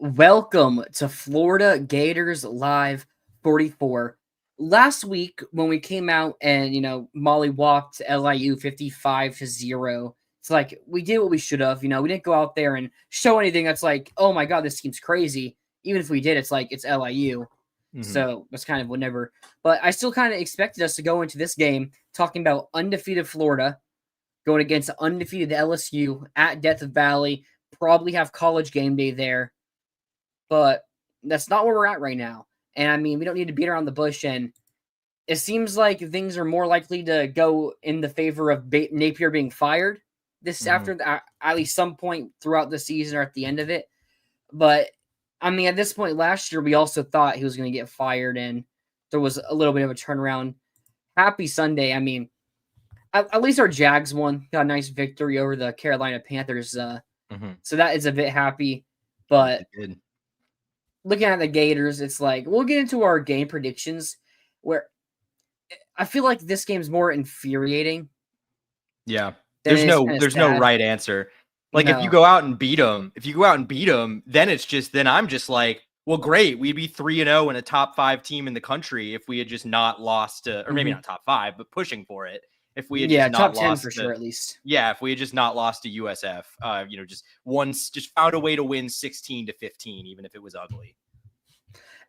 Welcome to Florida Gators Live 44. Last week, when we came out and, Molly walked LIU 55-0, it's like we did what we should have. We didn't go out there and show anything that's like, oh my God, this team's crazy. Even if we did, it's like it's LIU. So that's kind of whatever. But I still kind of expected us to go into this game talking about undefeated Florida going against undefeated LSU at Death Valley, probably have college game day there. But that's not where we're at right now. And I mean, we don't need to beat around the bush. And it seems like things are more likely to go in the favor of Napier being fired after at least some point throughout the season or at the end of it. But I mean, at this point last year, we also thought he was going to get fired, and there was a little bit of a turnaround. Happy Sunday. I mean, at least our Jags won, got a nice victory over the Carolina Panthers. So that is a bit happy. But looking at the Gators, it's like we'll get into our game predictions where I feel like this game's more infuriating. Yeah. There's no right answer. Like if you go out and beat them, then I'm just like, well, great. We'd be 3-0 and a top 5 team in the country if we had just not lost to, or maybe not top 5, but pushing for it. If we had just not top 10 lost for sure, at least. Yeah, if we had just not lost to USF, just found a way to win 16-15, even if it was ugly.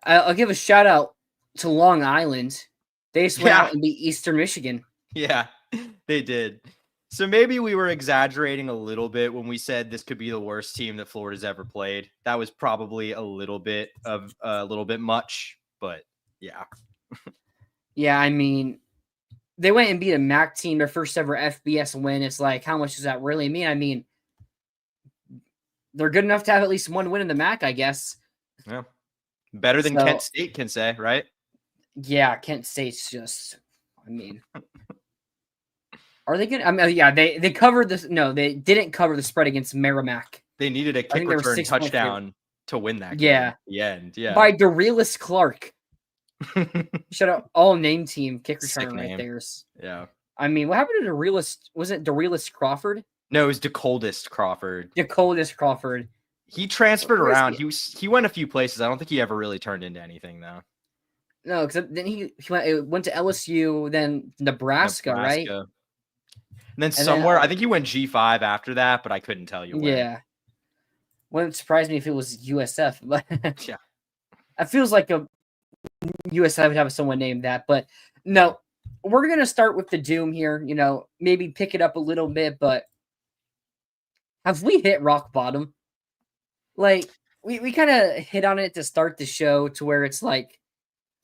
I'll give a shout out to Long Island. They just went out and beat Eastern Michigan. Yeah, they did. So maybe we were exaggerating a little bit when we said this could be the worst team that Florida's ever played. That was probably a little bit much, but yeah. Yeah, I mean, they went and beat a MAC team, their first ever FBS win. It's like, how much does that really mean? I mean, they're good enough to have at least one win in the MAC, I guess. Yeah. Better than Kent State can say, right? Yeah, Kent State's just, I mean, are they going to? I mean, yeah, they covered this. No, they didn't cover the spread against Merrimack. They needed a kick return touchdown to win that game at the end. Yeah. By Dorelis Clark. Shout out all name team kick return right there. Yeah. I mean, what happened to Dorelis? Was it Dorelis Crawford? No, it was DeColdest Crawford. DeColdest Crawford. He transferred around. He went a few places. I don't think he ever really turned into anything, though. No, because then he went to LSU, then Nebraska, right? And then somewhere, I think he went G5 after that, but I couldn't tell you where. Yeah. Wouldn't surprise me if it was USF, but yeah. It feels like a USF would have someone named that. But no, we're going to start with the doom here, maybe pick it up a little bit, but have we hit rock bottom? Like, we kind of hit on it to start the show to where it's like,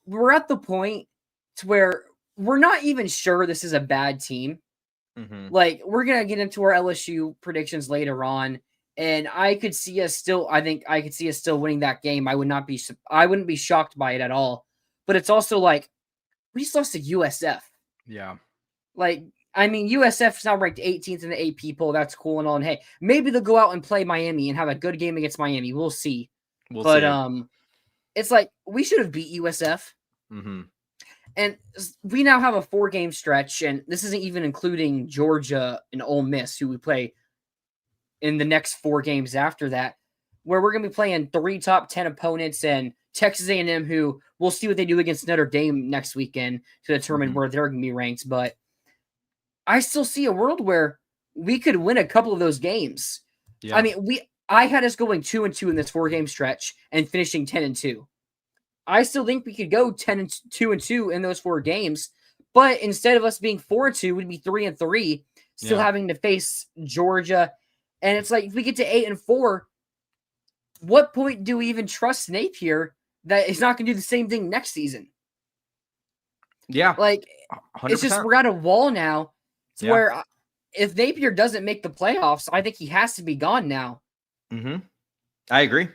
we're at the point to where we're not even sure this is a bad team. Like, we're going to get into our LSU predictions later on, and I think I could see us still winning that game. I wouldn't be shocked by it at all. But it's also like, we just lost to USF. Yeah. Like, I mean, USF's now ranked 18th in the AP poll. That's cool and all. And hey, maybe they'll go out and play Miami and have a good game against Miami. We'll see. It's like, we should have beat USF. And we now have a 4-game stretch, and this isn't even including Georgia and Ole Miss, who we play in the next 4 games after that, where we're going to be playing 3 top 10 opponents and Texas A&M, who we'll see what they do against Notre Dame next weekend to determine where they're going to be ranked. But I still see a world where we could win a couple of those games. Yeah. I mean, I had us going 2-2 in this 4-game stretch and finishing 10-2. I still think we could go 10-2 in those 4 games, but instead of us being 4-2, we'd be 3-3, still having to face Georgia. And it's like, if we get to 8-4, what point do we even trust Napier that he's not going to do the same thing next season? Yeah. Like, 100%. it's just, we're at a wall now to where if Napier doesn't make the playoffs, I think he has to be gone now. I agree.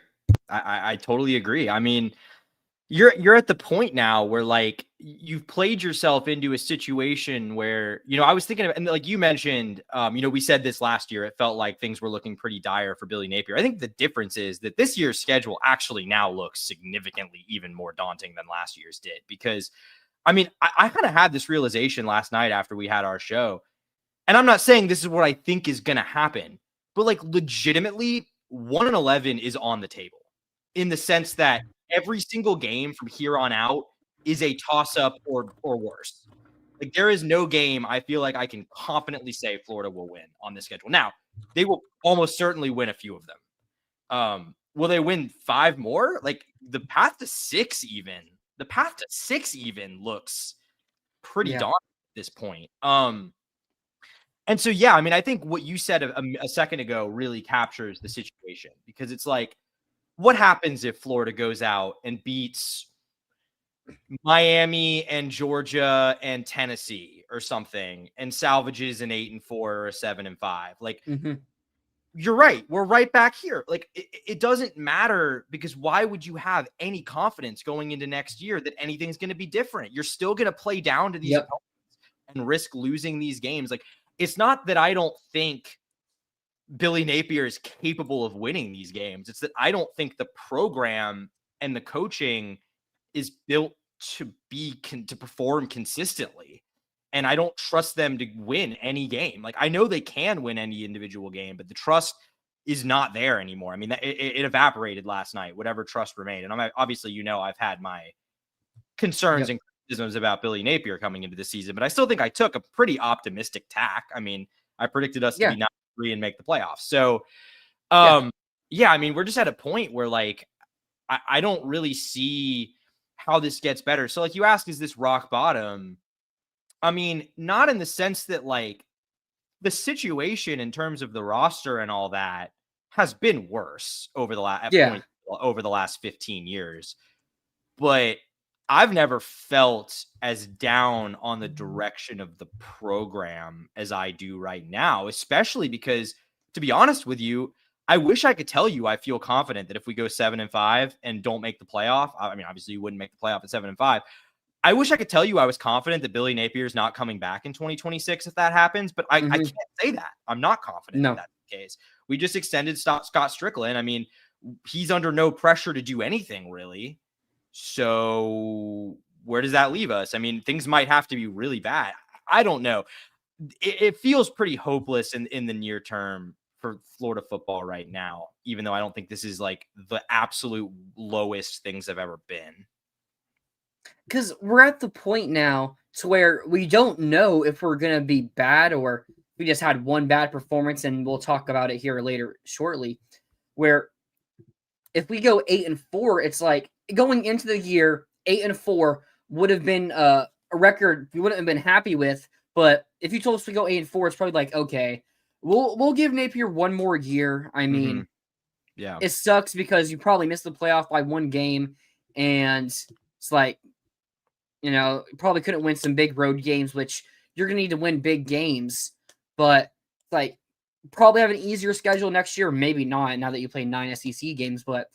I totally agree. I mean, you're at the point now where, like, you've played yourself into a situation where, I was thinking of, and like you mentioned, we said this last year, it felt like things were looking pretty dire for Billy Napier. I think the difference is that this year's schedule actually now looks significantly even more daunting than last year's did, because I mean, I kind of had this realization last night after we had our show, and I'm not saying this is what I think is going to happen, but like legitimately 1-11 is on the table. in the sense that every single game from here on out is a toss-up or worse. Like, there is no game I feel like I can confidently say Florida will win on this schedule. Now, they will almost certainly win a few of them. Will they win 5 more? Like, the path to 6 even looks pretty daunting at this point. And so, yeah, I mean, I think what you said a second ago really captures the situation, because it's like, what happens if Florida goes out and beats Miami and Georgia and Tennessee or something and salvages an 8-4 or a 7-5? Like, you're right. We're right back here. Like, it doesn't matter, because why would you have any confidence going into next year that anything's going to be different? You're still going to play down to these opponents and risk losing these games. Like, it's not that I don't think Billy Napier is capable of winning these games. It's that I don't think the program and the coaching is built to perform consistently. And I don't trust them to win any game. Like, I know they can win any individual game, but the trust is not there anymore. I mean, it evaporated last night, whatever trust remained. And I'm obviously, I've had my concerns and criticisms about Billy Napier coming into the season, but I still think I took a pretty optimistic tack. I mean, I predicted us to be 9-3 and make the playoffs. So, yeah, I mean, we're just at a point where, like, I don't really see how this gets better. So, like, you ask, is this rock bottom? I mean, not in the sense that, like, the situation in terms of the roster and all that has been worse over the last 15 years. But I've never felt as down on the direction of the program as I do right now, especially because, to be honest with you, I wish I could tell you I feel confident that if we go 7-5 and don't make the playoff, I mean, obviously you wouldn't make the playoff at 7-5. I wish I could tell you I was confident that Billy Napier is not coming back in 2026 if that happens, but I can't say that. I'm not confident that that's the case. We just extended Scott Strickland. I mean, he's under no pressure to do anything, really. So where does that leave us? I mean, things might have to be really bad. I don't know. It feels pretty hopeless in the near term for Florida football right now, even though I don't think this is, like, the absolute lowest things have ever been. Because we're at the point now to where we don't know if we're going to be bad or we just had one bad performance, and we'll talk about it here later shortly, where if we go 8-4, it's like going into the year, 8-4 would have been a record we wouldn't have been happy with. But if you told us we go 8-4, it's probably like, okay, we'll give Napier one more year. I mean, it sucks because you probably missed the playoff by one game, and it's like, you probably couldn't win some big road games, which you're going to need to win big games. But, like, probably have an easier schedule next year. Maybe not, now that you play 9 SEC games. But,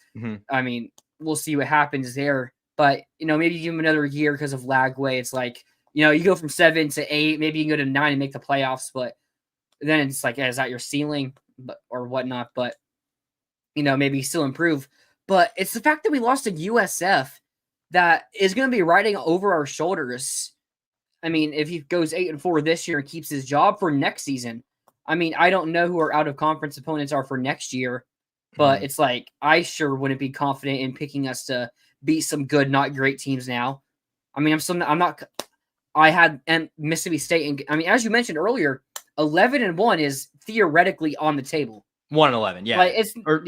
I mean, we'll see what happens there. But, maybe give him another year because of Lagway. It's like, you go from 7 to 8. Maybe you can go to 9 and make the playoffs. But then it's like, is that your ceiling or whatnot? But, maybe still improve. But it's the fact that we lost to USF that is going to be riding over our shoulders. I mean, if he goes 8-4 this year and keeps his job for next season, I mean, I don't know who our out-of-conference opponents are for next year, but it's like, I sure wouldn't be confident in picking us to beat some good, not great teams now. I mean, I had Mississippi State, and I mean, as you mentioned earlier, 11-1 is theoretically on the table. 1-11, yeah. Like, or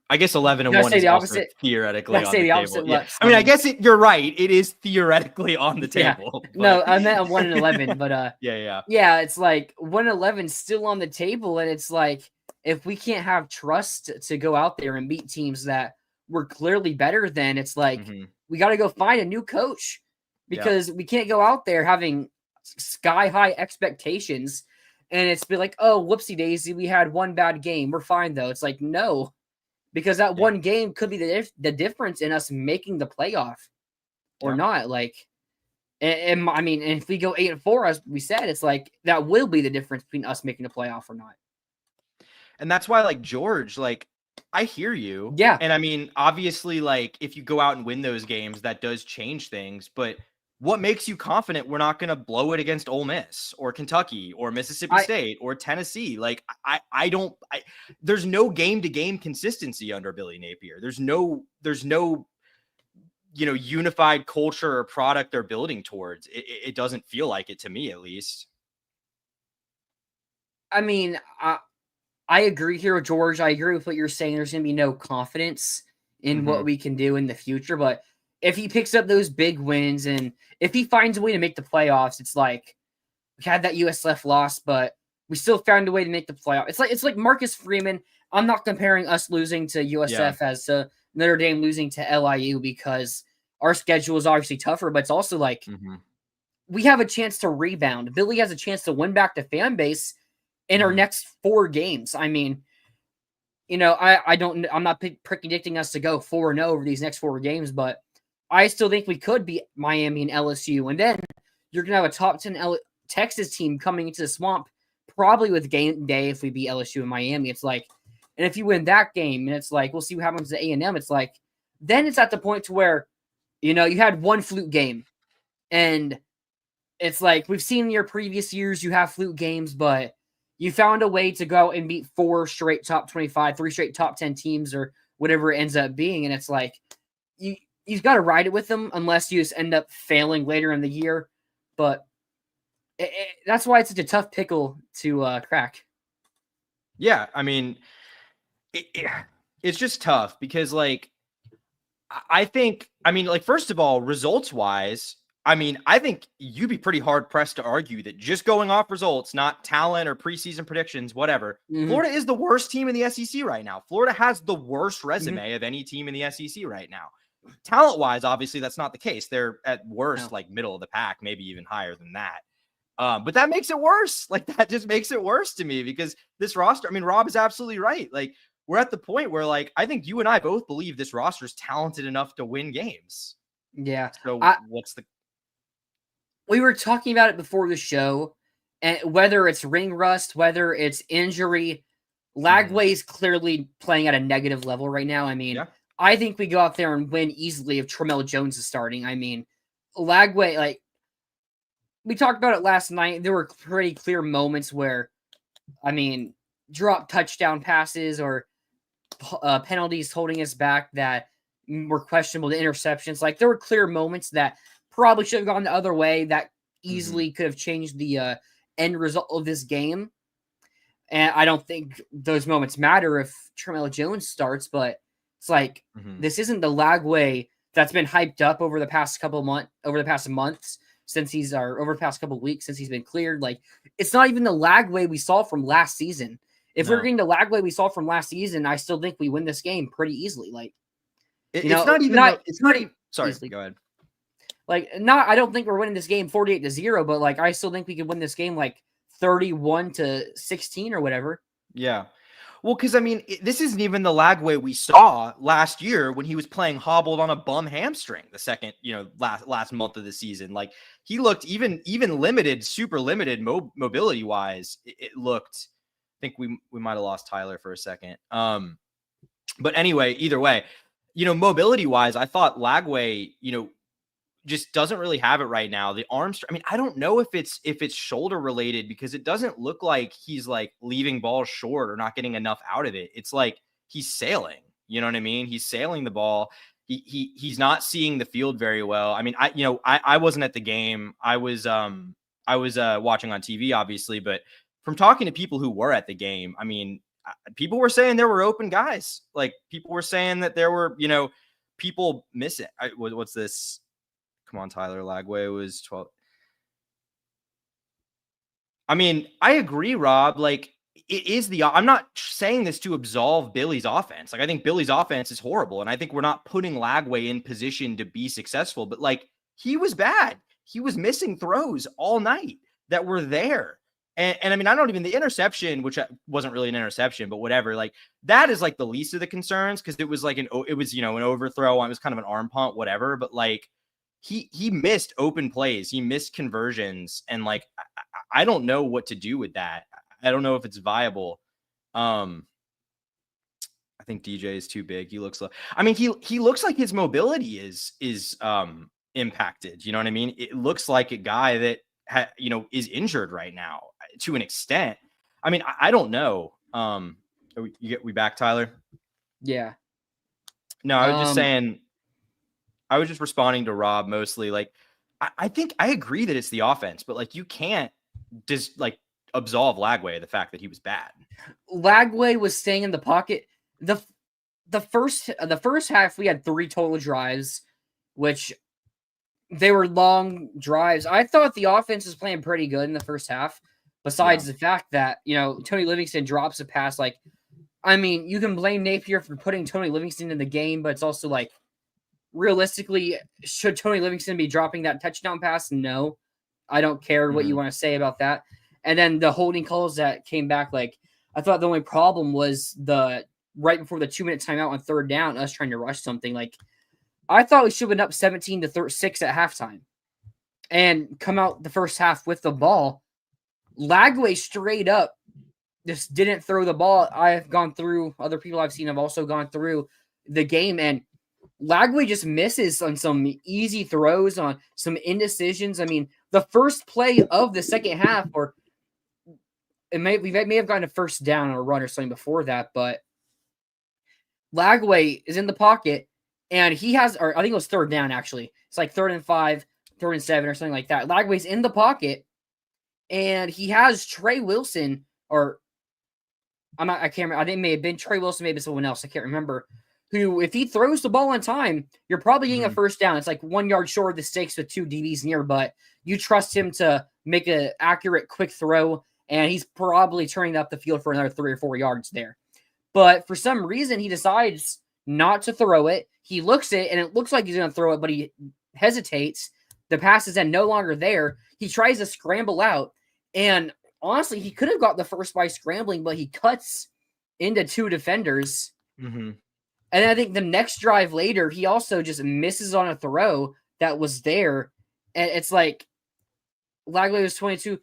I guess 11-1 is also theoretically on the table. Yeah. I mean, I guess you're right. It is theoretically on the table. But... No, I meant 1-11, but yeah. It's like 1-11 still on the table, and it's like, if we can't have trust to go out there and beat teams that we're clearly better than, it's like we got to go find a new coach, because we can't go out there having sky high expectations. And it's be like, oh, whoopsie daisy, we had one bad game. We're fine, though. It's like, no, because that one game could be the difference in us making the playoff or not. Like, and I mean, and if we go 8-4, as we said, it's like that will be the difference between us making the playoff or not. And that's why, like, George, like, I hear you. Yeah. And I mean, obviously, like, if you go out and win those games, that does change things. But what makes you confident we're not going to blow it against Ole Miss or Kentucky or Mississippi State or Tennessee? Like, there's no game to game consistency under Billy Napier. There's no, unified culture or product they're building towards. It doesn't feel like it to me, at least. I mean, I agree here with George. I agree with what you're saying. There's going to be no confidence in what we can do in the future. But if he picks up those big wins and if he finds a way to make the playoffs, it's like we had that USF loss, but we still found a way to make the playoff. It's like Marcus Freeman. I'm not comparing us losing to USF as to Notre Dame losing to LIU because our schedule is obviously tougher, but it's also like we have a chance to rebound. Billy has a chance to win back the fan base in our next 4 games. I mean, I'm not predicting us to go 4-0 over these next 4 games, but I still think we could beat Miami and LSU. And then you're going to have a top 10 Texas team coming into the swamp, probably with game day if we beat LSU and Miami. It's like, and if you win that game, and it's like, we'll see what happens to A&M. It's like, then it's at the point to where, you had one fluke game. And it's like, we've seen in your previous years, you have fluke games, but you found a way to go and beat 4 straight top 25, 3 straight top 10 teams or whatever it ends up being. And it's like, you've got to ride it with them unless you just end up failing later in the year. But that's why it's such a tough pickle to crack. Yeah, I mean, it's just tough because, like, I think, first of all, results-wise, I think you'd be pretty hard-pressed to argue that just going off results, not talent or preseason predictions, whatever, Florida is the worst team in the SEC right now. Florida has the worst resume of any team in the SEC right now. Talent-wise, obviously, that's not the case. They're at worst, like, middle of the pack, maybe even higher than that. But that makes it worse. Like, that just makes it worse to me because this roster, Rob is absolutely right. Like, we're at the point where, like, I think you and I both believe this roster is talented enough to win games. Yeah. So we were talking about it before the show, and whether it's ring rust, whether it's injury, Lagway is clearly playing at a negative level right now. I think we go out there and win easily if Tramel Jones is starting. Lagway, like, we talked about it last night. There were pretty clear moments where, drop touchdown passes or penalties holding us back that were questionable, the interceptions. Like, there were clear moments that probably should have gone the other way that easily could have changed the end result of this game. And I don't think those moments matter if Tramel Jones starts, but it's like, this isn't the Lagway that's been hyped up over the past months since over the past couple of weeks since he's been cleared. Like, it's not even the Lagway we saw from last season. If we're getting the Lagway we saw from last season, I still think we win this game pretty easily. Like, sorry, go ahead. Like, I don't think we're winning this game 48-0, but like, I still think we could win this game like 31-16 or whatever. Yeah. Well, because this isn't even the Lagway we saw last year when he was playing hobbled on a bum hamstring the second, last month of the season. Like, he looked even limited, super limited mobility wise. It looked. I think we might have lost Tyler for a second. But anyway, either way, mobility wise, I thought Lagway, just doesn't really have it right now. The arms, I don't know if it's shoulder related because it doesn't look like he's like leaving balls short or not getting enough out of it. It's like he's sailing, you know what I mean? He's sailing the ball. He's not seeing the field very well. I wasn't at the game. I was watching on TV, obviously, but from talking to people who were at the game, people were saying there were open guys. Like, people were saying that there were, people miss it. What's this? Come on, Tyler. Lagway was 12. I agree, Rob. Like, it is I'm not saying this to absolve Billy's offense. Like, I think Billy's offense is horrible, and I think we're not putting Lagway in position to be successful. But, like, he was bad. He was missing throws all night that were there. And I don't even, the interception, which wasn't really an interception, but whatever, like, that is like the least of the concerns because it was like an overthrow. It was kind of an arm punt, whatever. But like, he missed open plays. He missed conversions. And like, I don't know what to do with that. I don't know if it's viable. I think DJ is too big. He looks like, he looks like his mobility is impacted. You know what I mean? It looks like a guy that is injured right now to an extent. I mean, I don't know. We back, Tyler? Yeah. No, I was just saying. I was just responding to Rob mostly. Like, I think I agree that it's the offense, but like you can't just like absolve Lagway of the fact that he was bad. Lagway was staying in the pocket. The first half we had 3 total drives, which they were long drives. I thought the offense was playing pretty good in the first half. Besides the fact that Tony Livingston drops a pass. Like, I mean, you can blame Napier for putting Tony Livingston in the game, but it's also like, realistically, should Tony Livingston be dropping that touchdown pass? No. I don't care what you want to say about that. And then the holding calls that came back, like, I thought the only problem was right before the 2-minute timeout on third down, us trying to rush something. Like, I thought we should have been up 17-6 at halftime and come out the first half with the ball. Lagway straight up just didn't throw the ball. I've gone through, other people I've seen have also gone through the game, and Lagway just misses on some easy throws, on some indecisions. I mean, the first play of the second half, or we may have gotten a first down or a run or something before that, but Lagway is in the pocket, and he has, or I think it was third down actually. It's like 3rd and 5, 3rd and 7, or something like that. Lagway's in the pocket, and he has Trey Wilson, or I can't remember. I think it may have been Trey Wilson, maybe someone else. I can't remember. Who, if he throws the ball on time, you're probably getting a first down. It's like 1 yard short of the stakes with 2 DBs near, but you trust him to make an accurate, quick throw, and he's probably turning up the field for another 3 or 4 yards there. But for some reason, he decides not to throw it. He looks it, and it looks like he's going to throw it, but he hesitates. The pass is then no longer there. He tries to scramble out, and honestly, he could have got the first by scrambling, but he cuts into 2 defenders. Mm-hmm. And I think the next drive later, he also just misses on a throw that was there. And it's like, Lagway was 22.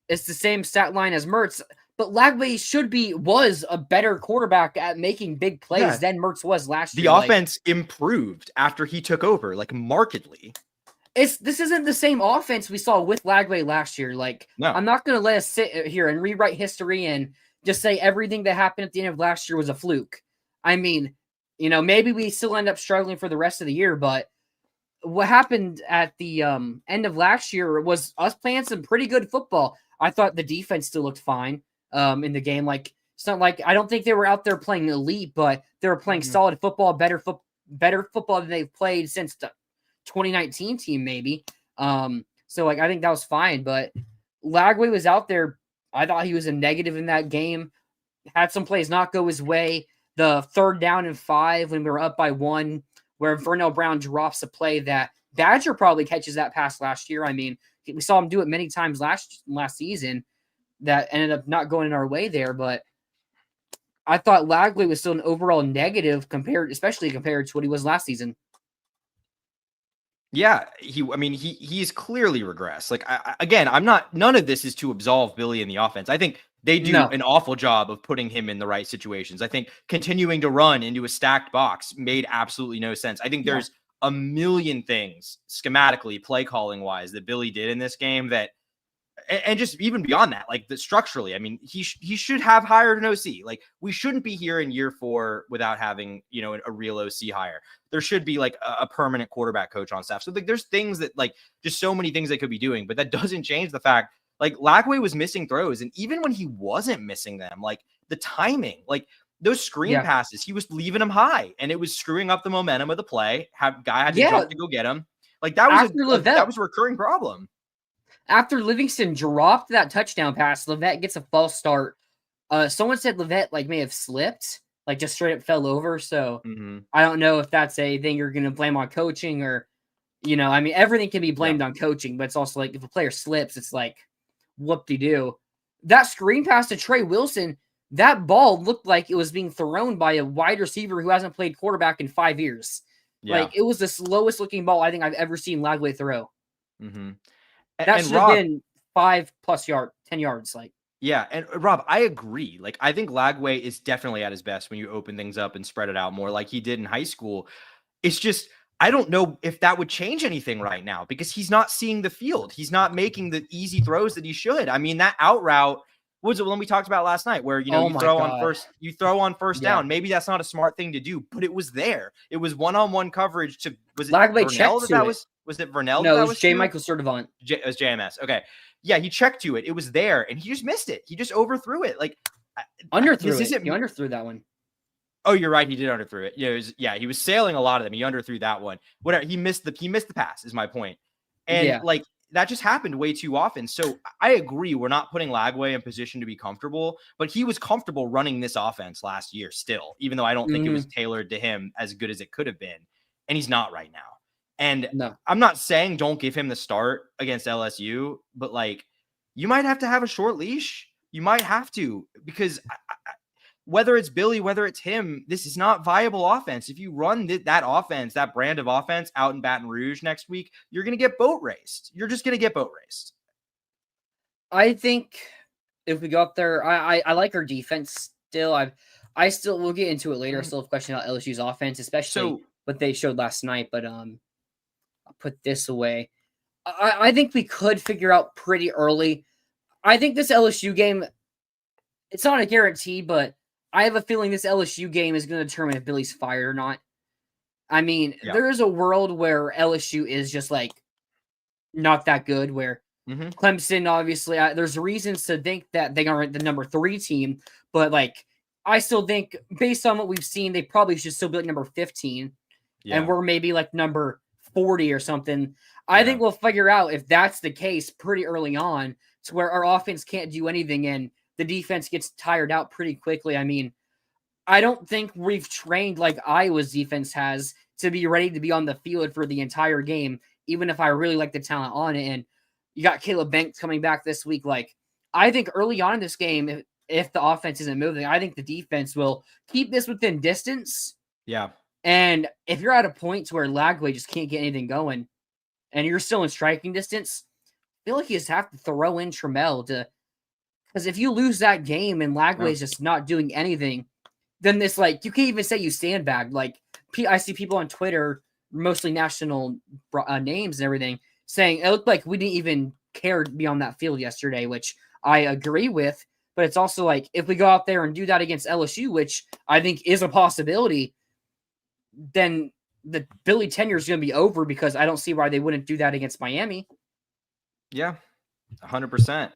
It's the same stat line as Mertz. But Lagway was a better quarterback at making big plays than Mertz was last year. The offense improved after he took over, like, markedly. This isn't the same offense we saw with Lagway last year. Like, no. I'm not going to let us sit here and rewrite history and just say everything that happened at the end of last year was a fluke. I mean, maybe we still end up struggling for the rest of the year, but what happened at the end of last year was us playing some pretty good football. I thought the defense still looked fine in the game. Like, it's not like, I don't think they were out there playing elite, but they were playing solid football, better football than they've played since the 2019 team, maybe. So, like, I think that was fine, but Lagway was out there. I thought he was a negative in that game. Had some plays not go his way. The 3rd down and 5 when we were up by 1, where Vernell Brown drops a play that Badger probably catches that pass last year. I mean, we saw him do it many times last season that ended up not going in our way there. But I thought Lagway was still an overall negative especially compared to what he was last season. Yeah, he's clearly regressed. Like, none of this is to absolve Billy in the offense. I think they do an awful job of putting him in the right situations. I think continuing to run into a stacked box made absolutely no sense. I think there's a million things schematically, play calling wise, that Billy did in this game that, and just even beyond that, like structurally, I mean, he should have hired an OC. Like, we shouldn't be here in year 4 without having, a real OC hire. There should be like a permanent quarterback coach on staff. So like, there's things that, like, just so many things they could be doing, but that doesn't change the fact, like, Lagway was missing throws. And even when he wasn't missing them, like, the timing, like those screen passes, he was leaving them high, and it was screwing up the momentum of the play. Guy had to jump to go get him. Like, that was a recurring problem. After Livingston dropped that touchdown pass, Levette gets a false start. Someone said Levette, like, may have slipped, like, just straight up fell over. So I don't know if that's a thing you're going to blame on coaching, or, I mean, everything can be blamed on coaching, but it's also like, if a player slips, it's like, whoop-de-doo. That screen pass to Trey Wilson, that ball looked like it was being thrown by a wide receiver who hasn't played quarterback in 5 years. Yeah. Like, it was the slowest looking ball I think I've ever seen Lagway throw. That should have been 5+ yards, 10 yards. Like, yeah. And Rob, I agree. Like, I think Lagway is definitely at his best when you open things up and spread it out more like he did in high school. It's just, I don't know if that would change anything right now because he's not seeing the field. He's not making the easy throws that he should. I mean, that out route was the one we talked about last night where, you know, Oh you my throw on God. first Yeah. down. Maybe that's not a smart thing to do, but it was there. It was one-on-one coverage to, was it Lagway Vernell checked to it. was it Vernell No, that it was was J. to? Michael Sturdivant. It was JMS. Okay. Yeah, he checked to it. It was there, and he just missed it. He just overthrew it. Like, Underthrew it. He underthrew that one. Oh, you're right. He did underthrew it. Yeah, he was sailing a lot of them. He underthrew that one. Whatever. He missed the pass is my point. And like that just happened way too often. So I agree. We're not putting Lagway in position to be comfortable, but he was comfortable running this offense last year still, even though I don't think it was tailored to him as good as it could have been. And he's not right now. And I'm not saying don't give him the start against LSU, but like you might have to have a short leash. You might have to, because whether it's Billy, whether it's him, this is not viable offense. If you run that offense, that brand of offense out in Baton Rouge next week, you're going to get boat raced. You're just going to get boat raced. I think if we go up there, I like our defense still. We'll get into it later. I still have a question about LSU's offense, especially what they showed last night. But I'll put this away. I think we could figure out pretty early. I think this LSU game, it's not a guarantee, but I have a feeling this LSU game is going to determine if Billy's fired or not. I mean, there is a world where LSU is just like not that good, where Clemson, obviously, there's reasons to think that they aren't the number 3 team, but like I still think based on what we've seen, they probably should still be like number 15, and we're maybe like number 40 or something. I think we'll figure out if that's the case pretty early on, to where our offense can't do anything and the defense gets tired out pretty quickly. I mean, I don't think we've trained like Iowa's defense has to be ready to be on the field for the entire game, even if I really like the talent on it. And you got Caleb Banks coming back this week. Like, I think early on in this game, if the offense isn't moving, I think the defense will keep this within distance. Yeah. And if you're at a point to where Lagway just can't get anything going and you're still in striking distance, I feel like you just have to throw in Trammell to, because if you lose that game and Lagway's just not doing anything, then this, like, you can't even say you sandbagged. Like, I see people on Twitter, mostly national names and everything, saying it looked like we didn't even care to be on that field yesterday, which I agree with. But it's also like, if we go out there and do that against LSU, which I think is a possibility, then the Billy tenure is going to be over, because I don't see why they wouldn't do that against Miami. Yeah, 100%.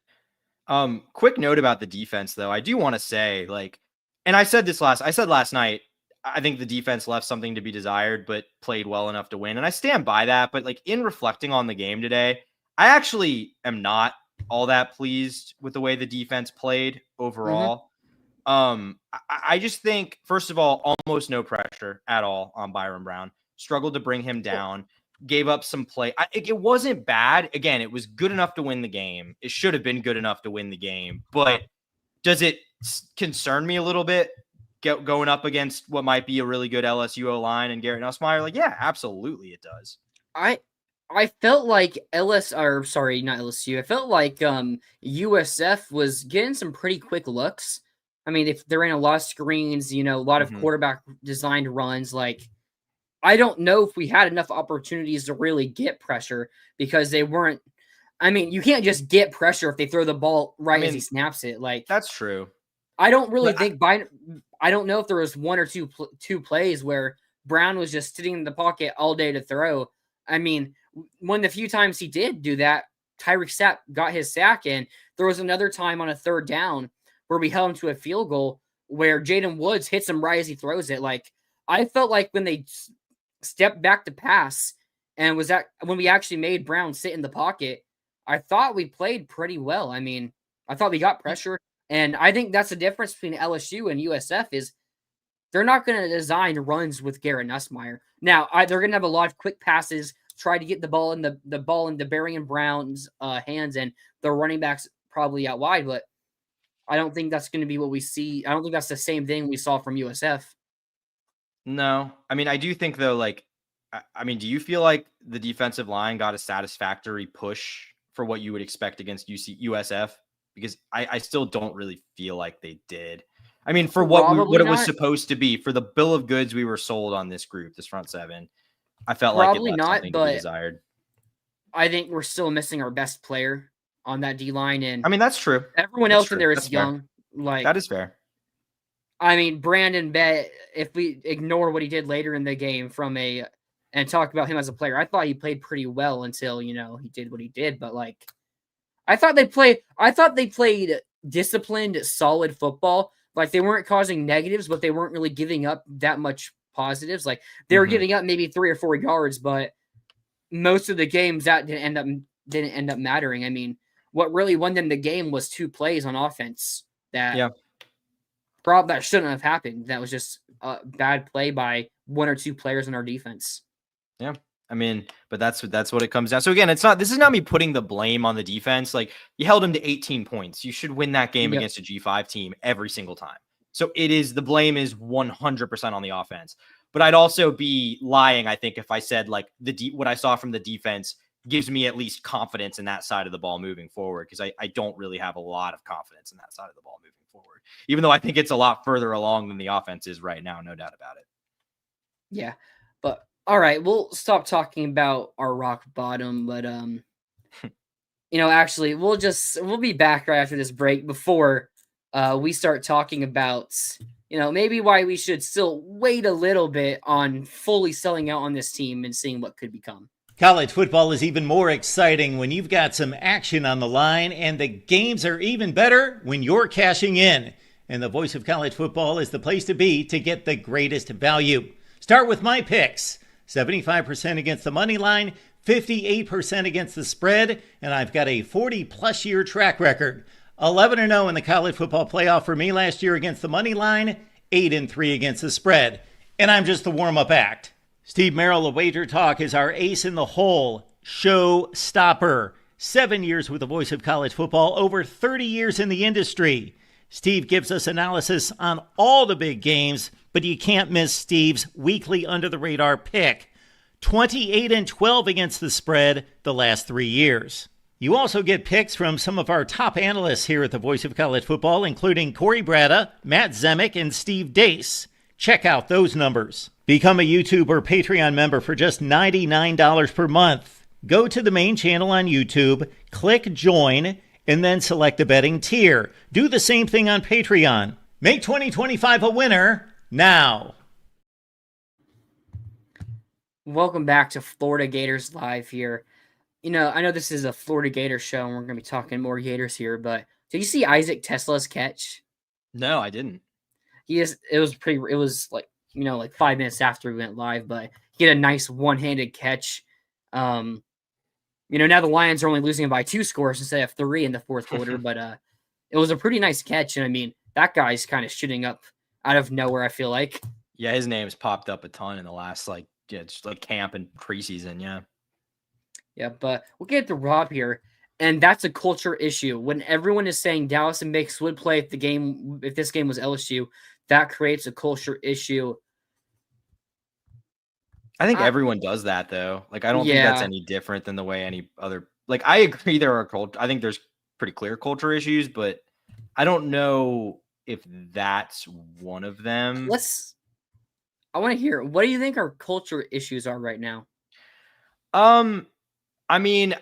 Quick note about the defense, though. I do want to say, like, and I said last night, I think the defense left something to be desired, but played well enough to win. And I stand by that. But like, in reflecting on the game today, I actually am not all that pleased with the way the defense played overall. I just think, first of all, almost no pressure at all on Byron Brown. Struggled to bring him down. Gave up some play. It wasn't bad. Again, it was good enough to win the game. It should have been good enough to win the game. But does it concern me a little bit going up against what might be a really good LSU O-line and Garrett Nussmeier? Like, yeah, absolutely it does. I felt like not LSU. I felt like USF was getting some pretty quick looks. I mean, if they're in a lot of screens, a lot of quarterback designed runs, like, I don't know if we had enough opportunities to really get pressure, because they weren't. I mean, you can't just get pressure if they throw the ball as he snaps it. Like, that's true. I don't really think I don't know if there was one or two plays where Brown was just sitting in the pocket all day to throw. I mean, one of the few times he did do that, Tyreek Sapp got his sack in. There was another time on a third down where we held him to a field goal where Jaden Woods hits him right as he throws it. Like, I felt like when they stepped back to pass and when we actually made Brown sit in the pocket, I thought we played pretty well. I mean, I thought we got pressure, and I think that's the difference between LSU and USF is they're not going to design runs with Garrett Nussmeier. Now, they're going to have a lot of quick passes, try to get the ball into Barry Brown's hands, and the running backs probably out wide, but I don't think that's going to be what we see. I don't think that's the same thing we saw from USF. No. I mean, I do think, though, like, I mean, do you feel like the defensive line got a satisfactory push for what you would expect against USF? Because I still don't really feel like they did. I mean, for what it was supposed to be, for the bill of goods we were sold on this group, this front seven, I felt like it Probably left not, something to be but desired. I think we're still missing our best player on that D line, and I mean, that's true. everyone That's else in true. there That's is fair. young. That Like, is fair. I mean, Brandon Bett, if we ignore what he did later in the game and talk about him as a player, I thought he played pretty well until, he did what he did. But like, I thought they played disciplined, solid football. Like they weren't causing negatives, but they weren't really giving up that much positives. Like they were giving up maybe 3 or 4 yards, but most of the games that didn't end up mattering. I mean, what really won them the game was 2 plays on offense that shouldn't have happened. That was just a bad play by 1 or 2 players in our defense. Yeah. I mean, but that's what it comes down. So again, this is not me putting the blame on the defense. Like you held him to 18 points. You should win that game against a G5 team every single time. So the blame is 100% on the offense. But I'd also be lying, I think, if I said like what I saw from the defense gives me at least confidence in that side of the ball moving forward, because I don't really have a lot of confidence in that side of the ball moving forward, even though I think it's a lot further along than the offense is right now, no doubt about it. Yeah, but all right, we'll stop talking about our rock bottom, but actually, we'll be back right after this break before we start talking about maybe why we should still wait a little bit on fully selling out on this team and seeing what could become. College football is even more exciting when you've got some action on the line, and the games are even better when you're cashing in. And the Voice of College Football is the place to be to get the greatest value. Start with my picks. 75% against the money line, 58% against the spread, and I've got a 40-plus year track record. 11-0 in the college football playoff for me last year against the money line, 8-3 against the spread. And I'm just the warm-up act. Steve Merrill of Wager Talk is our ace in the hole, show stopper. 7 years with the Voice of College Football, over 30 years in the industry. Steve gives us analysis on all the big games, but you can't miss Steve's weekly under-the-radar pick. 28-12 against the spread the last 3 years. You also get picks from some of our top analysts here at the Voice of College Football, including Corey Bratta, Matt Zemek, and Steve Dace. Check out those numbers. Become a YouTube or Patreon member for just $99 per month. Go to the main channel on YouTube, click join, and then select the betting tier. Do the same thing on Patreon. Make 2025 a winner now. Welcome back to Florida Gators Live here. I know this is a Florida Gators show, and we're going to be talking more Gators here, but did you see Isaac Tesla's catch? No, I didn't. It was like 5 minutes after we went live, but he had a nice one-handed catch. Now the Lions are only losing by 2 scores instead of 3 in the fourth quarter, but it was a pretty nice catch. And I mean, that guy's kind of shooting up out of nowhere, I feel like. Yeah, his name's popped up a ton in the last just like camp and preseason. Yeah. Yeah, but we'll get to Rob here. And that's a culture issue. When everyone is saying Dallas and Mix would play if this game was LSU, that creates a culture issue. I think everyone does that though. Like, I don't think that's any different than the way any other, like, I agree I think there's pretty clear culture issues, but I don't know if that's one of them. I want to hear, what do you think our culture issues are right now? I mean,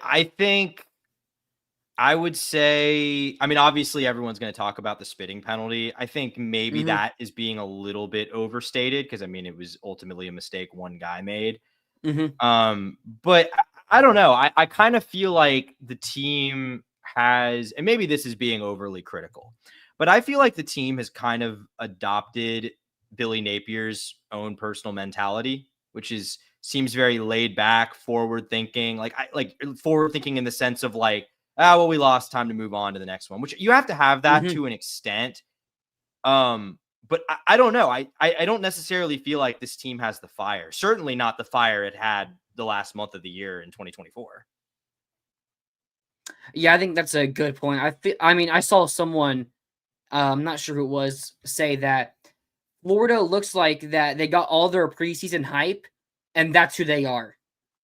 I would say, obviously everyone's going to talk about the spitting penalty. I think maybe that is being a little bit overstated because, it was ultimately a mistake one guy made. But I don't know. I kind of feel like the team has, and maybe this is being overly critical, but I feel like the team has kind of adopted Billy Napier's own personal mentality, which seems very laid back, forward thinking, forward thinking in the sense of like, we lost, time to move on to the next one, which you have to have that to an extent. But I don't know. I don't necessarily feel like this team has the fire. Certainly not the fire it had the last month of the year in 2024. Yeah, I think that's a good point. I saw someone, I'm not sure who it was, say that Florida looks like that they got all their preseason hype, and that's who they are.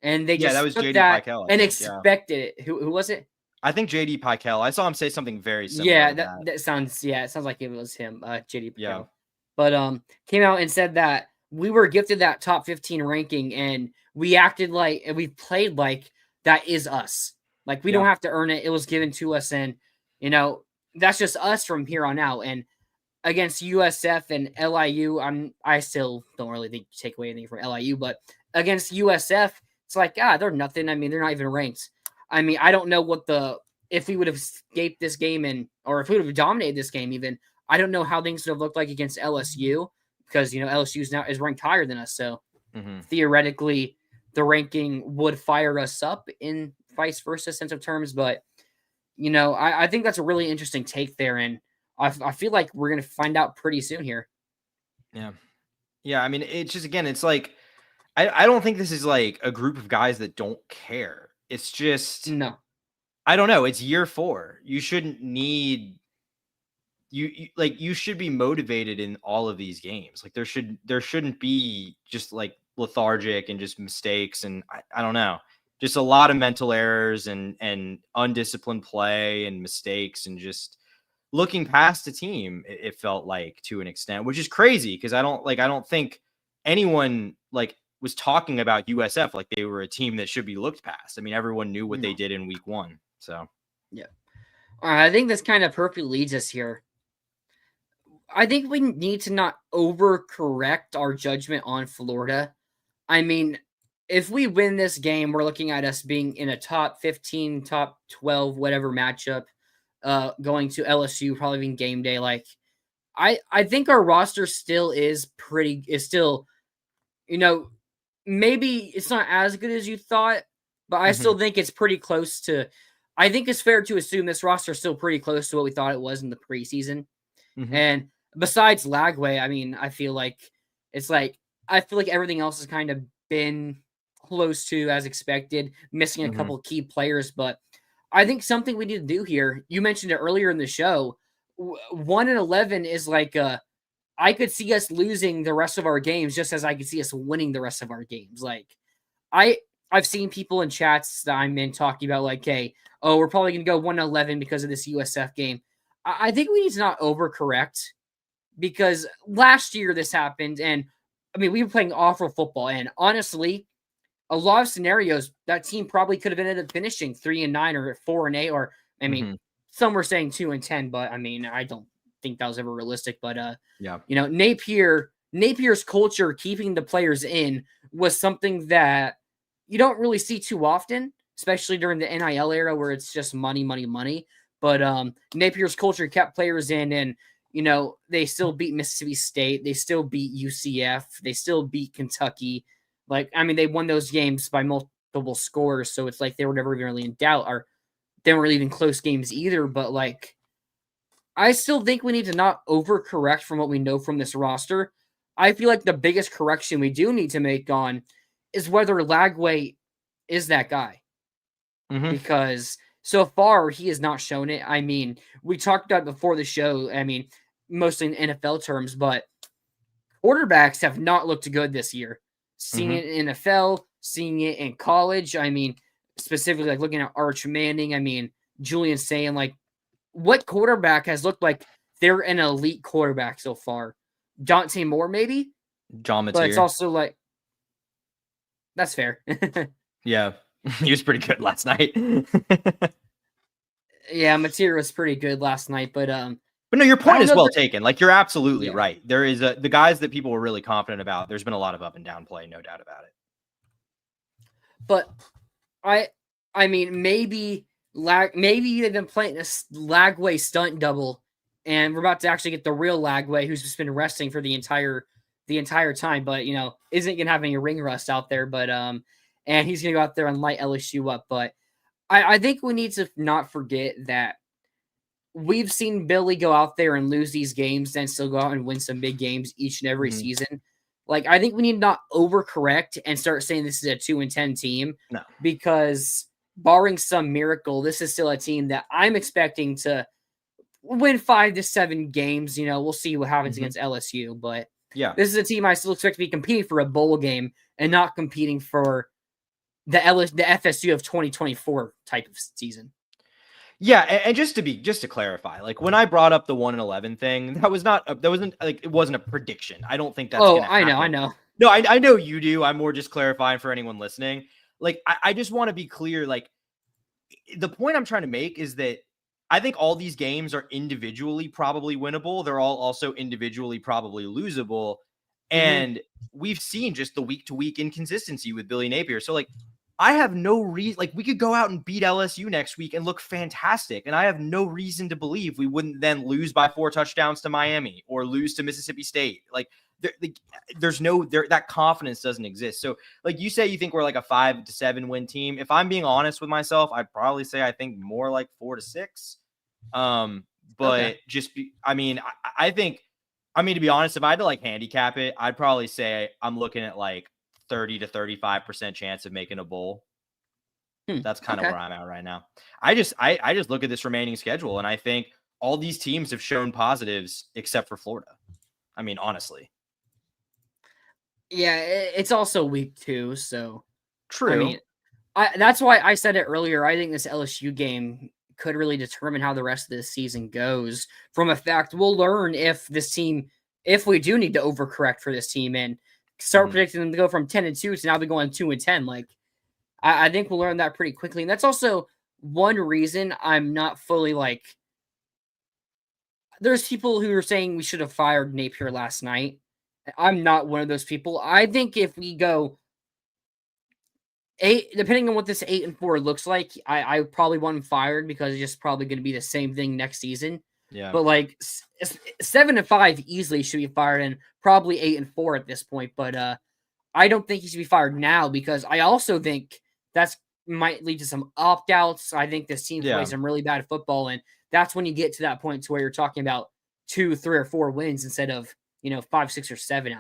And they just that was took JD that Pikel, and expected it. Who was it? I think JD Pikel. I saw him say something very similar. Yeah, that sounds. Yeah, it sounds like it was him, JD Pikel. Yeah. But came out and said that we were gifted that top 15 ranking, and we acted like and we played like that is us. Like we don't have to earn it. It was given to us, and that's just us from here on out. And against USF and LIU, I still don't really think you take away anything from LIU, but against USF, it's like they're nothing. I mean, they're not even ranked. I mean, I don't know if we would have escaped this game or if we would have dominated this game even. I don't know how things would have looked like against LSU because LSU is ranked higher than us, so theoretically the ranking would fire us up in vice versa sense of terms. But I think that's a really interesting take there, and I feel like we're gonna find out pretty soon here. Yeah. I mean, it's just it's like I don't think this is like a group of guys that don't care. It's just no. I don't know. It's year 4. You shouldn't need you should be motivated in all of these games. Like there shouldn't be just like lethargic and just mistakes and I don't know. Just a lot of mental errors and undisciplined play and mistakes and just looking past the team. It felt like to an extent, which is crazy because I don't think anyone was talking about USF like they were a team that should be looked past. I mean, everyone knew what they did in week 1. So yeah. All right, I think this kind of perfectly leads us here. I think we need to not overcorrect our judgment on Florida. I mean, if we win this game, we're looking at us being in a top 15, top 12, whatever matchup, going to LSU, probably being game day. Like, I think our roster still is still, maybe it's not as good as you thought, but I still think it's pretty close to. I think it's fair to assume this roster is still pretty close to what we thought it was in the preseason. And besides Lagway, I mean, I feel like everything else has kind of been close to as expected, missing a couple of key players. But I think something we need to do here, you mentioned it earlier in the show, 1-11 is like I could see us losing the rest of our games just as I could see us winning the rest of our games. Like I've seen people in chats that I'm in talking about like, hey, we're probably going to go 1-11 because of this USF game. I think we need to not overcorrect because last year this happened, and I mean, we were playing awful football, and honestly, a lot of scenarios that team probably could have ended up finishing 3-9 or 4-8, or I mean, some were saying 2-10, but I mean, I don't think that was ever realistic. But Napier's culture, keeping the players in, was something that you don't really see too often, especially during the NIL era where it's just money, money, money. But Napier's culture kept players in, and they still beat Mississippi State, they still beat UCF, they still beat Kentucky. Like, I mean, they won those games by multiple scores, so it's like they were never even really in doubt, or they weren't even close games either. But like, I still think we need to not overcorrect from what we know from this roster. I feel like the biggest correction we do need to make on is whether Lagway is that guy. Because so far, he has not shown it. I mean, we talked about it before the show, I mean, mostly in NFL terms, but quarterbacks have not looked good this year. Seeing it in NFL, seeing it in college. I mean, specifically like looking at Arch Manning, I mean, Julian saying like, what quarterback has looked like they're an elite quarterback so far? Dante Moore, maybe? John Mateer. But it's also like, that's fair. Yeah. He was pretty good last night. Yeah, Mateer was pretty good last night, but no, your point is well taken. Like, you're absolutely right. There is the guys that people were really confident about. There's been a lot of up and down play, no doubt about it. But I mean, maybe they've been playing this Lagway stunt double, and we're about to actually get the real Lagway, who's just been resting for the entire time, but isn't gonna have any ring rust out there. But and he's gonna go out there and light LSU up. But I think we need to not forget that we've seen Billy go out there and lose these games, then still go out and win some big games each and every season. Like, I think we need to not overcorrect and start saying this is a 2-10 team. No, because barring some miracle, this is still a team that I'm expecting to win 5 to 7 games. We'll see what happens against LSU, but this is a team I still expect to be competing for a bowl game and not competing for the FSU of 2024 type of season. Yeah, and just to clarify, like when I brought up the 1-11 thing, it wasn't a prediction. I don't think that's. I know. No, I know you do. I'm more just clarifying for anyone listening. Like, I just want to be clear. Like, the point I'm trying to make is that I think all these games are individually probably winnable. They're all also individually probably losable. And we've seen just the week to week inconsistency with Billy Napier. So, like, I have no reason, like, we could go out and beat LSU next week and look fantastic. And I have no reason to believe we wouldn't then lose by 4 touchdowns to Miami or lose to Mississippi State. Like, there's no, that confidence doesn't exist. So, like you say, you think we're like a 5 to 7 win team. If I'm being honest with myself, I'd probably say I think more like 4 to 6. But Okay. I think, to be honest, if I had to like handicap it, I'd probably say I'm looking at like 30 to 35% chance of making a bowl. That's kind of where I'm at right now. I just look at this remaining schedule and I think all these teams have shown positives except for Florida. I mean, honestly. Yeah, it's also week 2, so True. I mean, that's why I said it earlier. I think this LSU game could really determine how the rest of this season goes. From a fact, we'll learn if we do need to overcorrect for this team and start predicting them to go from 10-2 to now be going 2-10. Like, I think we'll learn that pretty quickly. And that's also one reason I'm not fully like. There's people who are saying we should have fired Napier last night. I'm not one of those people. I think if we go 8, depending on what this 8-4 looks like, I probably want him fired because it's just probably going to be the same thing next season. Yeah. But like 7-5 easily should be fired, and probably 8-4 at this point. But I don't think he should be fired now because I also think that's might lead to some opt-outs. I think this team plays some really bad football, and that's when you get to that point to where you're talking about 2, 3, or 4 wins instead of 5, 6, or 7.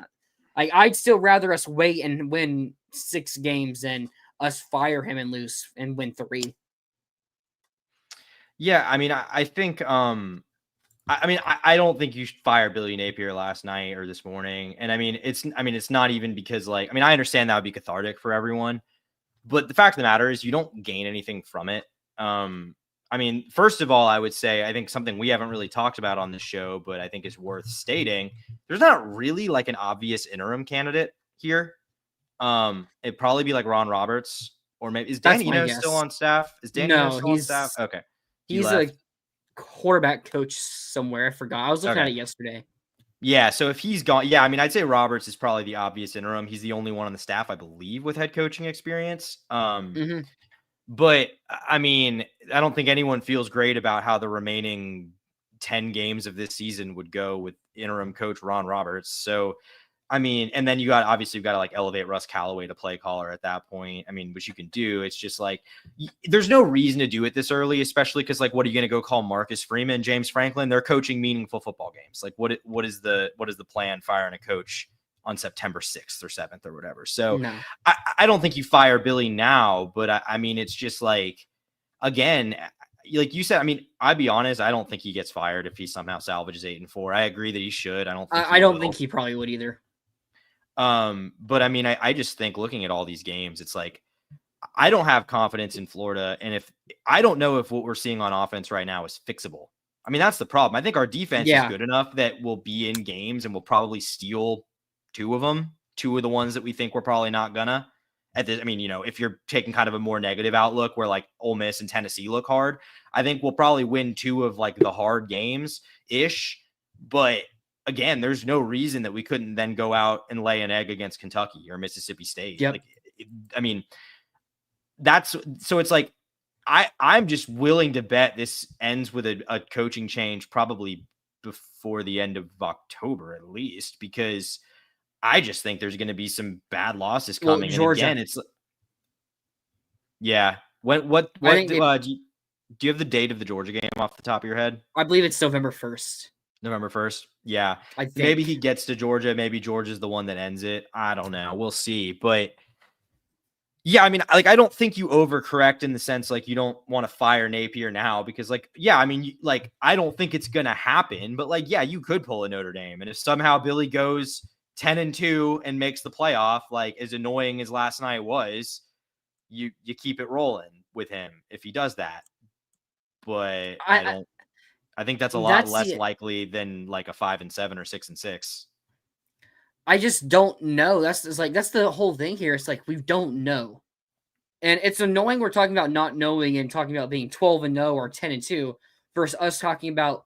Like, I'd still rather us wait and win 6 games than us fire him and lose and win 3. Yeah, I think I don't think you should fire Billy Napier last night or this morning. And it's not even because I understand that would be cathartic for everyone, but the fact of the matter is you don't gain anything from it. First of all, I would say, I think something we haven't really talked about on the show, but I think is worth stating. There's not really like an obvious interim candidate here. It'd probably be like Ron Roberts, or maybe is Dan still on staff? Is Dan still on staff? Okay. He's a quarterback coach somewhere. I forgot. I was looking at it yesterday. Yeah, so if he's gone, I'd say Roberts is probably the obvious interim. He's the only one on the staff, I believe, with head coaching experience. But I don't think anyone feels great about how the remaining 10 games of this season would go with interim coach Ron Roberts. So, and then you've got to like elevate Russ Callaway to play caller at that point. Which you can do. It's just like, there's no reason to do it this early, especially because what are you going to go call Marcus Freeman, James Franklin? They're coaching meaningful football games. Like what is the plan firing a coach on September 6th or 7th or whatever? So no. I don't think you fire Billy now, but it's just like, again, like you said, I'd be honest, I don't think he gets fired if he somehow salvages 8-4. I agree that he should. I don't think he probably would either. But I just think looking at all these games, it's like, I don't have confidence in Florida. And I don't know if what we're seeing on offense right now is fixable. That's the problem. I think our defense is good enough that we'll be in games and we'll probably steal 2 of them, 2 of the ones that we think we're probably not gonna at this. If you're taking kind of a more negative outlook where like Ole Miss and Tennessee look hard, I think we'll probably win 2 of like the hard games ish. But again, there's no reason that we couldn't then go out and lay an egg against Kentucky or Mississippi State. Yep. So it's like, I'm just willing to bet this ends with a coaching change probably before the end of October, at least, because I just think there's going to be some bad losses coming. Georgia. And again, it's do you have the date of the Georgia game off the top of your head? I believe it's November 1st. November 1st. Yeah. Maybe he gets to Georgia. Maybe Georgia's the one that ends it. I don't know. We'll see. But yeah, I don't think you overcorrect in the sense, like, you don't want to fire Napier now because I don't think it's going to happen, but you could pull a Notre Dame. And if somehow Billy goes 10-2 and makes the playoff, like, as annoying as last night was, you keep it rolling with him if he does that. But I think that's a lot less likely than like a 5-7 or 6-6. I just don't know. That's the whole thing here. It's like we don't know. And it's annoying we're talking about not knowing and talking about being 12-0 or 10-2 versus us talking about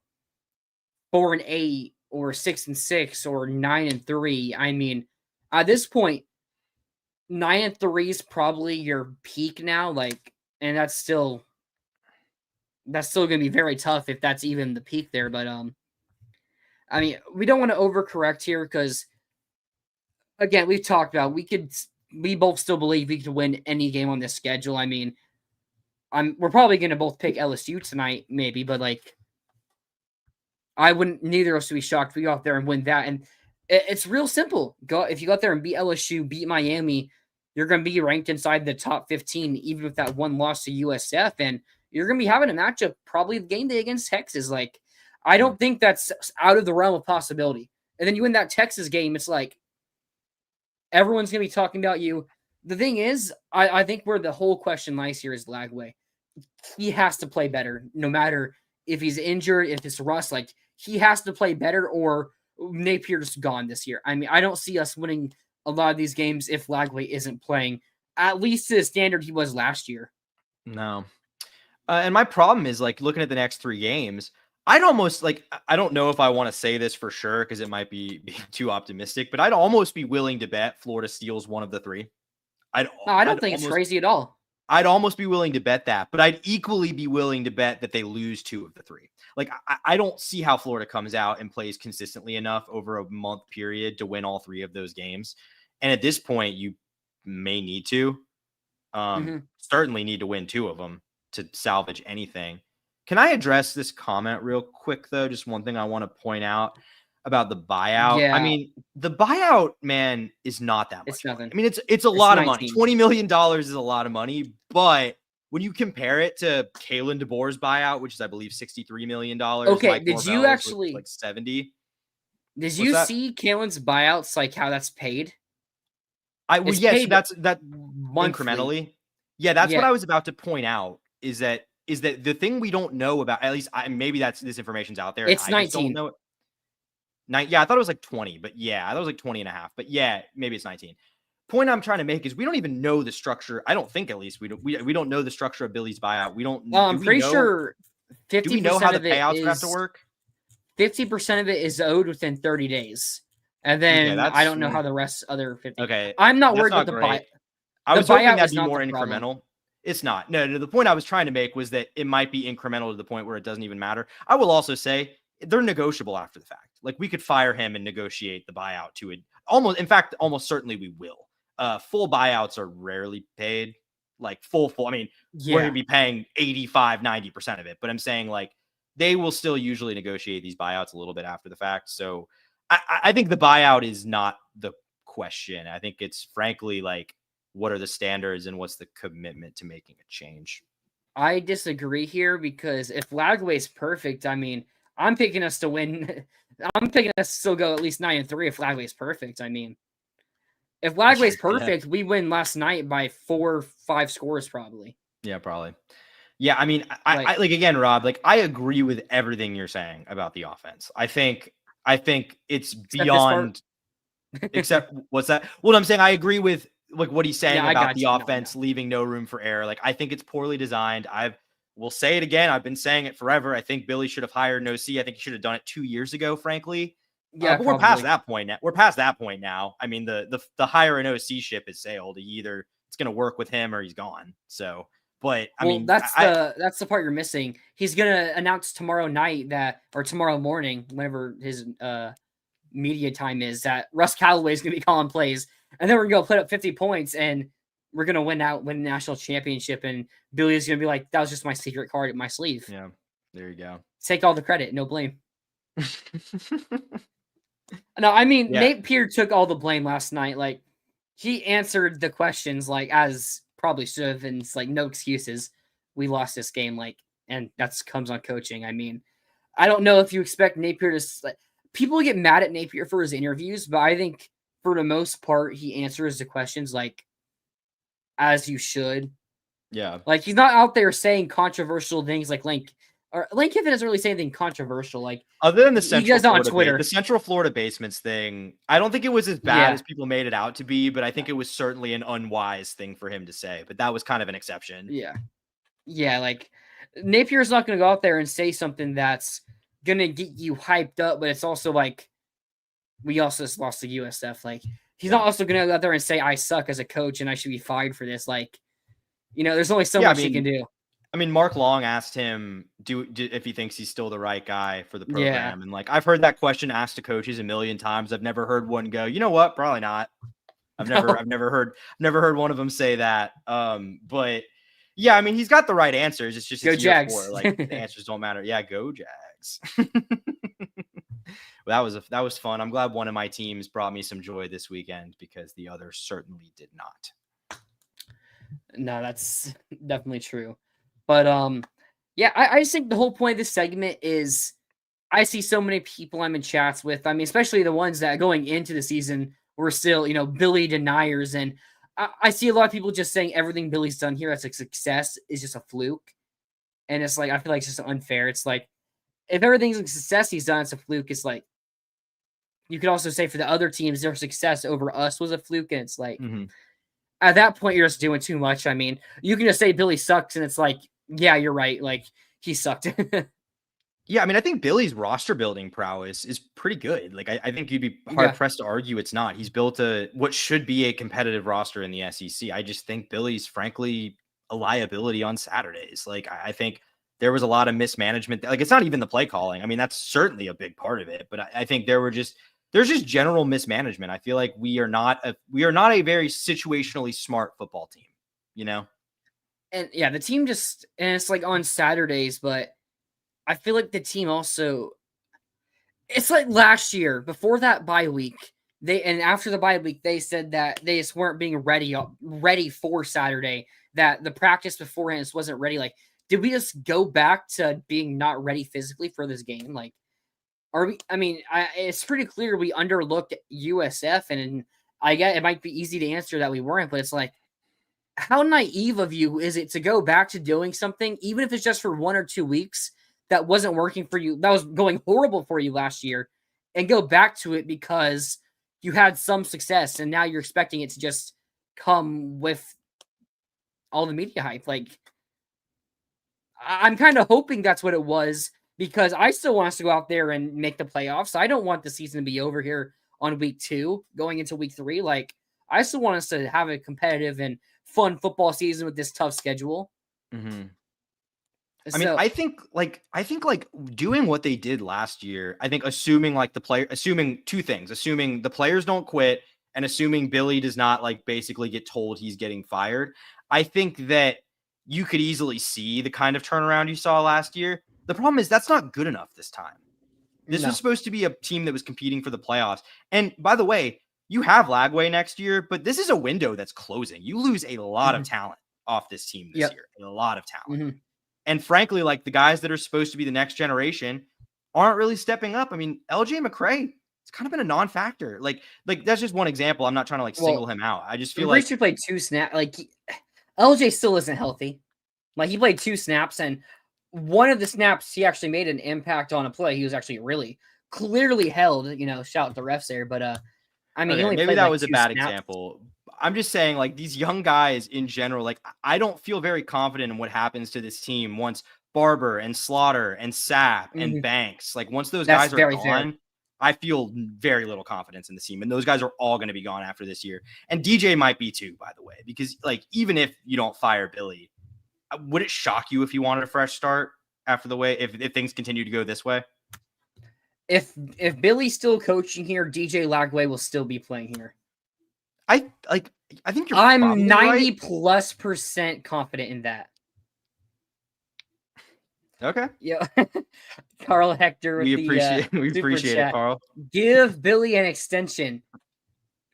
4-8 or 6-6 or 9-3. I mean, at this point, 9-3 is probably your peak now. And that's still going to be very tough if that's even the peak there. But I mean, we don't want to overcorrect here because again, we've talked about we both still believe we could win any game on this schedule. I mean, we're probably going to both pick LSU tonight, maybe, but neither of us would be shocked if we go out there and win that. And it's real simple. If you go out there and beat LSU, beat Miami, you're going to be ranked inside the top 15, even with that one loss to USF. And you're going to be having a matchup probably the game day against Texas. I don't think that's out of the realm of possibility. And then you win that Texas game, it's like everyone's going to be talking about you. The thing is, I think where the whole question lies here is Lagway. He has to play better, no matter if he's injured, if it's rust. He has to play better, or Napier's gone this year. I mean, I don't see us winning a lot of these games if Lagway isn't playing, at least to the standard he was last year. No. And my problem is looking at the next 3 games, I'd almost I don't know if I want to say this for sure because it might be being too optimistic, but I'd almost be willing to bet Florida steals one of the 3. I don't think it's crazy at all. I'd almost be willing to bet that, but I'd equally be willing to bet that they lose 2 of the 3. I don't see how Florida comes out and plays consistently enough over a month period to win all 3 of those games. And at this point, you may need to. Certainly need to win 2 of them to salvage anything. Can I address this comment real quick, though? Just one thing I want to point out about the buyout. Yeah. I mean, the buyout, man, is not that much. It's nothing. I mean, it's a lot 19. of money. $20 million is a lot of money, but when you compare it to Kalen DeBoer's buyout, which is, I believe, $63 million. Okay, Mike did you Norvell's actually 70? Did you see Kalen's buyouts, how that's paid? Yes, that's monthly. Incrementally. Yeah, that's what I was about to point out. Is that the thing we don't know about? At least maybe this information's out there. It's I 19. Just don't know it. Yeah, I thought it was 20, but yeah, I thought it was 20 and a half. But yeah, maybe it's 19. Point I'm trying to make is we don't even know the structure. I don't think, at least we don't know the structure of Billy's buyout. We don't. Well, I'm pretty sure 50% do we know how the of it payouts have to work? 50% of it is owed within 30 days, and then I don't know how the rest other 50. Okay, I'm not worried about the buyout. I was hoping that'd be more incremental. It's not. No, the point I was trying to make was that it might be incremental to the point where it doesn't even matter. I will also say they're negotiable after the fact. We could fire him and negotiate the buyout to it. Almost certainly we will. Full buyouts are rarely paid. Full. I mean, we're going to be paying 85, 90% of it. But I'm saying they will still usually negotiate these buyouts a little bit after the fact. So I think the buyout is not the question. I think it's frankly what are the standards and what's the commitment to making a change? I disagree here because if Lagway's perfect, I mean, I'm picking us to win. I'm picking us to still go at least 9-3 if Lagway's perfect. I mean, if Lagway's perfect, we win last night by 4 or 5 scores probably. Yeah, probably. Yeah, I mean, I again, Rob, I agree with everything you're saying about the offense. I think it's beyond. Except what's that? What I'm saying, I agree with what he's saying about the offense leaving no room for error. I think it's poorly designed. We'll say it again. I've been saying it forever. I think Billy should have hired an OC. I think he should have done it 2 years ago, frankly. Yeah, but we're past that point now. We're past that point now. I mean, the hire an OC ship has sailed. Either it's going to work with him or he's gone. So, but I mean, that's the part you're missing. He's going to announce tomorrow night or tomorrow morning, whenever his media time is, that Russ Callaway is going to be calling plays, and then we're going to put up 50 points and we're going to win the national championship. And Billy is going to be like, that was just my secret card in my sleeve. Yeah. There you go. Take all the credit. No blame. No, I mean, Nate Peer took all the blame last night. He answered the questions as probably should have, and it's no excuses. We lost this game, and that comes on coaching. I mean, I don't know if you expect Napier to people get mad at Napier for his interviews, but I think for the most part he answers the questions as you should. Yeah. He's not out there saying controversial things or Lane Kiffin doesn't really say anything controversial. Like, other than the he Central does on Florida Twitter. the Central Florida basements thing, I don't think it was as bad as people made it out to be, but I think it was certainly an unwise thing for him to say. But that was kind of an exception. Yeah, like Napier's not going to go out there and say something that's going to get you hyped up, but it's also like, we also just lost to USF. Like, he's not also going to go out there and say, I suck as a coach and I should be fired for this. Like, there's only so much he can do. I mean, Mark Long asked him if he thinks he's still the right guy for the program. And like, I've heard that question asked to coaches a million times. I've never heard one go, you know what? Probably not. I've never heard one of them say that. But yeah, I mean, he's got the right answers. It's just go Jags. 4. Like, the answers don't matter. Yeah, go Jags. Well, that was fun. I'm glad one of my teams brought me some joy this weekend because the other certainly did not. No, that's definitely true. But yeah, I just think the whole point of this segment is I see so many people I'm in chats with. I mean, especially the ones that going into the season were still, Billy deniers. And I see a lot of people just saying everything Billy's done here as a success is just a fluke. And it's like, I feel like it's just unfair. It's like, if everything's a success he's done, it's a fluke. It's like, you could also say for the other teams, their success over us was a fluke. And it's like, at that point, you're just doing too much. I mean, you can just say Billy sucks. And it's like, yeah, you're right. Like, he sucked. Yeah, I mean, I think Billy's roster building prowess is pretty good. Like, I think you'd be hard-pressed to argue it's not. He's built what should be a competitive roster in the SEC. I just think Billy's, frankly, a liability on Saturdays. Like, I think there was a lot of mismanagement. Like, it's not even the play calling. I mean, that's certainly a big part of it. But I think there's just general mismanagement. I feel like we are not a very situationally smart football team, And yeah, the team and it's like on Saturdays, but I feel like the team also, it's like last year before that bye week, and after the bye week, they said that they just weren't being ready for Saturday, that the practice beforehand just wasn't ready. Like, did we just go back to being not ready physically for this game? Like, are we? I mean, it's pretty clear we underlooked USF, and I get it might be easy to answer that we weren't, but it's like, how naive of you is it to go back to doing something, even if it's just for 1 or 2 weeks, that wasn't working for you, that was going horrible for you last year, and go back to it because you had some success, and now you're expecting it to just come with all the media hype. Like, I'm kind of hoping that's what it was, because I still want us to go out there and make the playoffs. I don't want the season to be over here on week 2, going into week 3. Like, I still want us to have a competitive and fun football season with this tough schedule. I mean, I think doing what they did last year, I think assuming two things, assuming the players don't quit and assuming Billy does not basically get told he's getting fired. I think that you could easily see the kind of turnaround you saw last year. The problem is that's not good enough this time. This was supposed to be a team that was competing for the playoffs. And by the way, you have Lagway next year, but this is a window that's closing. You lose a lot of talent off this team this year, a lot of talent. And frankly, the guys that are supposed to be the next generation aren't really stepping up. I mean, LJ McCray, it's kind of been a non-factor. Like that's just one example. I'm not trying to single him out. I just feel like he played 2 snaps. LJ still isn't healthy. Like, he played 2 snaps, and one of the snaps he actually made an impact on a play. He was actually really clearly held. Shout out the refs there, but I mean, okay, maybe that was a bad example. I'm just saying, these young guys in general, I don't feel very confident in what happens to this team once Barber and Slaughter and Sapp and Banks, once those guys are gone, fair. I feel very little confidence in the team. And those guys are all going to be gone after this year. And DJ might be too, by the way, because even if you don't fire Billy, would it shock you if you wanted a fresh start after the way, if things continue to go this way? If Billy's still coaching here, DJ Lagway will still be playing here. I think I'm 90+% right. Confident in that. Okay. Yeah. Carl Hector. We appreciate it, Carl. Give Billy an extension.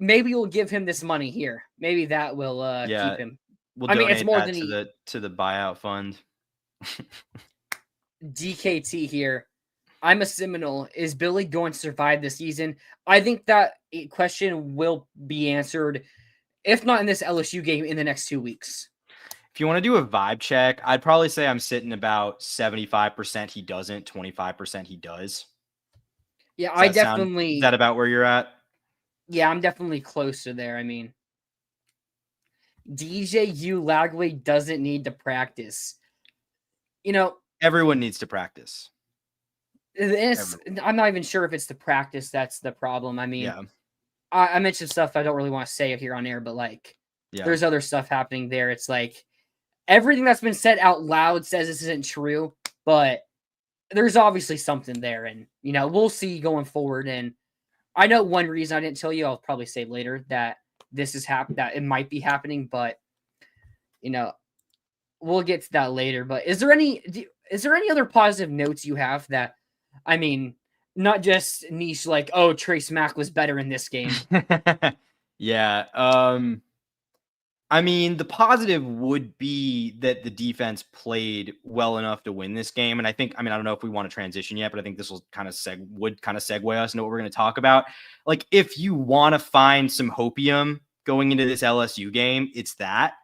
Maybe we'll give him this money here. Maybe that will keep him. We'll donate it's more than to the buyout fund. DKT here. I'm a Seminole. Is Billy going to survive this season? I think that question will be answered, if not in this LSU game, in the next 2 weeks. If you want to do a vibe check, I'd probably say I'm sitting about 75% he doesn't, 25% he does. Yeah, Does I that sound, definitely. is that about where you're at? Yeah, I'm definitely closer there. I mean, DJU Lagway doesn't need to practice. You know, Everyone needs to practice. I'm not even sure if it's the practice that's the problem. I mean, Yeah. I mentioned stuff I don't really want to say here on air, but like, Yeah. there's other stuff happening there. It's like everything that's been said out loud says this isn't true, but there's obviously something there, and we'll see going forward. And I know one reason I didn't tell you, I'll probably say later that this is that it might be happening, but we'll get to that later. But is there any other positive notes you have that, I mean, not just niche like, oh, Trace Mack was better in this game? Yeah. I mean, the positive would be that the defense played well enough to win this game. And I think, I don't know if we want to transition yet, but I think this will kind of segue us into what we're going to talk about. Like, if you want to find some hopium going into this LSU game, it's that,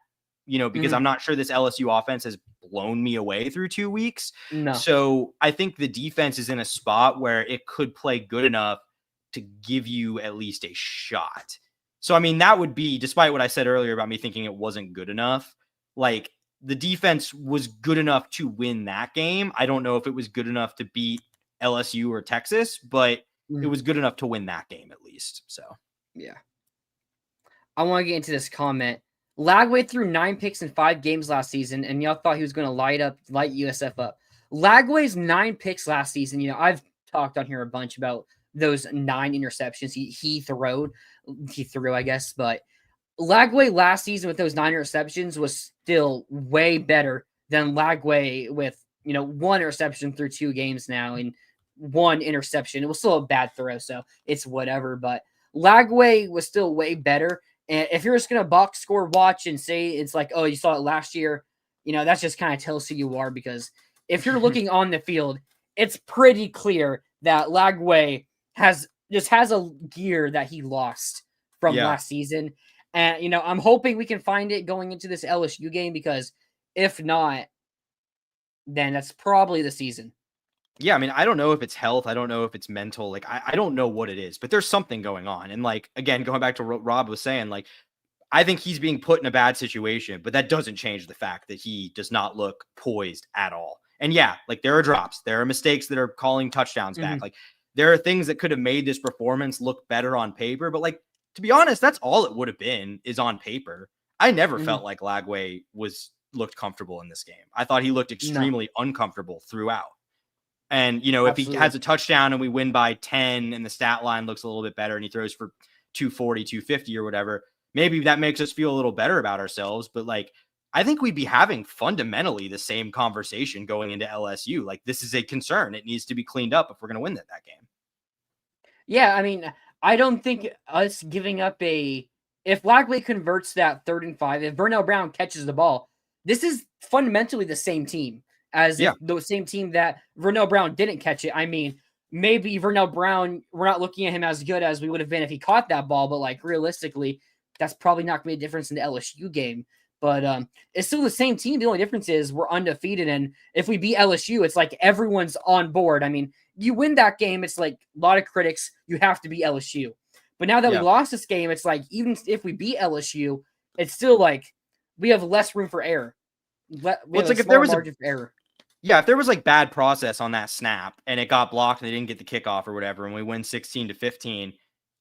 because I'm not sure this LSU offense has blown me away through 2 weeks. No. So I think the defense is in a spot where it could play good enough to give you at least a shot. So, that would be, despite what I said earlier about me thinking it wasn't good enough, like, the defense was good enough to win that game. I don't know if it was good enough to beat LSU or Texas, but it was good enough to win that game at least. So, yeah. I want to get into this comment. Lagway threw 9 picks in 5 games last season, and y'all thought he was going to light USF up. Lagway's 9 picks last season. I've talked on here a bunch about those 9 interceptions he threw, I guess. But Lagway last season with those 9 interceptions was still way better than Lagway with 1 interception through 2 games now and 1 interception. It was still a bad throw, so it's whatever. But Lagway was still way better. And if you're just going to box score watch and say it's like, oh, you saw it last year, that's just kind of tells who you are. Because if you're looking on the field, it's pretty clear that Lagway has a gear that he lost from last season. And, I'm hoping we can find it going into this LSU game, because if not, then that's probably the season. Yeah, I don't know if it's health. I don't know if it's mental. Like, I don't know what it is, but there's something going on. And, like, again, going back to what Rob was saying, like, I think he's being put in a bad situation, but that doesn't change the fact that he does not look poised at all. And yeah, like, there are drops. There are mistakes that are calling touchdowns back. Like, there are things that could have made this performance look better on paper. But, like, to be honest, that's all it would have been, is on paper. I never felt like Lagway looked comfortable in this game. I thought he looked extremely uncomfortable throughout. And, if he has a touchdown and we win by 10 and the stat line looks a little bit better and he throws for 240, 250 or whatever, maybe that makes us feel a little better about ourselves. But, like, I think we'd be having fundamentally the same conversation going into LSU. Like, this is a concern. It needs to be cleaned up if we're going to win that game. Yeah, I don't think us giving up if Lagway converts that 3rd and 5, if Vernell Brown catches the ball, this is fundamentally the same team as the same team that Vernell Brown didn't catch it. Maybe Vernell Brown, we're not looking at him as good as we would have been if he caught that ball, but, like, realistically, that's probably not going to make a difference in the LSU game. But it's still the same team. The only difference is we're undefeated, and if we beat LSU, it's like everyone's on board. You win that game, it's like a lot of critics, you have to beat LSU. But now that we lost this game, it's like even if we beat LSU, it's still like we have less room for error. It's like if there was margin for error. Yeah, if there was, like, bad process on that snap and it got blocked and they didn't get the kickoff or whatever, and we win 16-15,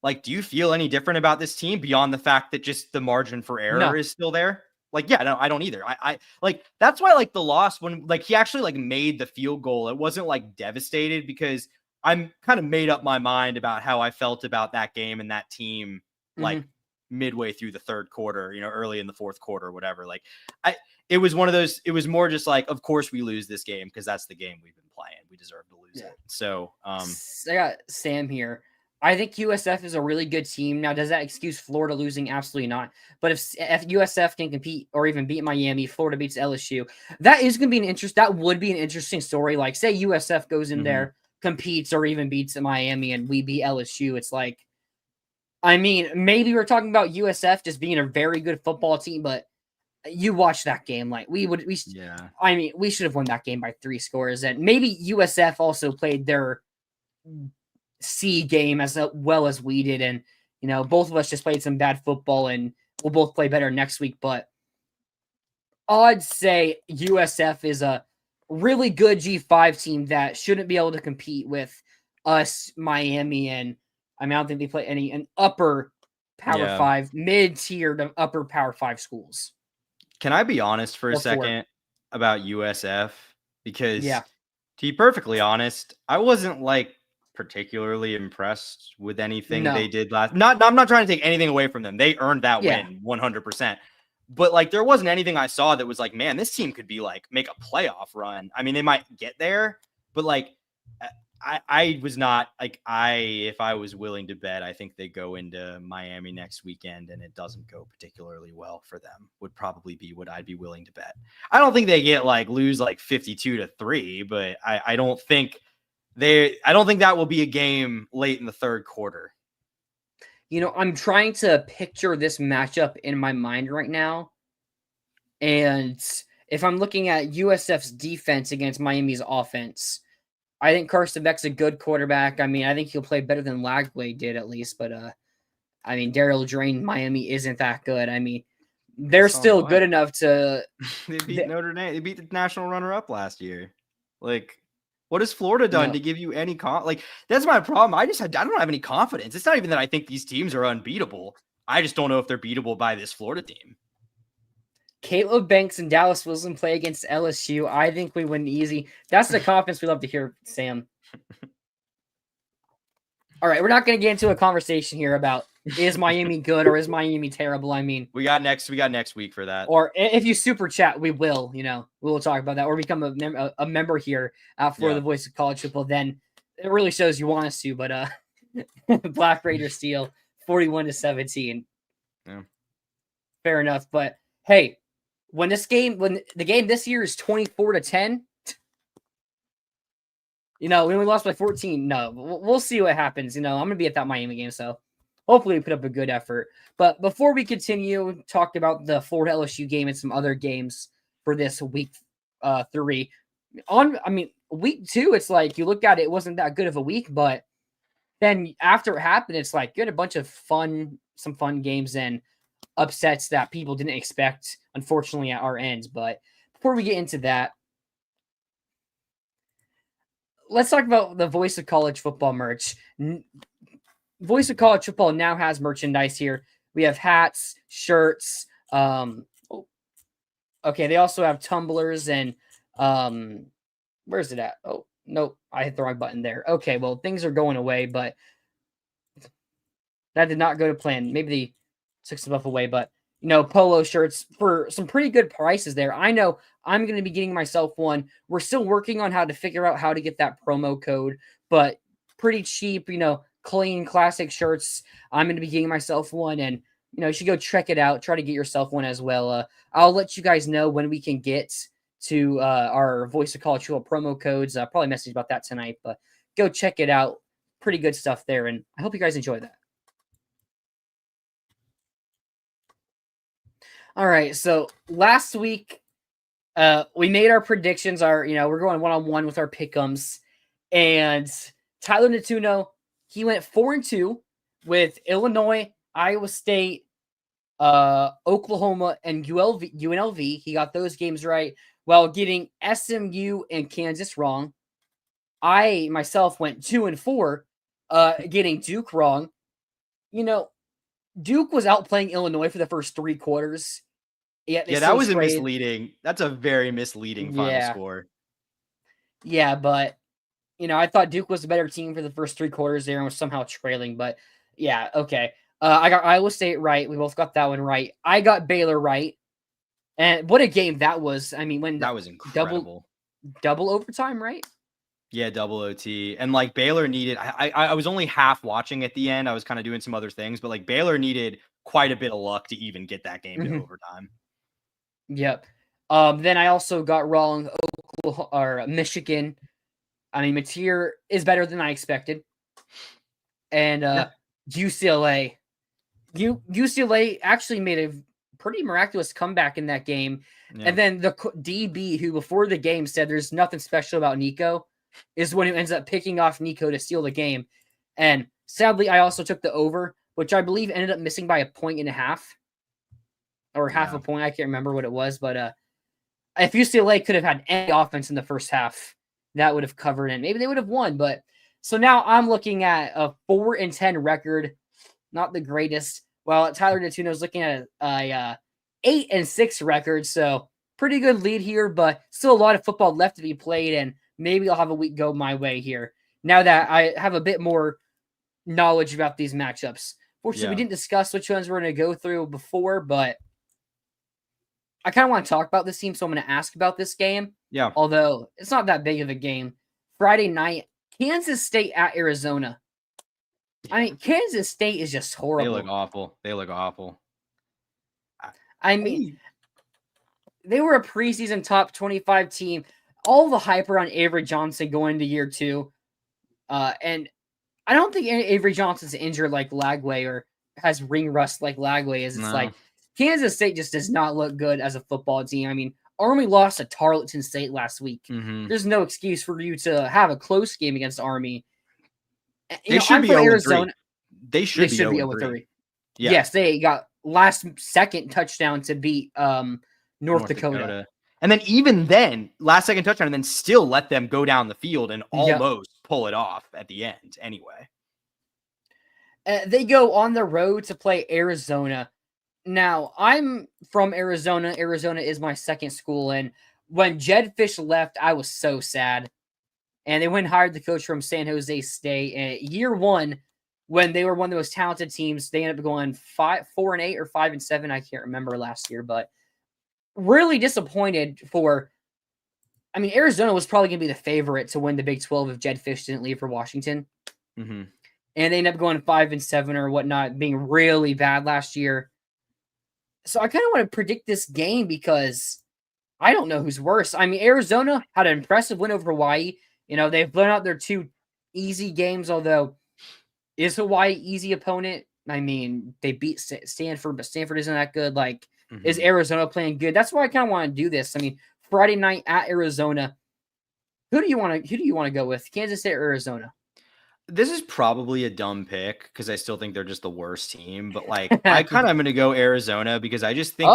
like, do you feel any different about this team beyond the fact that just the margin for error is still there? Like, yeah, no, I don't either. I like, that's why, like, the loss when, like, he actually, like, made the field goal, it wasn't, like, devastated, because I'm kind of made up my mind about how I felt about that game and that team, like, midway through the 3rd quarter, early in the 4th quarter, whatever. Like, it was one of those, it was more just like, of course we lose this game because that's the game we've been playing. We deserve to lose it. So, I got Sam here. I think USF is a really good team. Now, does that excuse Florida losing? Absolutely not. But if USF can compete or even beat Miami, Florida beats LSU, that would be an interesting story. Like, say USF goes in there, competes, or even beats Miami, and we beat LSU. It's like, maybe we're talking about USF just being a very good football team, but you watch that game. Like we Yeah. I mean, we should have won that game by 3 scores, and maybe USF also played their C game as well as we did, and both of us just played some bad football, and we'll both play better next week. But I'd say USF is a really good G5 team that shouldn't be able to compete with us, Miami, and I mean, I don't think they play an upper Power 5, mid-tier to upper Power 5 schools. Can I be honest for a second about USF? Because yeah. to be perfectly honest, I wasn't like particularly impressed with anything they did last. I'm not trying to take anything away from them. They earned that win 100%. But like, there wasn't anything I saw that was like, man, this team could be like make a playoff run. I mean, they might get there, but like, I was not like if I was willing to bet, I think they go into Miami next weekend and it doesn't go particularly well for them. Would probably be what I'd be willing to bet. I don't think they lose like 52-3, but I don't think that will be a game late in the third quarter. I'm trying to picture this matchup in my mind right now. And if I'm looking at USF's defense against Miami's offense, I think Carson Beck's a good quarterback. I mean, I think he'll play better than Lagway did at least. But, I mean, Daryl Drain, Miami isn't that good. I mean, they're still good enough to... They beat Notre Dame. They beat the national runner-up last year. Like... What has Florida done to give you any like? That's my problem. I don't have any confidence. It's not even that I think these teams are unbeatable. I just don't know if they're beatable by this Florida team. Caleb Banks and Dallas Wilson play against LSU. I think we win easy. That's the confidence we love to hear, Sam. All right, we're not going to get into a conversation here about is Miami good or is Miami terrible. I mean, we got next week for that. Or if you super chat, we will. We'll talk about that or become a member here for the Voice of College Football. Then it really shows you want us to. But Black Raiders steal 41-17. Yeah, fair enough. But hey, when the game this year is 24-10. We only lost by 14. No, we'll see what happens. I'm going to be at that Miami game, so hopefully we put up a good effort. But before we continue, talk about the Florida LSU game and some other games for this week 3. Week 2, it's like you look at it, it wasn't that good of a week, but then after it happened, it's like you had a bunch of some fun games and upsets that people didn't expect, unfortunately, at our ends. But before we get into that, let's talk about the Voice of College Football merch. Voice of College Football now has merchandise here. We have hats, shirts. Okay, they also have tumblers and where's it at? Oh, nope, I hit the wrong button there. Okay, well, things are going away, but that did not go to plan. Maybe they took stuff away, but polo shirts for some pretty good prices there. I know I'm going to be getting myself one. We're still working on how to figure out how to get that promo code, but pretty cheap, clean classic shirts. I'm going to be getting myself one, and you should go check it out. Try to get yourself one as well. I'll let you guys know when we can get to our Voice of College Football promo codes. Probably message about that tonight, but go check it out. Pretty good stuff there, and I hope you guys enjoy that. All right, so last week we made our predictions. We're going one-on-one with our pick'ems, and Tyler Natuno, he went 4-2 with Illinois, Iowa State, Oklahoma, and UNLV. He got those games right while getting SMU and Kansas wrong. I myself went 2-4, getting Duke wrong. Duke was outplaying Illinois for the first 3 quarters. Yeah, that was misleading. That's a very misleading final score. Yeah, but I thought Duke was a better team for the first 3 quarters there and was somehow trailing. But yeah, okay. I got Iowa State right. We both got that one right. I got Baylor right. And what a game that was. I mean, when that was incredible. Double overtime, right? Yeah, double OT. And like Baylor needed, I was only half watching at the end. I was kind of doing some other things, but like Baylor needed quite a bit of luck to even get that game to overtime. Yep. Then I also got wrong Michigan. I mean, Mateer is better than I expected. And UCLA. UCLA actually made a pretty miraculous comeback in that game. Yeah. And then the DB, who before the game said there's nothing special about Nico, is one who ends up picking off Nico to steal the game. And sadly, I also took the over, which I believe ended up missing by 1.5 or half a point. I can't remember what it was, but if UCLA could have had any offense in the first half, that would have covered it. Maybe they would have won. But so now I'm looking at a 4-10 record, not the greatest. Well, Tyler Natuno's looking at a 8-6 record, so pretty good lead here, but still a lot of football left to be played, and maybe I'll have a week go my way here now that I have a bit more knowledge about these matchups. Fortunately, we didn't discuss which ones we're going to go through before, but I kind of want to talk about this team, so I'm going to ask about this game. Yeah. Although it's not that big of a game. Friday night, Kansas State at Arizona. I mean, Kansas State is just horrible. They look awful. I mean, they were a preseason top 25 team. All the hype around Avery Johnson going into year 2. And I don't think Avery Johnson's injured like Lagway or has ring rust like Lagway is. It's like Kansas State just does not look good as a football team. I mean, Army lost to Tarleton State last week. Mm-hmm. There's no excuse for you to have a close game against Army. They should be 0-3. They should be 0-3. Yeah. Yes, they got last second touchdown to beat North Dakota. And then even then, last second touchdown, and then still let them go down the field and almost pull it off at the end anyway. They go on the road to play Arizona. Now, I'm from Arizona. Arizona is my second school, and when Jed Fish left, I was so sad. And they went and hired the coach from San Jose State. And year 1, when they were one of the most talented teams, they ended up going 4-8 or 5-7. I can't remember last year, but really disappointed for. I mean, Arizona was probably going to be the favorite to win the Big 12 if Jed Fish didn't leave for Washington. Mm-hmm. And they ended up going 5-7 or whatnot, being really bad last year. So I kind of want to predict this game because I don't know who's worse. I mean, Arizona had an impressive win over Hawaii. You know, they've blown out their 2 easy games, although is Hawaii easy opponent? I mean, they beat Stanford, but Stanford isn't that good. Like, is Arizona playing good? That's why I kind of want to do this. I mean, Friday night at Arizona. Who do you want to go with? Kansas State or Arizona? This is probably a dumb pick because I still think they're just the worst team. But like, I kind of am going to go Arizona because I just think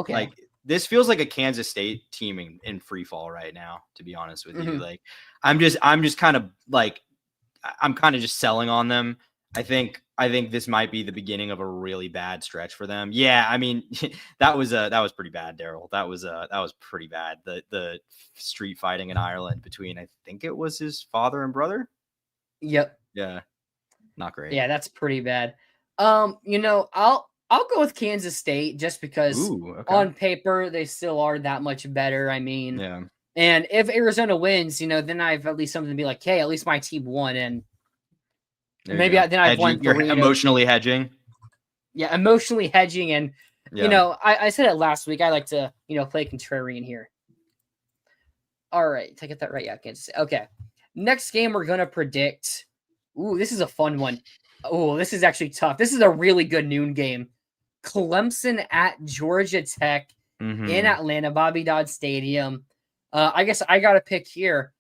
like this feels like a Kansas State team in free fall right now. To be honest with you, like I'm just kind of like I'm kind of just selling on them. I think this might be the beginning of a really bad stretch for them. Yeah, I mean that was pretty bad, Daryl. That was pretty bad. The street fighting in Ireland between I think it was his father and brother. Yep. Yeah. Not great. Yeah, that's pretty bad. You know, I'll go with Kansas State just because on paper they still are that much better. I mean, yeah. And if Arizona wins, you know, then I have at least something to be like, hey, at least my team won, and maybe then I've won. You're emotionally hedging. Yeah, emotionally hedging, and you know, I said it last week. I like to play contrarian here. All right, did I get that right? Yeah, Kansas State. Okay, next game we're gonna predict. Ooh, this is a fun one. Oh, this is actually tough. This is a really good noon game. Clemson at Georgia Tech in Atlanta, Bobby Dodd Stadium. I guess I got to pick here.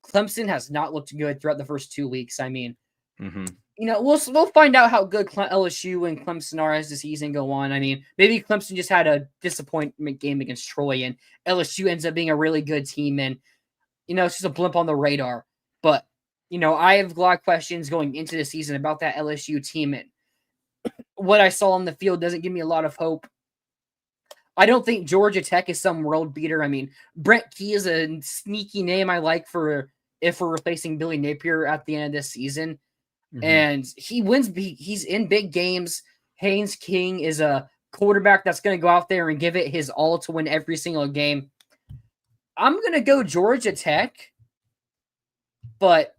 Clemson has not looked good throughout the first 2 weeks. I mean, you know, we'll find out how good LSU and Clemson are as the season go on. I mean, maybe Clemson just had a disappointment game against Troy, and LSU ends up being a really good team, and you know, it's just a blimp on the radar. But you know, I have a lot of questions going into the season about that LSU team, and what I saw on the field doesn't give me a lot of hope. I don't think Georgia Tech is some world beater. I mean, Brent Key is a sneaky name I like if we're replacing Billy Napier at the end of this season. And he wins. He's in big games. Haynes King is a quarterback that's going to go out there and give it his all to win every single game. I'm going to go Georgia Tech, but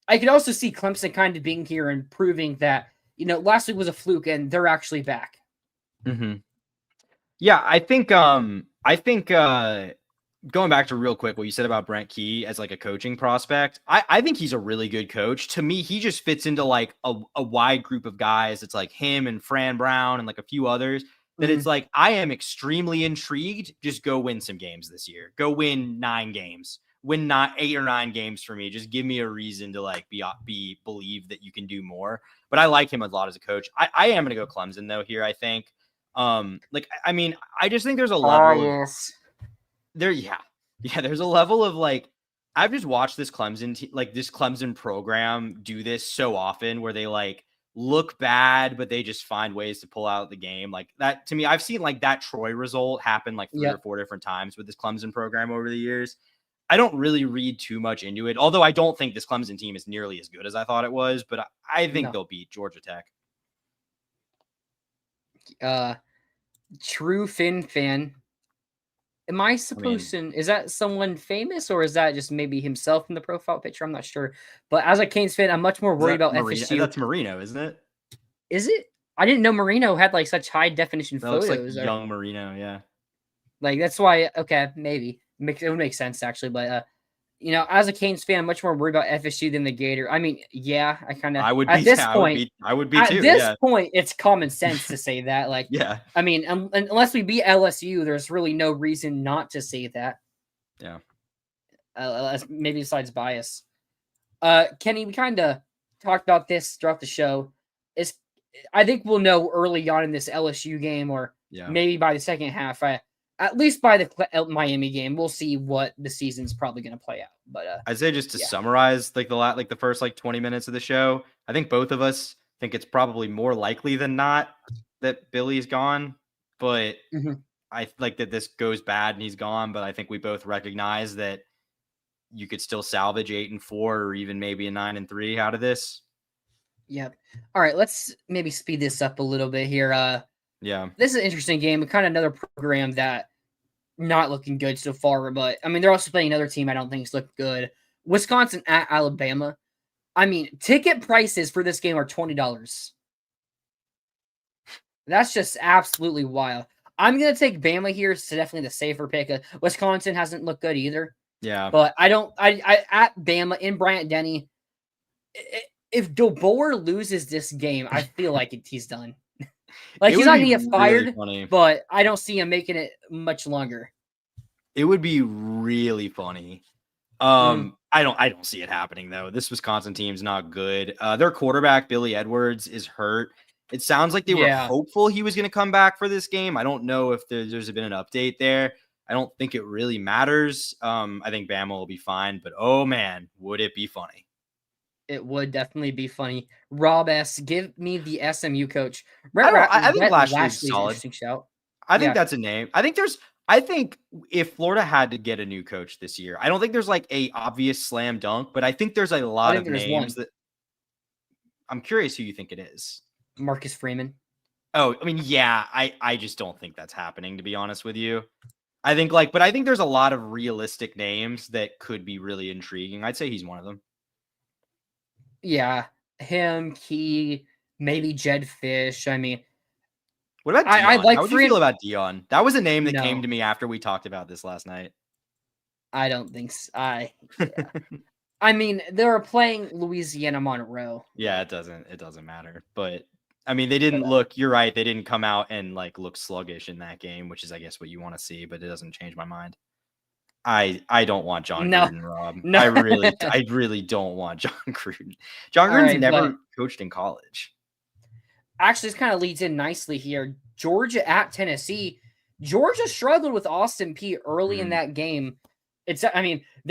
I could also see Clemson kind of being here and proving that, you know, last week was a fluke and they're actually back. Yeah, I think going back to real quick what you said about Brent Key as like a coaching prospect, I think he's a really good coach. To me, he just fits into like a wide group of guys. It's like him and Fran Brown and like a few others that it's like, I am extremely intrigued. Just go win some games this year. Go win 9 games. Win not 8 or 9 games for me. Just give me a reason to like believe that you can do more. But I like him a lot as a coach. I am gonna go Clemson though here. I think. I mean, I just think there's a level there's a level of like, I've just watched this this Clemson program do this so often where they like look bad, but they just find ways to pull out the game. Like that to me, I've seen like that Troy result happen like 3 or 4 different times with this Clemson program over the years. I don't really read too much into it, although I don't think this Clemson team is nearly as good as I thought it was, but I think they'll beat Georgia Tech. True Finn fan. Am I supposed to? Is that someone famous, or is that just maybe himself in the profile picture? I'm not sure. But as a Canes fan, I'm much more worried about FSU. That's Marino, isn't it? Is it? I didn't know Marino had like such high definition photos. Looks like young Marino, yeah. Like that's why. Okay, maybe it would make sense actually. But as a Canes fan, I'm much more worried about FSU than the Gator. I mean, yeah, I kind of. I would be. At this point, I would be too. At this point, it's common sense to say that. Like, yeah. I mean, unless we beat LSU, there's really no reason not to say that. Yeah. Maybe besides bias. Kenny, we kind of talked about this throughout the show. I think we'll know early on in this LSU game, or maybe by the second half. At least by the Miami game, we'll see what the season's probably going to play out. But I'd say just to summarize, the first 20 minutes of the show, I think both of us think it's probably more likely than not that Billy's gone. But I like that this goes bad and he's gone. But I think we both recognize that you could still salvage 8-4 or even maybe a 9-3 out of this. Yep. All right, let's maybe speed this up a little bit here. This is an interesting game. Kind of another program that not looking good so far, but I mean, they're also playing another team I don't think has looked good. Wisconsin at Alabama. I mean, ticket prices for this game are $20. That's just absolutely wild. I'm going to take Bama here. It's definitely the safer pick. Wisconsin hasn't looked good either. Yeah. But I at Bama in Bryant-Denny, if DeBoer loses this game, I feel like he's done. Like, he's not going to get fired, really, but I don't see him making it much longer. It would be really funny. I don't see it happening, though. This Wisconsin team's not good. Their quarterback, Billy Edwards, is hurt. It sounds like they were hopeful he was going to come back for this game. I don't know if there's been an update there. I don't think it really matters. I think Bama will be fine, but oh man, would it be funny? It would definitely be funny. Rob S., give me the SMU coach. I think Lashley's solid. Interesting shout. I think that's a name. I think if Florida had to get a new coach this year, I don't think there's like a obvious slam dunk, but I think there's a lot of names that I'm curious who you think it is. Marcus Freeman. Oh, I mean, yeah, I just don't think that's happening, to be honest with you. I think but I think there's a lot of realistic names that could be really intriguing. I'd say he's one of them. Yeah, him, Key, maybe Jed Fish. I mean, what about Dion? How would you feel about Dion? That was a name that came to me after we talked about this last night. I don't think so. I mean, they're playing Louisiana Monroe. Yeah, it doesn't matter. But I mean, they didn't look. You're right. They didn't come out and look sluggish in that game, which is, I guess, what you want to see. But it doesn't change my mind. I don't want John Gruden, Rob. No. I really don't want John Gruden. John Gruden's never coached in college. Actually, this kind of leads in nicely here. Georgia at Tennessee. Georgia struggled with Austin Peay early in that game. They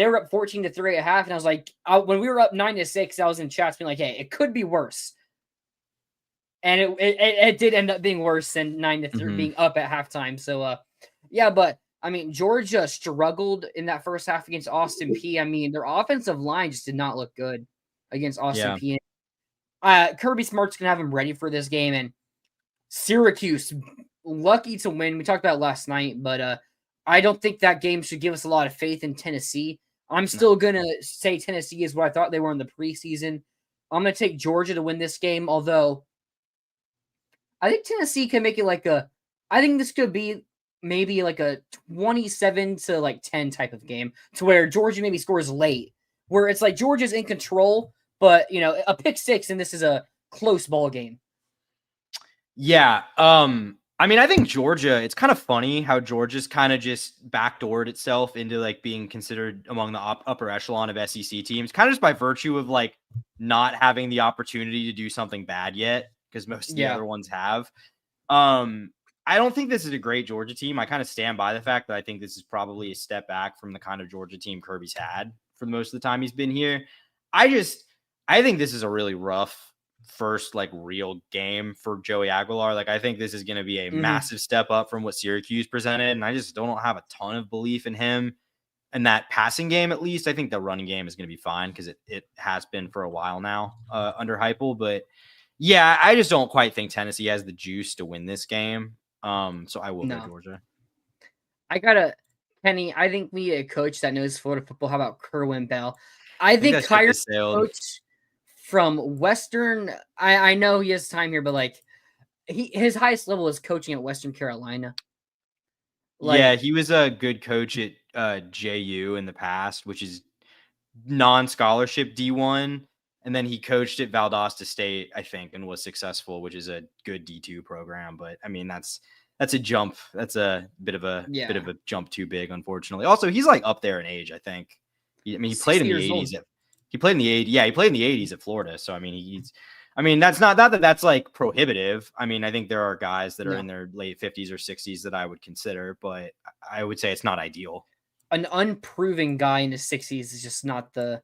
were up 14-3 at half, and I was like, when we were up 9-6, I was in chats being like, hey, it could be worse. And it did end up being worse than 9-3 being up at halftime. So, but I mean, Georgia struggled in that first half against Austin Peay. I mean, their offensive line just did not look good against Austin Peay. Kirby Smart's going to have him ready for this game. And Syracuse, lucky to win. We talked about it last night, but I don't think that game should give us a lot of faith in Tennessee. I'm still going to say Tennessee is what I thought they were in the preseason. I'm going to take Georgia to win this game, although I think Tennessee can make it I think this could be maybe a 27-10 type of game, to where Georgia maybe scores late, where it's like Georgia's in control, but a pick six and this is a close ball game. Yeah. I mean, I think Georgia, it's kind of funny how Georgia's kind of just backdoored itself into like being considered among the upper echelon of SEC teams, kind of just by virtue of like not having the opportunity to do something bad yet, because most of the other ones have. I don't think this is a great Georgia team. I kind of stand by the fact that I think this is probably a step back from the kind of Georgia team Kirby's had for most of the time he's been here. I think this is a really rough first like real game for Joey Aguilar. Like I think this is going to be a massive step up from what Syracuse presented, and I just don't have a ton of belief in him and that passing game. At least I think the running game is going to be fine because it has been for a while now under Heupel. But yeah, I just don't quite think Tennessee has the juice to win this game. So I will go Georgia. Kenny, I think we need a coach that knows Florida football. How about Kerwin Bell? I think hiring a coach from Western. I know he has time here, but like his highest level is coaching at Western Carolina. Yeah, he was a good coach at JU in the past, which is non-scholarship D1. And then he coached at Valdosta State, I think, and was successful, which is a good D2 program. But I mean, that's a jump. That's a bit of a jump too big, unfortunately. Also, he's like up there in age, I think. He played in the 80s. He played in the 80s. Yeah, he played in the 80s at Florida. So I mean, that's not that that's like prohibitive. I mean, I think there are guys that are in their late 50s or 60s that I would consider, but I would say it's not ideal. An unproven guy in his 60s is just not the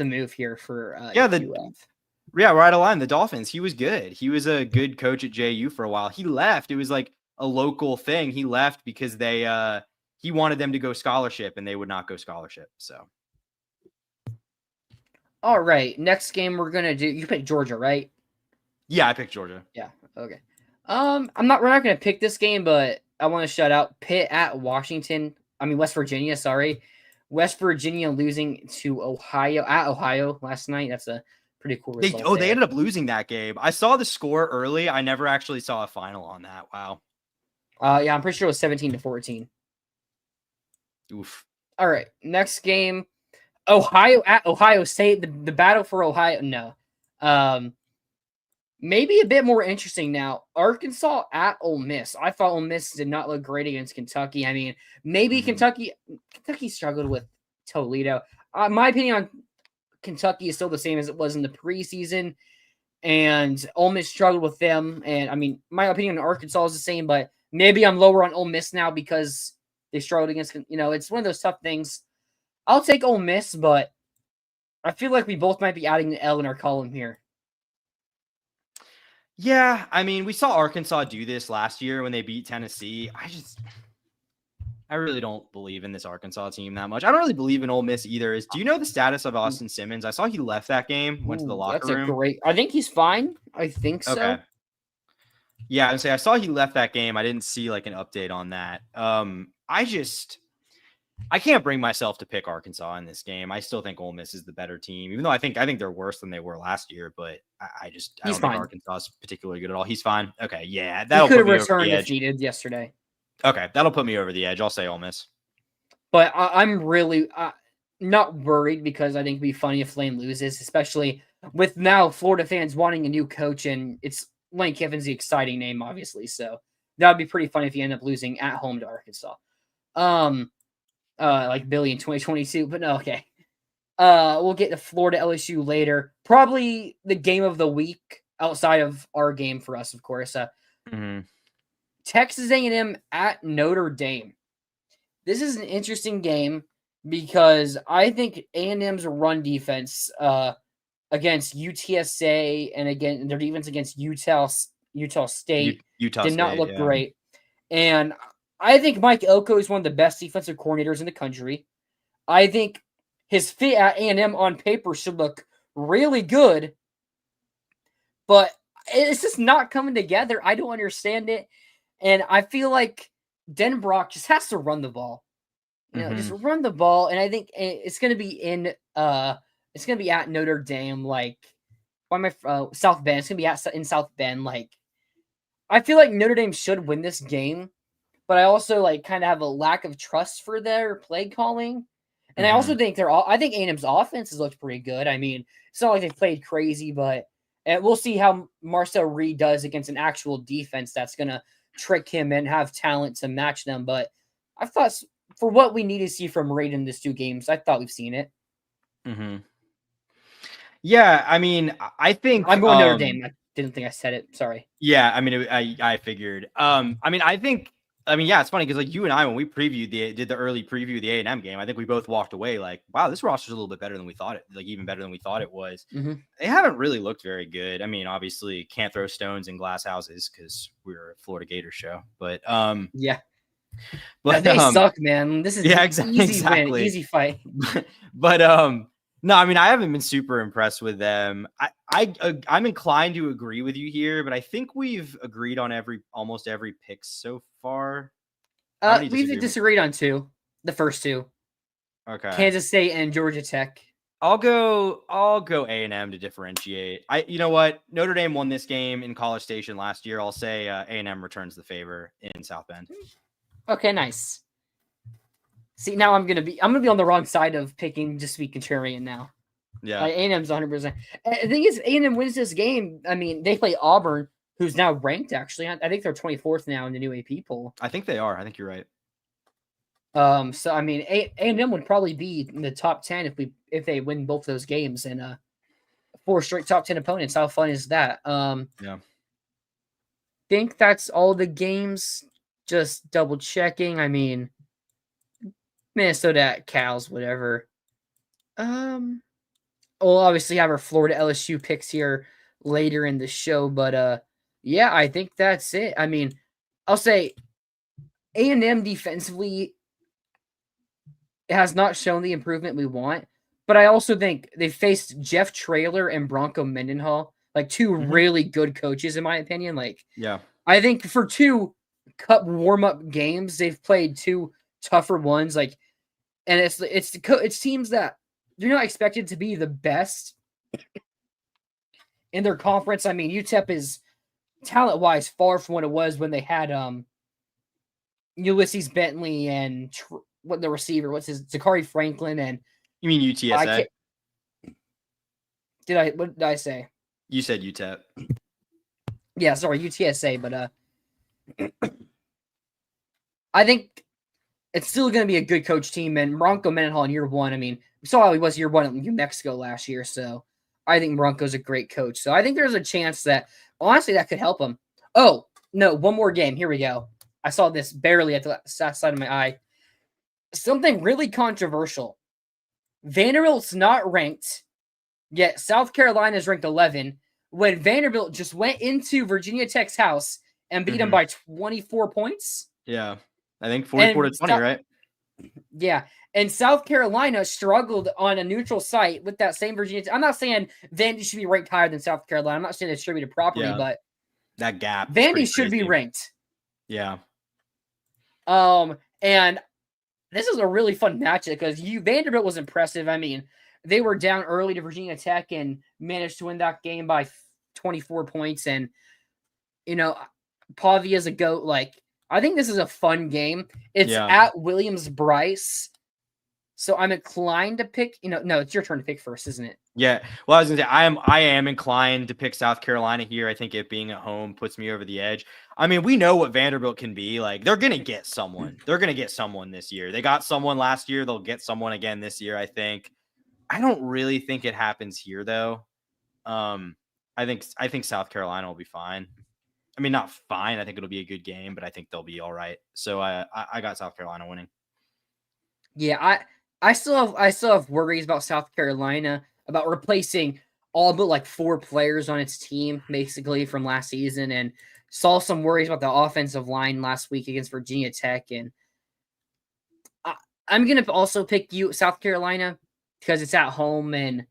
move here for right along the Dolphins. He was good. He was a good coach at JU for a while. He left. It was like a local thing. He left because he wanted them to go scholarship and they would not go scholarship. So all right, next game we're gonna do. You picked Georgia, right? Yeah, I picked Georgia. Yeah. Okay. We're not gonna pick this game, but I want to shout out Pitt at West Virginia. Sorry, West Virginia losing to Ohio last night. That's a pretty cool result. They ended up losing that game. I saw the score early. I never actually saw a final on that. Wow. Yeah, I'm pretty sure it was 17-14. Oof. All right, next game. Ohio at Ohio State, the battle for Ohio. No. Maybe a bit more interesting now. Arkansas at Ole Miss. I thought Ole Miss did not look great against Kentucky. I mean, maybe Kentucky struggled with Toledo. My opinion on Kentucky is still the same as it was in the preseason, and Ole Miss struggled with them. And I mean, my opinion on Arkansas is the same, but maybe I'm lower on Ole Miss now because they struggled against. It's one of those tough things. I'll take Ole Miss, but I feel like we both might be adding the L in our column here. Yeah, I mean, we saw Arkansas do this last year when they beat Tennessee. I really don't believe in this Arkansas team that much. I don't really believe in Ole Miss either. Do you know the status of Austin Simmons? I saw he left that game, went to the locker room. I think he's fine. I think so. Okay. Yeah, I saw he left that game. I didn't see like an update on that. I can't bring myself to pick Arkansas in this game. I still think Ole Miss is the better team, even though I think they're worse than they were last year. But I don't think Arkansas is particularly good at all. He's fine. Okay, yeah, that'll put me over the edge. He could have returned if needed yesterday. Okay, that'll put me over the edge. I'll say Ole Miss. But I'm really not worried because I think it'd be funny if Lane loses, especially with now Florida fans wanting a new coach, and it's Lane Kiffin's the exciting name, obviously. So that would be pretty funny if you end up losing at home to Arkansas. Like Billy in 2022, but no, okay. We'll get to Florida LSU later. Probably the game of the week outside of our game for us, of course. Texas A&M at Notre Dame. This is an interesting game because I think A&M's run defense against UTSA and again their defense against Utah State did not look great. And I think Mike Elko is one of the best defensive coordinators in the country. I think his fit at A&M on paper should look really good, but it's just not coming together. I don't understand it. And I feel like Denbrock just has to run the ball. Just run the ball. And I think it's going to be it's going to be at Notre Dame, like, South Bend. It's going to be in South Bend. Like, I feel like Notre Dame should win this game, but I also kind of have a lack of trust for their play calling. And I also think I think A&M's offense has looked pretty good. I mean, it's not like they played crazy, but we'll see how Marcel Reed does against an actual defense that's going to trick him and have talent to match them. But I thought for what we need to see from Raid in these 2 games, I thought we've seen it. Mm-hmm. Yeah, I mean, I think I'm going Notre Dame. I didn't think I said it. Sorry. Yeah, I mean, I figured. I mean, yeah, it's funny because like you and I, when we did the early preview of the A&M game, I think we both walked away like, wow, this roster's a little bit better than we thought it, like even better than we thought it was. Mm-hmm. They haven't really looked very good. I mean, obviously, can't throw stones in glass houses because we're a Florida Gators show, but yeah. But they suck, man. This is easy win, easy fight. But no, I mean, I haven't been super impressed with them. I'm inclined to agree with you here, but I think we've agreed on almost every pick so far. We've disagreed on 2, the first 2. Okay. Kansas State and Georgia Tech. I'll go A&M to differentiate. You know what? Notre Dame won this game in College Station last year. I'll say A&M returns the favor in South Bend. Okay, nice. See, now I'm gonna be on the wrong side of picking just to be contrarian now. Yeah, A&M's 100%. The thing is, A&M wins this game. I mean, they play Auburn, who's now ranked. Actually, I think they're 24th now in the new AP poll. I think they are. I think you're right. So I mean, A&M would probably be in the top 10 if they win both those games and 4 straight top 10 opponents. How fun is that? Yeah. Think that's all the games. Just double checking. I mean, Minnesota, Cals, whatever. We'll obviously have our Florida LSU picks here later in the show, but yeah, I think that's it. I mean, I'll say A&M defensively has not shown the improvement we want, but I also think they faced Jeff Traylor and Bronco Mendenhall, like 2 really good coaches in my opinion. Like, yeah, I think for 2 cup warm-up games, they've played 2 tougher ones. Like, and it seems that they're not expected to be the best in their conference. I mean, UTEP is talent-wise far from what it was when they had Ulysses Bentley and the receiver, Zachary Franklin, and you mean UTSA? What did I say? You said UTEP. Yeah, sorry, UTSA, but I think it's still going to be a good coach team, and Bronco Mendenhall in year 1. I mean, we saw how he was year 1 at New Mexico last year, so I think Bronco's a great coach. So I think there's a chance that, honestly, that could help him. Oh, no, one more game. Here we go. I saw this barely at the side of my eye. Something really controversial. Vanderbilt's not ranked, yet South Carolina is ranked 11, when Vanderbilt just went into Virginia Tech's house and beat them by 24 points. Yeah. I think 44-20, right? Yeah. And South Carolina struggled on a neutral site with that same Virginia. I'm not saying Vandy should be ranked higher than South Carolina. I'm not saying it's distributed properly, but that gap. Vandy should be ranked. Yeah. And this is a really fun matchup because Vanderbilt was impressive. I mean, they were down early to Virginia Tech and managed to win that game by 24 points. And, you know, Pavia's a GOAT. Like, I think this is a fun game. It's at Williams-Brice. So I'm inclined to pick, no, it's your turn to pick first, isn't it? Yeah. Well, I was going to say, I am inclined to pick South Carolina here. I think it being at home puts me over the edge. I mean, we know what Vanderbilt can be. Like, they're going to get someone. They're going to get someone this year. They got someone last year. They'll get someone again this year, I think. I don't really think it happens here, though. I think South Carolina will be fine. I mean, not fine. I think it'll be a good game, but I think they'll be all right. So I got South Carolina winning. Yeah, I still have worries about South Carolina about replacing all but like 4 players on its team, basically from last season, and saw some worries about the offensive line last week against Virginia Tech. And I'm gonna also pick South Carolina because it's at home, and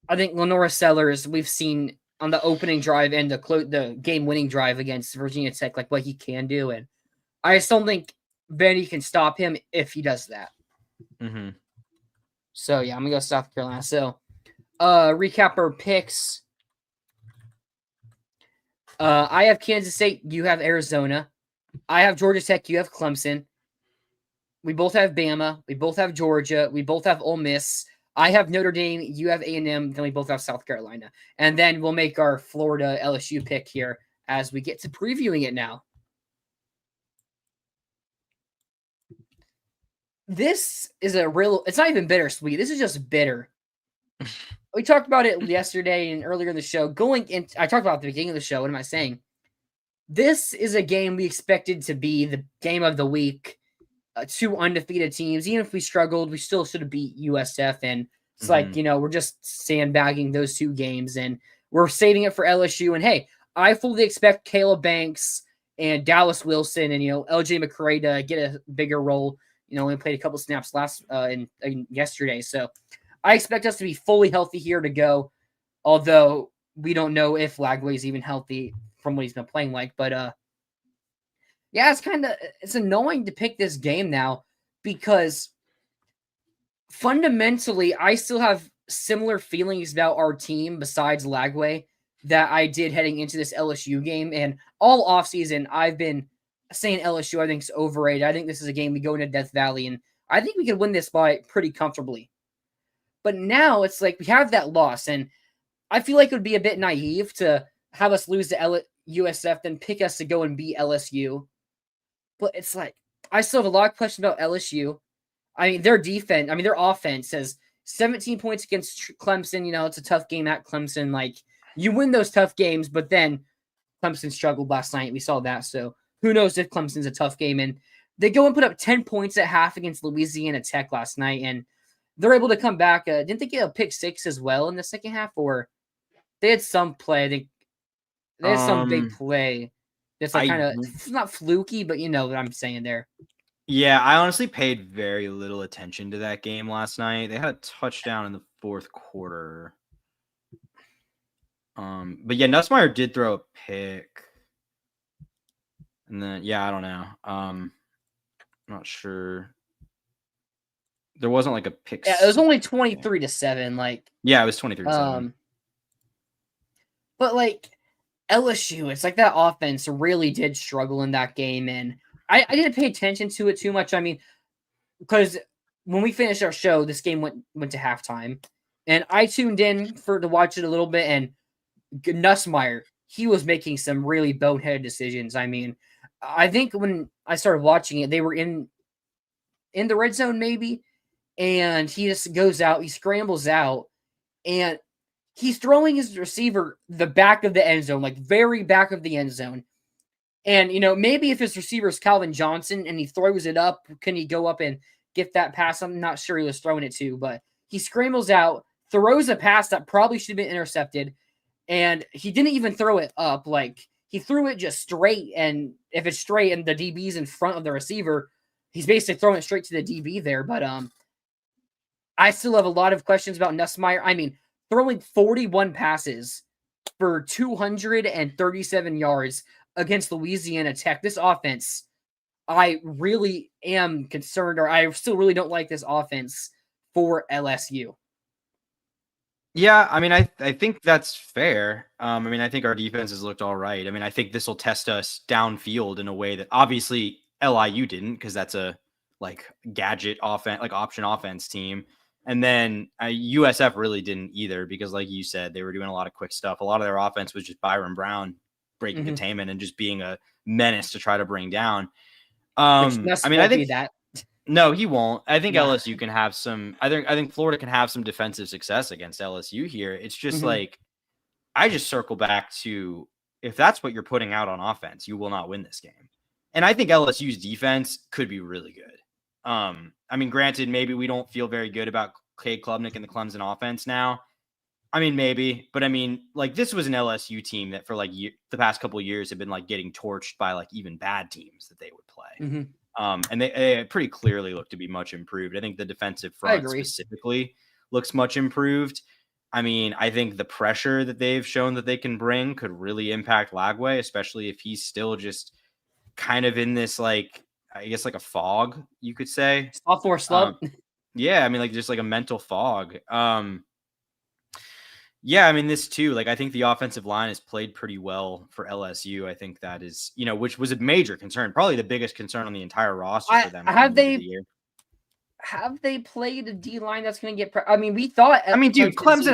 I think Lenora Sellers, we've seen on the opening drive and the game-winning drive against Virginia Tech, like what he can do, and I just don't think Vandy can stop him if he does that. So yeah, I'm gonna go South Carolina. So, recap our picks. I have Kansas State. You have Arizona. I have Georgia Tech. You have Clemson. We both have Bama. We both have Georgia. We both have Ole Miss. I have Notre Dame. You have A&M. Then we both have South Carolina. And then we'll make our Florida LSU pick here as we get to previewing it now. this is it's not even bittersweet. This is just bitter. We talked about it yesterday and earlier in the show. I talked about at the beginning of the show. What am I saying? This is a game we expected to be the game of the week. Two undefeated teams. Even if we struggled, we still should have beat USF. And it's like, we're just sandbagging those two games and we're saving it for LSU. And hey, I fully expect Caleb Banks and Dallas Wilson and, LJ McCray to get a bigger role. We played a couple snaps yesterday. So I expect us to be fully healthy here to go. Although we don't know if Lagway is even healthy from what he's been playing like. But, yeah, it's annoying to pick this game now because fundamentally I still have similar feelings about our team besides Lagway that I did heading into this LSU game. And all offseason, I've been saying LSU I think is overrated. I think this is a game we go into Death Valley, and I think we could win this by pretty comfortably. But now it's like we have that loss, and I feel like it would be a bit naive to have us lose to USF, then pick us to go and beat LSU. But it's like, I still have a lot of questions about LSU. I mean, their offense has 17 points against Clemson. It's a tough game at Clemson. Like, you win those tough games, but then Clemson struggled last night. We saw that. So who knows if Clemson's a tough game. And they go and put up 10 points at half against Louisiana Tech last night. And they're able to come back. Didn't they get a pick six as well in the second half? Or they had some play. They had some big play. It's like it's not fluky, but you know what I'm saying there. Yeah, I honestly paid very little attention to that game last night. They had a touchdown in the fourth quarter. But yeah, Nussmeier did throw a pick. And then, yeah, I don't know. Not sure. There wasn't like a pick. Yeah, it was only 23-7. Like, yeah, it was 23-7. But like LSU, it's like that offense really did struggle in that game, and I didn't pay attention to it too much. I mean, because when we finished our show, this game went to halftime, and I tuned in to watch it a little bit, and Nussmeier, he was making some really boneheaded decisions. I mean, I think when I started watching it, they were in the red zone maybe, and he just goes out, he scrambles out, and he's throwing his receiver the back of the end zone, like very back of the end zone. And, maybe if his receiver is Calvin Johnson and he throws it up, can he go up and get that pass? I'm not sure he was throwing it to, but he scrambles out, throws a pass that probably should have been intercepted, and he didn't even throw it up. Like, he threw it just straight, and if it's straight and the DB's in front of the receiver, he's basically throwing it straight to the DB there. But I still have a lot of questions about Nussmeier. I mean, throwing 41 passes for 237 yards against Louisiana Tech. This offense, I really am concerned, or I still really don't like this offense for LSU. Yeah, I mean, I think that's fair. I mean, I think our defense has looked all right. I mean, I think this will test us downfield in a way that obviously LIU didn't, because that's a gadget offense, like option offense team. And then USF really didn't either, because like you said, they were doing a lot of quick stuff. A lot of their offense was just Byron Brown breaking containment and just being a menace to try to bring down. I mean, I think that. No, he won't. I think LSU can have some. I think Florida can have some defensive success against LSU here. It's just like, I just circle back to, if that's what you're putting out on offense, you will not win this game. And I think LSU's defense could be really good. I mean, granted, maybe we don't feel very good about Cade Klubnik and the Clemson offense now. I mean, maybe, but I mean, like, this was an LSU team that for the past couple of years have been getting torched by even bad teams that they would play. And they pretty clearly look to be much improved. I think the defensive front specifically looks much improved. I mean, I think the pressure that they've shown that they can bring could really impact Lagway, especially if he's still just kind of in this, I guess, a fog, you could say. Sophomore slump. Yeah, I mean, just a mental fog. Yeah, I mean, this too, I think the offensive line has played pretty well for LSU. I think that is, which was a major concern, probably the biggest concern on the entire roster for them. Have they played a D line that's going to get? I mean, we thought. I mean, dude, Clemson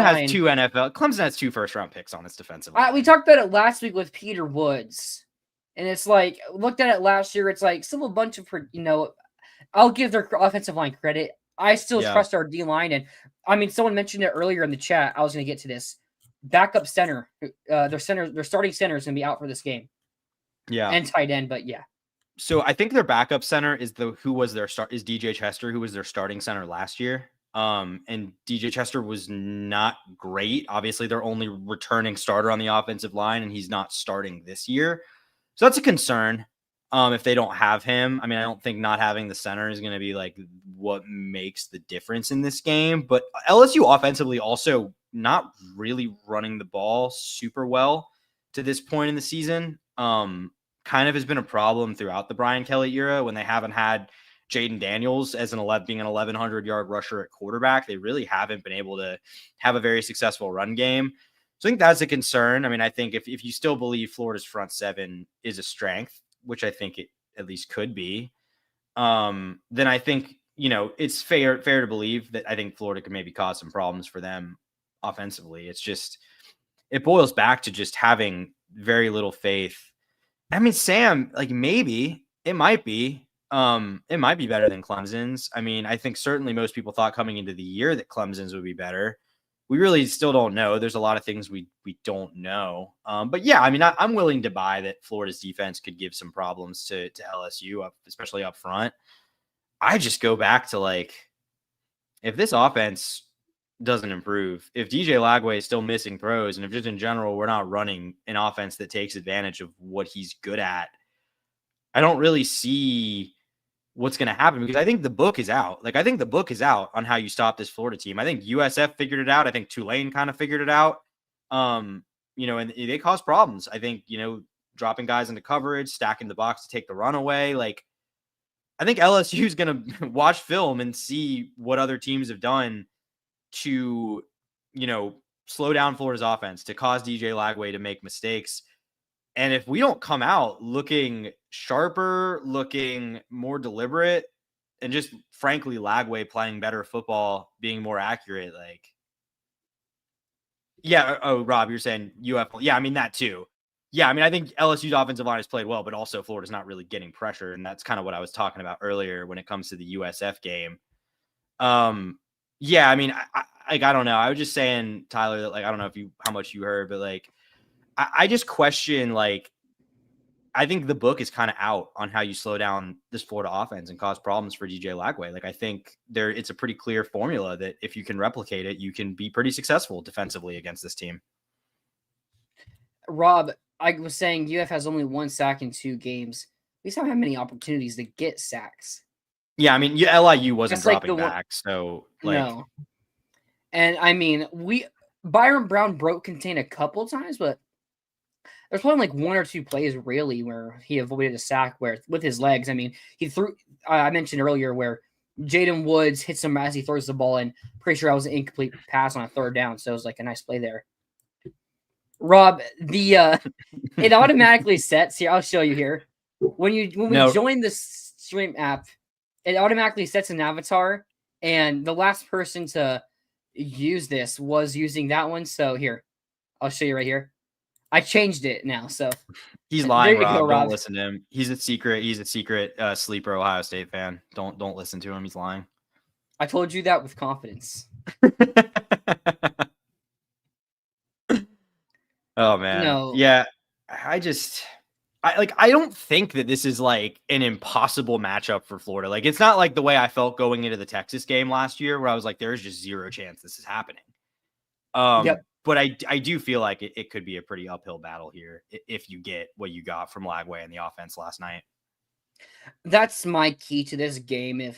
has two first-round picks on its defensive line. We talked about it last week with Peter Woods, and it's looked at it last year. It's still a bunch of, I'll give their offensive line credit. I still Yeah. trust our D line, and I mean, someone mentioned it earlier in the chat. I was going to get to this. Backup center, their starting center is going to be out for this game. Yeah, and tight end, but yeah. So I think their backup center is DJ Chester, who was their starting center last year. And DJ Chester was not great. Obviously, they're only returning starter on the offensive line, and he's not starting this year. So that's a concern. If they don't have him, I mean, I don't think not having the center is going to be like what makes the difference in this game. But LSU offensively also not really running the ball super well to this point in the season. Kind of has been a problem throughout the Brian Kelly era when they haven't had Jaden Daniels as being an 1,100-yard rusher at quarterback. They really haven't been able to have a very successful run game. So I think that's a concern. I mean, I think if you still believe Florida's front seven is a strength, which I think it at least could be, then I think, it's fair to believe that I think Florida could maybe cause some problems for them offensively. It's just, it boils back to just having very little faith. I mean, Sam, like maybe it might be better than Clemson's. I mean, I think certainly most people thought coming into the year that Clemson's would be better. We really still don't know. There's a lot of things we don't know. But yeah, I mean, I'm willing to buy that Florida's defense could give some problems to LSU, especially up front. I just go back to like, if this offense doesn't improve, if DJ Lagway is still missing throws, and if just in general we're not running an offense that takes advantage of what he's good at, I don't really see what's going to happen, because I think the book is out. Like, I think the book is out on how you stop this Florida team. I think USF figured it out. I think Tulane kind of figured it out. And they cause problems. I think, dropping guys into coverage, stacking the box to take the run away. Like, I think LSU is going to watch film and see what other teams have done to, slow down Florida's offense, to cause DJ Lagway to make mistakes. And if we don't come out looking sharper, looking more deliberate, and just frankly Lagway playing better football, being more accurate, like, yeah. Oh, Rob, you're saying UF. Yeah, I mean that too. Yeah, I mean, I think LSU's offensive line has played well, but also Florida's not really getting pressure, and that's kind of what I was talking about earlier when it comes to the USF game. Yeah, I mean, I don't know. I was just saying, Tyler, that like, I don't know how much you heard, but like, I just question, like, I think the book is kind of out on how you slow down this Florida offense and cause problems for DJ Lagway. Like, I think it's a pretty clear formula that if you can replicate it, you can be pretty successful defensively against this team. Rob, I was saying UF has only 1 sack in 2 games. We just haven't had many opportunities to get sacks. Yeah, I mean, LIU wasn't dropping back, so like, no. And I mean, Byron Brown broke contain a couple times, but there's probably like 1 or 2 plays really where he avoided a sack with his legs. I mean, he threw. I mentioned earlier where Jaden Woods hits him as he throws the ball, and pretty sure that was an incomplete pass on a 3rd down. So it was like a nice play there. Rob, it automatically sets here. I'll show you here. When we join the stream app, it automatically sets an avatar, and the last person to use this was using that one. So here, I'll show you right here. I changed it now, so he's lying, Rob. Don't listen to him. He's a secret sleeper Ohio State fan. Don't listen to him. He's lying. I told you that with confidence. Oh man. No. Yeah. I don't think that this is like an impossible matchup for Florida. Like, it's not like the way I felt going into the Texas game last year where I was like, there's just zero chance this is happening. Yep. But I do feel like it could be a pretty uphill battle here if you get what you got from Lagway in the offense last night. That's my key to this game.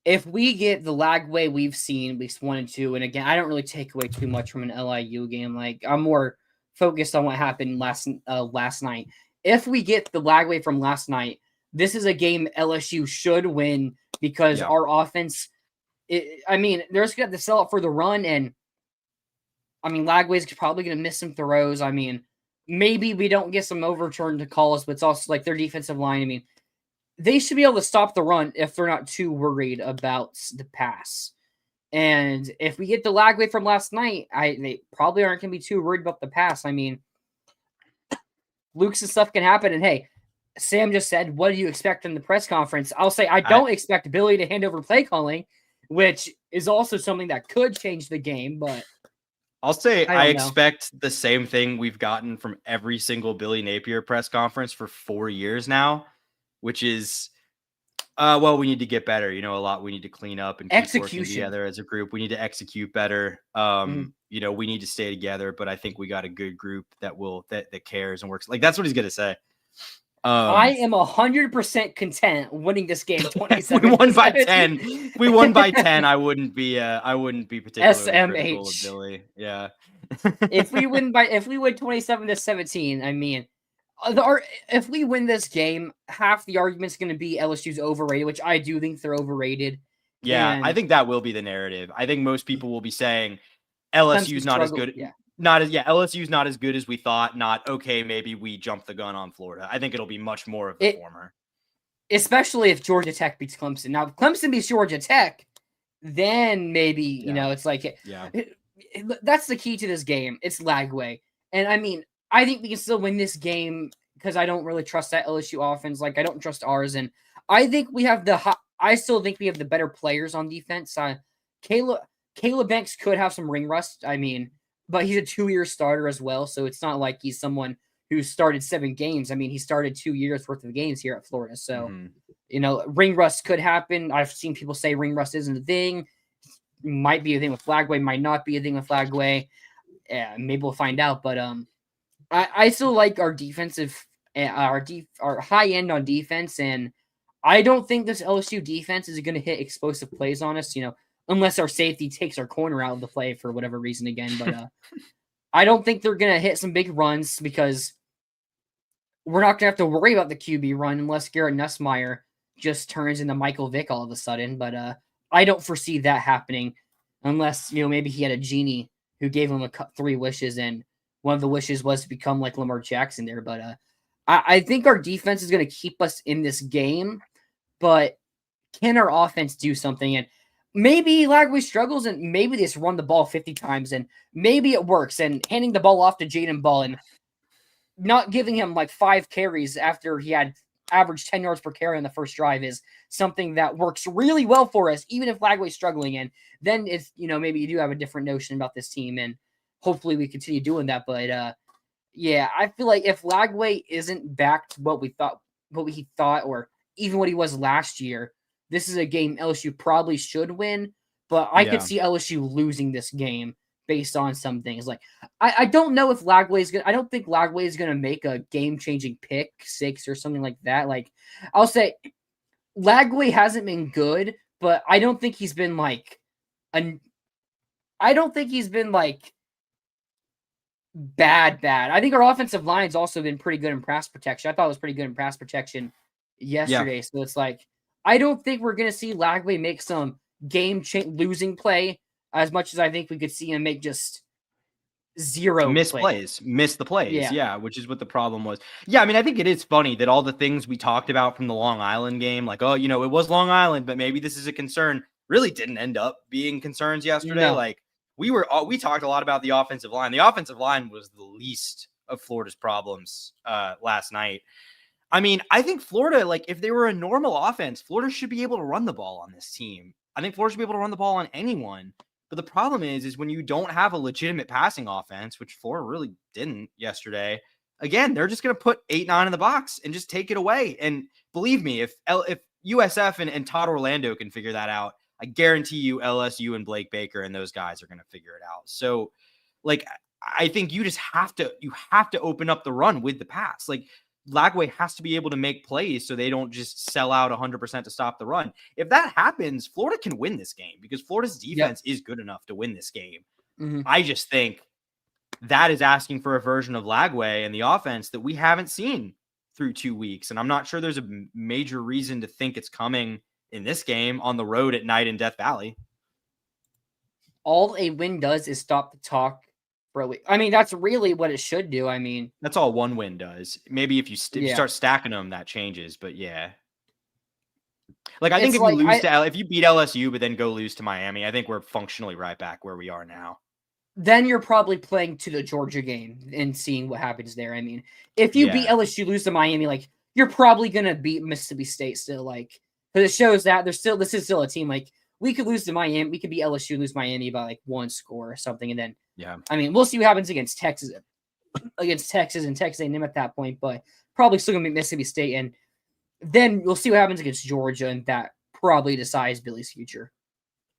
If we get the Lagway we've seen weeks 1 and 2, and again, I don't really take away too much from an LIU game. Like, I'm more focused on what happened last night. If we get the Lagway from last night, this is a game LSU should win because our offense. They're just going to have to sell it for the run, and I mean, Lagway's probably going to miss some throws. I mean, maybe we don't get some overturn to call us, but it's also like their defensive line. I mean, they should be able to stop the run if they're not too worried about the pass. And if we get the Lagway from last night, they probably aren't going to be too worried about the pass. I mean, Luke's and stuff can happen. And hey, Sam just said, what do you expect in the press conference? I'll say I don't expect Billy to hand over play calling, which is also something that could change the game, but I'll say I don't know. expect the same thing we've gotten from every single Billy Napier press conference for 4 years now, which is, well, we need to get better. You know, a lot we need to clean up and keep working together as a group. We need to execute better. You know, we need to stay together, but I think we got a good group that cares and works. Like, that's what he's going to say. I am 100% content winning this game 27. We won by 10. We won by 10. I wouldn't be particularly critical of Billy. Yeah. if we win 27-17, I mean, if we win this game, half the argument's going to be LSU's overrated, which I do think they're overrated. Yeah, and I think that will be the narrative. I think most people will be saying LSU's not as good. Yeah. LSU's not as good as we thought. Not okay. Maybe we jumped the gun on Florida. I think it'll be much more of the former. Especially if Georgia Tech beats Clemson. Now, if Clemson beats Georgia Tech, then maybe, you know, it's like, that's the key to this game. It's Lagway. And I mean, I think we can still win this game because I don't really trust that LSU offense. Like, I don't trust ours. And I think I still think we have the better players on defense. Caleb Banks could have some ring rust. I mean, but he's a 2-year starter as well. So it's not like he's someone who started 7 games. I mean, he started 2 years worth of games here at Florida. So, you know, ring rust could happen. I've seen people say ring rust isn't a thing. Might be a thing with Lagway, might not be a thing with Lagway. Yeah, maybe we'll find out. But I still like our defensive, our high end on defense. And I don't think this LSU defense is going to hit explosive plays on us, you know, unless our safety takes our corner out of the play for whatever reason again. But I don't think they're going to hit some big runs because we're not going to have to worry about the QB run unless Garrett Nussmeier just turns into Michael Vick all of a sudden. But I don't foresee that happening unless, you know, maybe he had a genie who gave him 3 wishes and one of the wishes was to become like Lamar Jackson there. But I think our defense is going to keep us in this game, but can our offense do something? And maybe Lagway struggles and maybe they just run the ball 50 times and maybe it works, and handing the ball off to Jaden Ball and not giving him like 5 carries after he had averaged 10 yards per carry on the first drive is something that works really well for us, even if Lagway's struggling. And then it's, you know, maybe you do have a different notion about this team and hopefully we continue doing that. But yeah, I feel like if Lagway isn't back to what he thought, or even what he was last year, this is a game LSU probably should win, but I could see LSU losing this game based on some things. Like, I don't know if I don't think Lagway is going to make a game-changing pick 6 or something like that. Like, I'll say Lagway hasn't been good, but I don't think he's been like bad. I think our offensive line's also been pretty good in pass protection. I thought it was pretty good in pass protection yesterday. Yeah. So it's like, I don't think we're going to see Lagway make some losing play as much as I think we could see him make just 0 miss the plays. Yeah, which is what the problem was. Yeah, I mean, I think it is funny that all the things we talked about from the Long Island game, like, oh, you know, it was Long Island, but maybe this is a concern, really didn't end up being concerns yesterday. No. Like, we talked a lot about the offensive line. The offensive line was the least of Florida's problems last night. I mean, I think Florida, like, if they were a normal offense, Florida should be able to run the ball on this team. I think Florida should be able to run the ball on anyone. But the problem is when you don't have a legitimate passing offense, which Florida really didn't yesterday, again, they're just going to put 8-9 in the box and just take it away. And believe me, if USF and Todd Orlando can figure that out, I guarantee you LSU and Blake Baker and those guys are going to figure it out. So, like, I think you have to open up the run with the pass. Like, Lagway has to be able to make plays so they don't just sell out 100% to stop the run. If that happens, Florida can win this game because Florida's defense is good enough to win this game. Mm-hmm. I just think that is asking for a version of Lagway and the offense that we haven't seen through 2 weeks. And I'm not sure there's a major reason to think it's coming in this game on the road at night in Death Valley. All a win does is stop the talk. I mean, that's really what it should do. I mean, that's all one win does. Maybe if you start stacking them, that changes. But yeah, like I think if if you beat LSU but then go lose to Miami, I think we're functionally right back where we are now. Then you're probably playing to the Georgia game and seeing what happens there. I mean, if you beat LSU, lose to Miami, like you're probably gonna beat Mississippi State still. Like, because it shows that this is still a team. Like, we could lose to Miami, we could beat LSU and lose Miami by like 1 score or something, and then I mean, we'll see what happens against Texas and Texas A&M at that point, but probably still gonna beat Mississippi State, and then we'll see what happens against Georgia, and that probably decides Billy's future.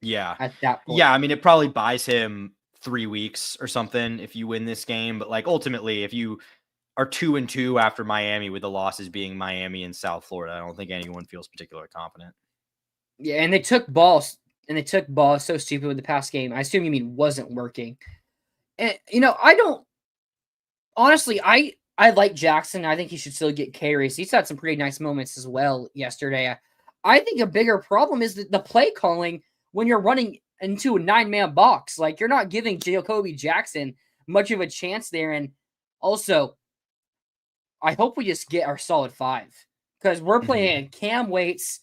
Yeah, at that point. Yeah, I mean, it probably buys him 3 weeks or something if you win this game, but like ultimately, if you are 2-2 after Miami, with the losses being Miami and South Florida, I don't think anyone feels particularly confident. Yeah, and they took balls so stupid with the past game. I assume you mean wasn't working. And I don't honestly. I like Jackson. I think he should still get carries. He's had some pretty nice moments as well yesterday. I think a bigger problem is the play calling when you're running into a 9-man box. Like, you're not giving Jacoby Jackson much of a chance there. And also, I hope we just get our solid 5 because we're playing Cam Waits.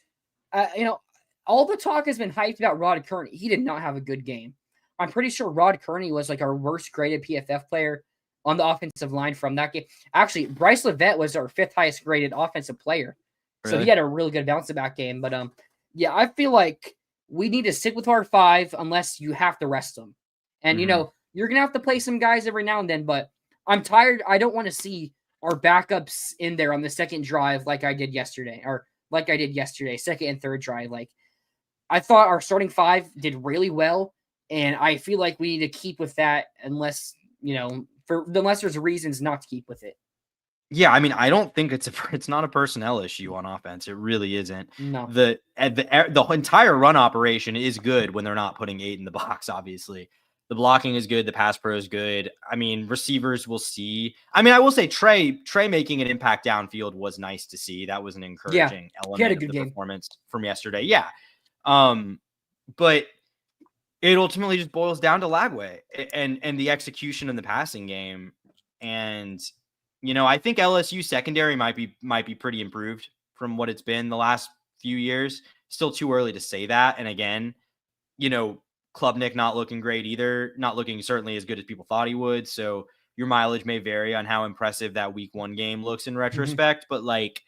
All the talk has been hyped about Rod Kearney. He did not have a good game. I'm pretty sure Rod Kearney was like our worst graded PFF player on the offensive line from that game. Actually, Bryce Levette was our 5th highest graded offensive player. So he had a really good bounce back game. But yeah, I feel like we need to stick with our 5 unless you have to rest them. And you're gonna have to play some guys every now and then, but I'm tired. I don't want to see our backups in there on the second drive like I did yesterday, second and third drive. Like, I thought our starting 5 did really well, and I feel like we need to keep with that unless there's reasons not to keep with it. Yeah, I mean, I don't think it's not a personnel issue on offense. It really isn't. No. The entire run operation is good when they're not putting 8 in the box, obviously. The blocking is good. The pass pro is good. I mean, receivers will see. I mean, I will say Trey making an impact downfield was nice to see. That was an encouraging element of the performance from yesterday. Yeah. But it ultimately just boils down to Lagway and the execution in the passing game. And I think LSU secondary might be pretty improved from what it's been the last few years. Still too early to say that. And again, Klubnik not looking great either, not looking certainly as good as people thought he would. So your mileage may vary on how impressive that week 1 game looks in retrospect. But like,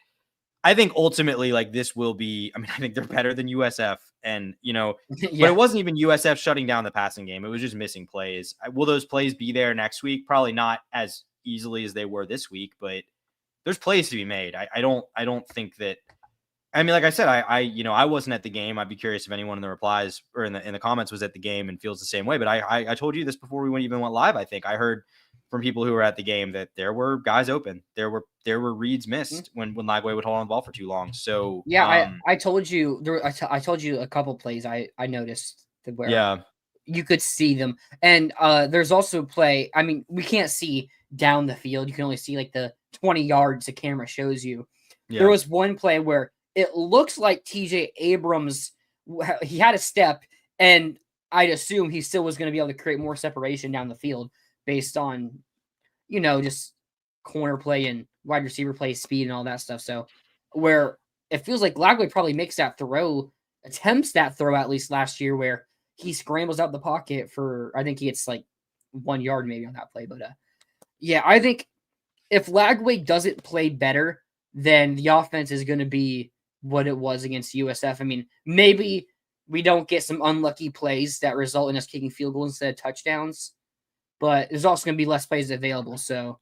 I think ultimately, like, this will be, I mean, I think they're better than USF, and but it wasn't even USF shutting down the passing game. It was just missing plays. Will those plays be there next week? Probably not as easily as they were this week, but there's plays to be made. I don't think that, I mean, like I said, I wasn't at the game. I'd be curious if anyone in the replies or in the comments was at the game and feels the same way. But I told you this before we even went live. I think I heard from people who were at the game that there were guys open. There were reads missed when Lagway would hold on the ball for too long. So yeah, I told you I told you a couple plays I noticed where you could see them, and there's also play. I mean, we can't see down the field. You can only see like the 20 yards the camera shows you. Yeah. There was one play where it looks like TJ Abrams, he had a step, and I'd assume he still was going to be able to create more separation down the field based on, just corner play and wide receiver play, speed and all that stuff. So where it feels like Lagway probably makes that throw, attempts that throw at least last year, where he scrambles out the pocket for, I think he gets like 1 yard maybe on that play. But yeah, I think if Lagway doesn't play better, then the offense is going to be what it was against USF. I mean, maybe we don't get some unlucky plays that result in us kicking field goals instead of touchdowns, but there's also going to be less plays available. So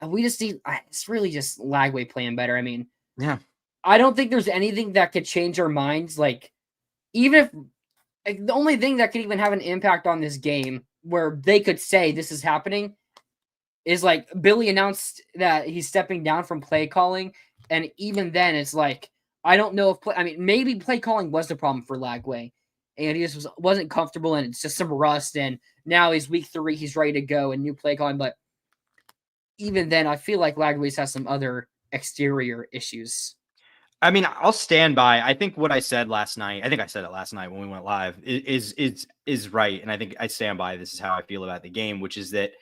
we just need, it's really just Lagway playing better. I mean, yeah, I don't think there's anything that could change our minds. Like, even if the only thing that could even have an impact on this game where they could say this is happening is like Billy announced that he's stepping down from play calling. And even then it's like, I don't know if maybe play calling was the problem for Lagway and he just wasn't comfortable and it's just some rust. And now he's week 3, he's ready to go and new play calling. But even then I feel like Lagway's has some other exterior issues. I mean, I'll stand by. I think what I said last night, I think I said it last night when we went live, is right. And I think I stand by. This is how I feel about the game, which is that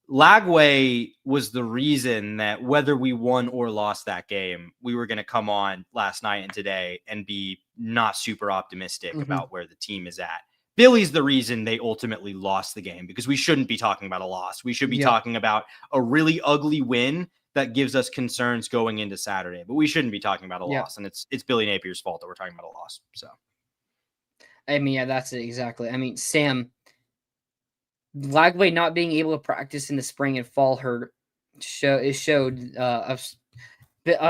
Lagway was the reason that whether we won or lost that game, we were going to come on last night and today and be not super optimistic about where the team is at. Billy's the reason they ultimately lost the game, because we shouldn't be talking about a loss. We should be talking about a really ugly win that gives us concerns going into Saturday. But we shouldn't be talking about a Yeah. loss, and it's Billy Napier's fault that we're talking about a loss. So, I mean, yeah, that's it exactly. I mean, Sam, Lagway not being able to practice in the spring and fall hurt showed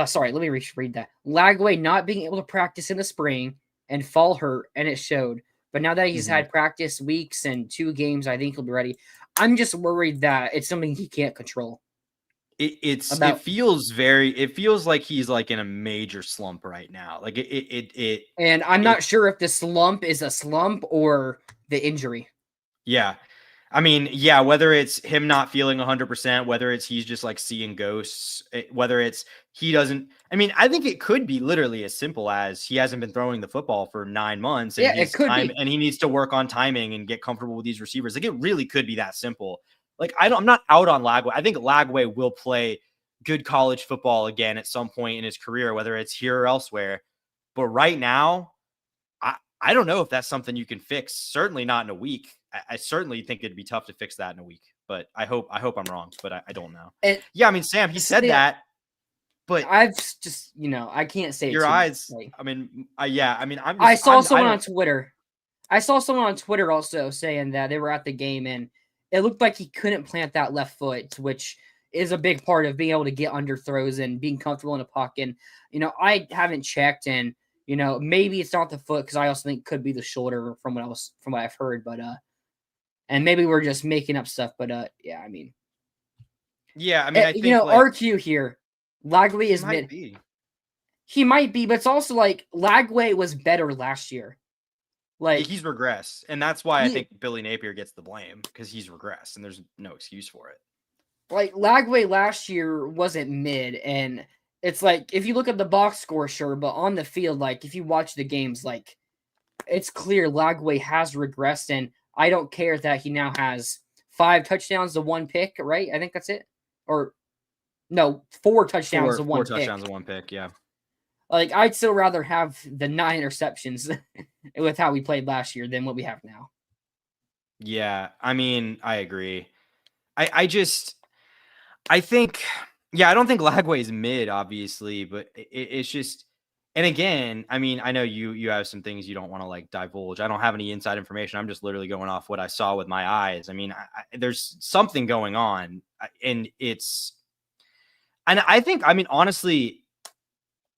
sorry, let me read that. Lagway not being able to practice in the spring and fall hurt, and it showed. But now that he's had practice weeks and 2 games, I think he'll be ready. I'm just worried that it's something he can't control. It feels like he's like in a major slump right now. Like and I'm not sure if the slump is a slump or the injury. Yeah. I mean, yeah, whether it's him not feeling 100%, whether it's he's just like seeing ghosts, whether it's he doesn't. I mean, I think it could be literally as simple as he hasn't been throwing the football for 9 months, and Yeah, it could be. and he needs to work on timing and get comfortable with these receivers. Like, it really could be that simple. Like, I'm not out on Lagway. I think Lagway will play good college football again at some point in his career, whether it's here or elsewhere. But right now, I don't know if that's something you can fix. Certainly not in a week. I certainly think it'd be tough to fix that in a week, but I hope I'm wrong, but I don't know. And yeah, I mean, Sam, he said that, but I've just, I can't say your it eyes. Much. I mean, yeah, I mean, I saw someone on Twitter. I saw someone on Twitter also saying that they were at the game and it looked like he couldn't plant that left foot, which is a big part of being able to get under throws and being comfortable in a pocket. And, I haven't checked, and maybe it's not the foot, because I also think it could be the shoulder from what I've heard, but and maybe we're just making up stuff, but yeah, I mean, I think RQ here, Lagway is mid. He might be, but it's also like Lagway was better last year. Like, he's regressed, and that's why I think Billy Napier gets the blame, because he's regressed, and there's no excuse for it. Like, Lagway last year wasn't mid, and it's like, if you look at the box score, sure, but on the field, like, if you watch the games, like, it's clear Lagway has regressed, and I don't care that he now has 5 touchdowns to 1 pick, right? I think that's it. Or, no, 4 touchdowns to 1 pick. 4 touchdowns to 1 pick, yeah. Like, I'd still rather have the 9 interceptions with how we played last year than what we have now. Yeah, I mean, I agree. I think, I don't think Lagway is mid, obviously, but it's just, and again, I mean, I know you have some things you don't want to like divulge. I don't have any inside information. I'm just literally going off what I saw with my eyes. I mean, there's something going on, and I think, I mean, honestly,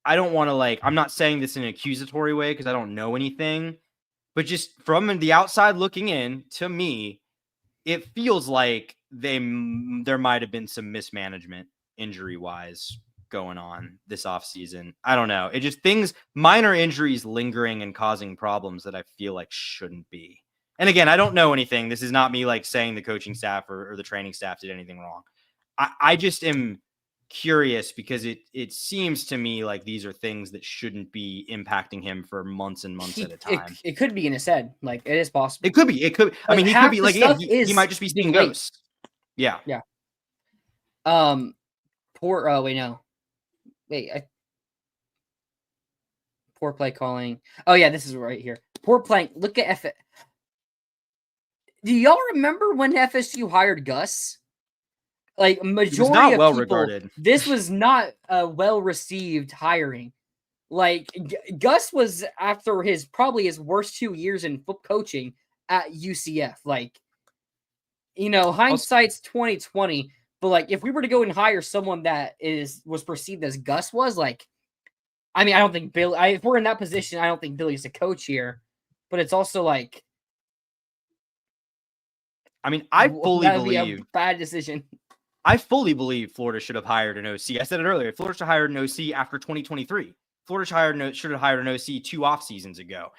I don't want to I'm not saying this in an accusatory way because I don't know anything, but just from the outside looking in, to me, it feels like there might have been some mismanagement injury-wise going on this offseason. I don't know. It just minor injuries lingering and causing problems that I feel like shouldn't be. And again, I don't know anything. This is not me saying the coaching staff or the training staff did anything wrong. I just am curious because it seems to me like these are things that shouldn't be impacting him for months and months at a time. It could be in his head. Like, it is possible. It could be. I mean, he could be he might just be seeing ghosts. Yeah. Yeah. Poor play calling. Oh yeah, this is right here. Poor play. Look at Do y'all remember when FSU hired Gus? Like, majority of people, regarded. This was not a well-received hiring. Like, Gus was after probably his worst 2 years in coaching at UCF. Like, hindsight's 2020. But like, if we were to go and hire someone that was perceived as Gus was, like, I mean, I don't think Billy. If we're in that position, I don't think Billy's the coach here. But it's also like, I mean, I fully believe a bad decision. I fully believe Florida should have hired an OC. I said it earlier. Florida should have hired an OC after 2023. Florida should have hired an OC 2 off seasons ago.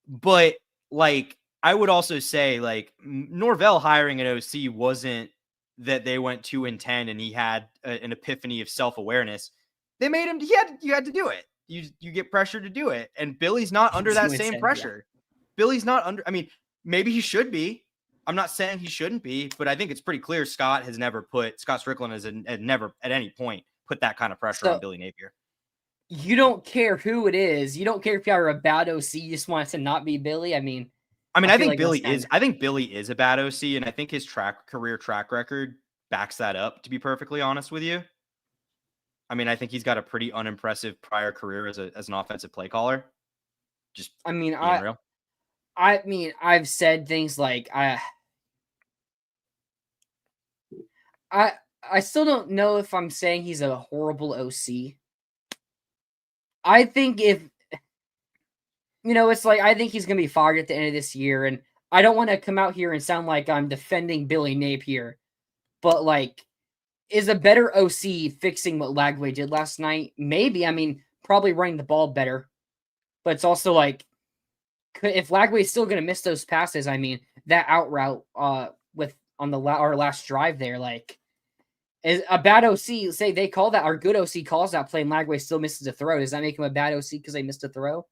But like, I would also say, like, Norvell hiring an OC wasn't that they went 2-10 and he had an epiphany of self-awareness. They made him. You had to do it. You get pressure to do it, and Billy's not under that same pressure. Yeah. Billy's not under. I mean, maybe he should be. I'm not saying he shouldn't be, but I think it's pretty clear Scott Strickland has never at any point put that kind of pressure on Billy Napier. You don't care who it is. You don't care if you're a bad OC. You just want it to not be Billy. I think Billy is a bad OC, and I think his career track record backs that up, to be perfectly honest with you. I mean, I think he's got a pretty unimpressive prior career as an offensive play caller. Just I mean, being real. I've said things like I still don't know if I'm saying he's a horrible OC. I think if it's like I think he's gonna be fired at the end of this year, and I don't want to come out here and sound like I'm defending Billy Napier, but like, is a better OC fixing what Lagway did last night? Maybe. I mean, probably running the ball better, but it's also like, if Lagway is still gonna miss those passes, I mean, that out route with on our last drive there, like, is a bad OC, say they call that, our good OC calls that play and Lagway still misses a throw. Does that make him a bad OC because they missed a throw?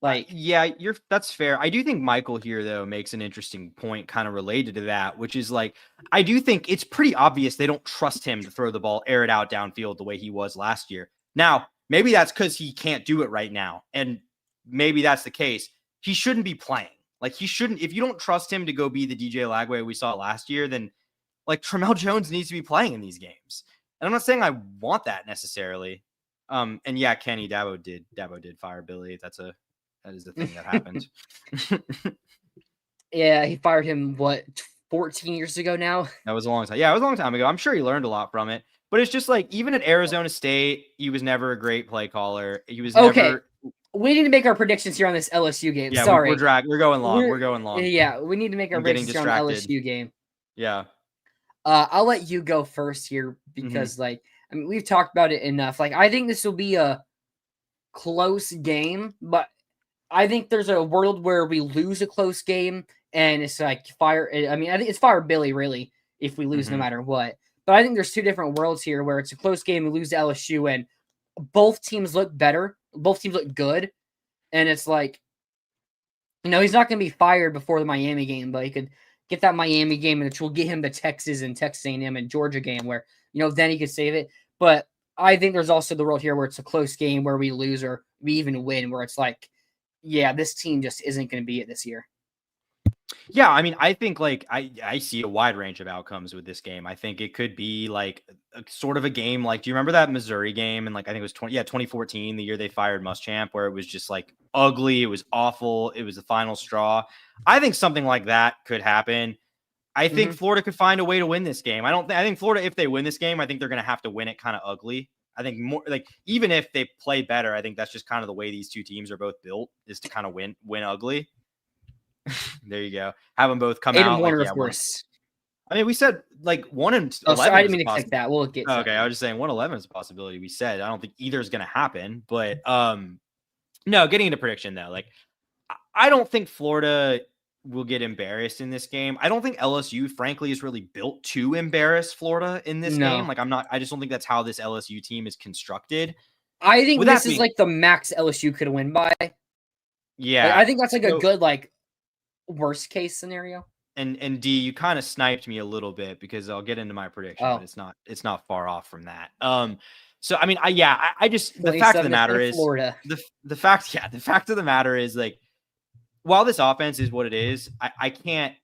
Like, yeah, that's fair. I do think Michael here, though, makes an interesting point kind of related to that, which is like, I do think it's pretty obvious they don't trust him to throw the ball, air it out downfield the way he was last year. Now, maybe that's because he can't do it right now. And maybe that's the case. He shouldn't be playing. Like, he shouldn't, if you don't trust him to go be the DJ Lagway we saw last year, then like Tramel Jones needs to be playing in these games. And I'm not saying I want that necessarily. And yeah, Kenny Dabo did fire Billy. That is the thing that happened. Yeah, he fired him, 14 years ago now? That was a long time. Yeah, it was a long time ago. I'm sure he learned a lot from it. But it's just like, even at Arizona State, he was never a great play caller. He was never... We need to make our predictions here on this LSU game. Yeah, sorry. We're going long. We're going long. Yeah, we need to make our predictions here on the LSU game. Yeah. I'll let you go first here because, like, I mean, we've talked about it enough. Like, I think this will be a close game, but I think there's a world where we lose a close game and it's like I think it's fire Billy, really, if we lose no matter what. But I think there's two different worlds here where it's a close game, we lose to LSU, and both teams look better. Both teams look good. And it's like, he's not going to be fired before the Miami game, but he could get that Miami game, which will get him to Texas and Texas A&M and Georgia game where, then he could save it. But I think there's also the world here where it's a close game where we lose or we even win, where it's like, yeah, this team just isn't going to be it this year. Yeah, I mean, I think like I see a wide range of outcomes with this game. I think it could be like a sort of a game like, do you remember that Missouri game? And like, I think it was 2014, the year they fired Muschamp, where it was just like ugly. It was awful. It was the final straw. I think something like that could happen. I think Florida could find a way to win this game. I think Florida, if they win this game, I think they're going to have to win it kind of ugly. I think more like, even if they play better, I think that's just kind of the way these two teams are both built, is to kind of win ugly. There you go. Have them both come out. Warner, of course. I mean, we said like 1-11. Oh, sorry, I didn't mean to take that. We'll get. Okay, I was just saying 1-11 is a possibility. We said I don't think either is going to happen, but no. Getting into prediction though, like I don't think Florida will get embarrassed in this game. I don't think LSU, frankly, is really built to embarrass Florida in this game. Like I just don't think that's how this LSU team is constructed. I think this is like the max LSU could win by. Yeah, like, I think that's like a good like worst case scenario. And D, you kind of sniped me a little bit because I'll get into my prediction, but it's not far off from that. So I mean, I just, the fact of the matter is Florida. The fact of the matter is, like, while this offense is what it is, I cannot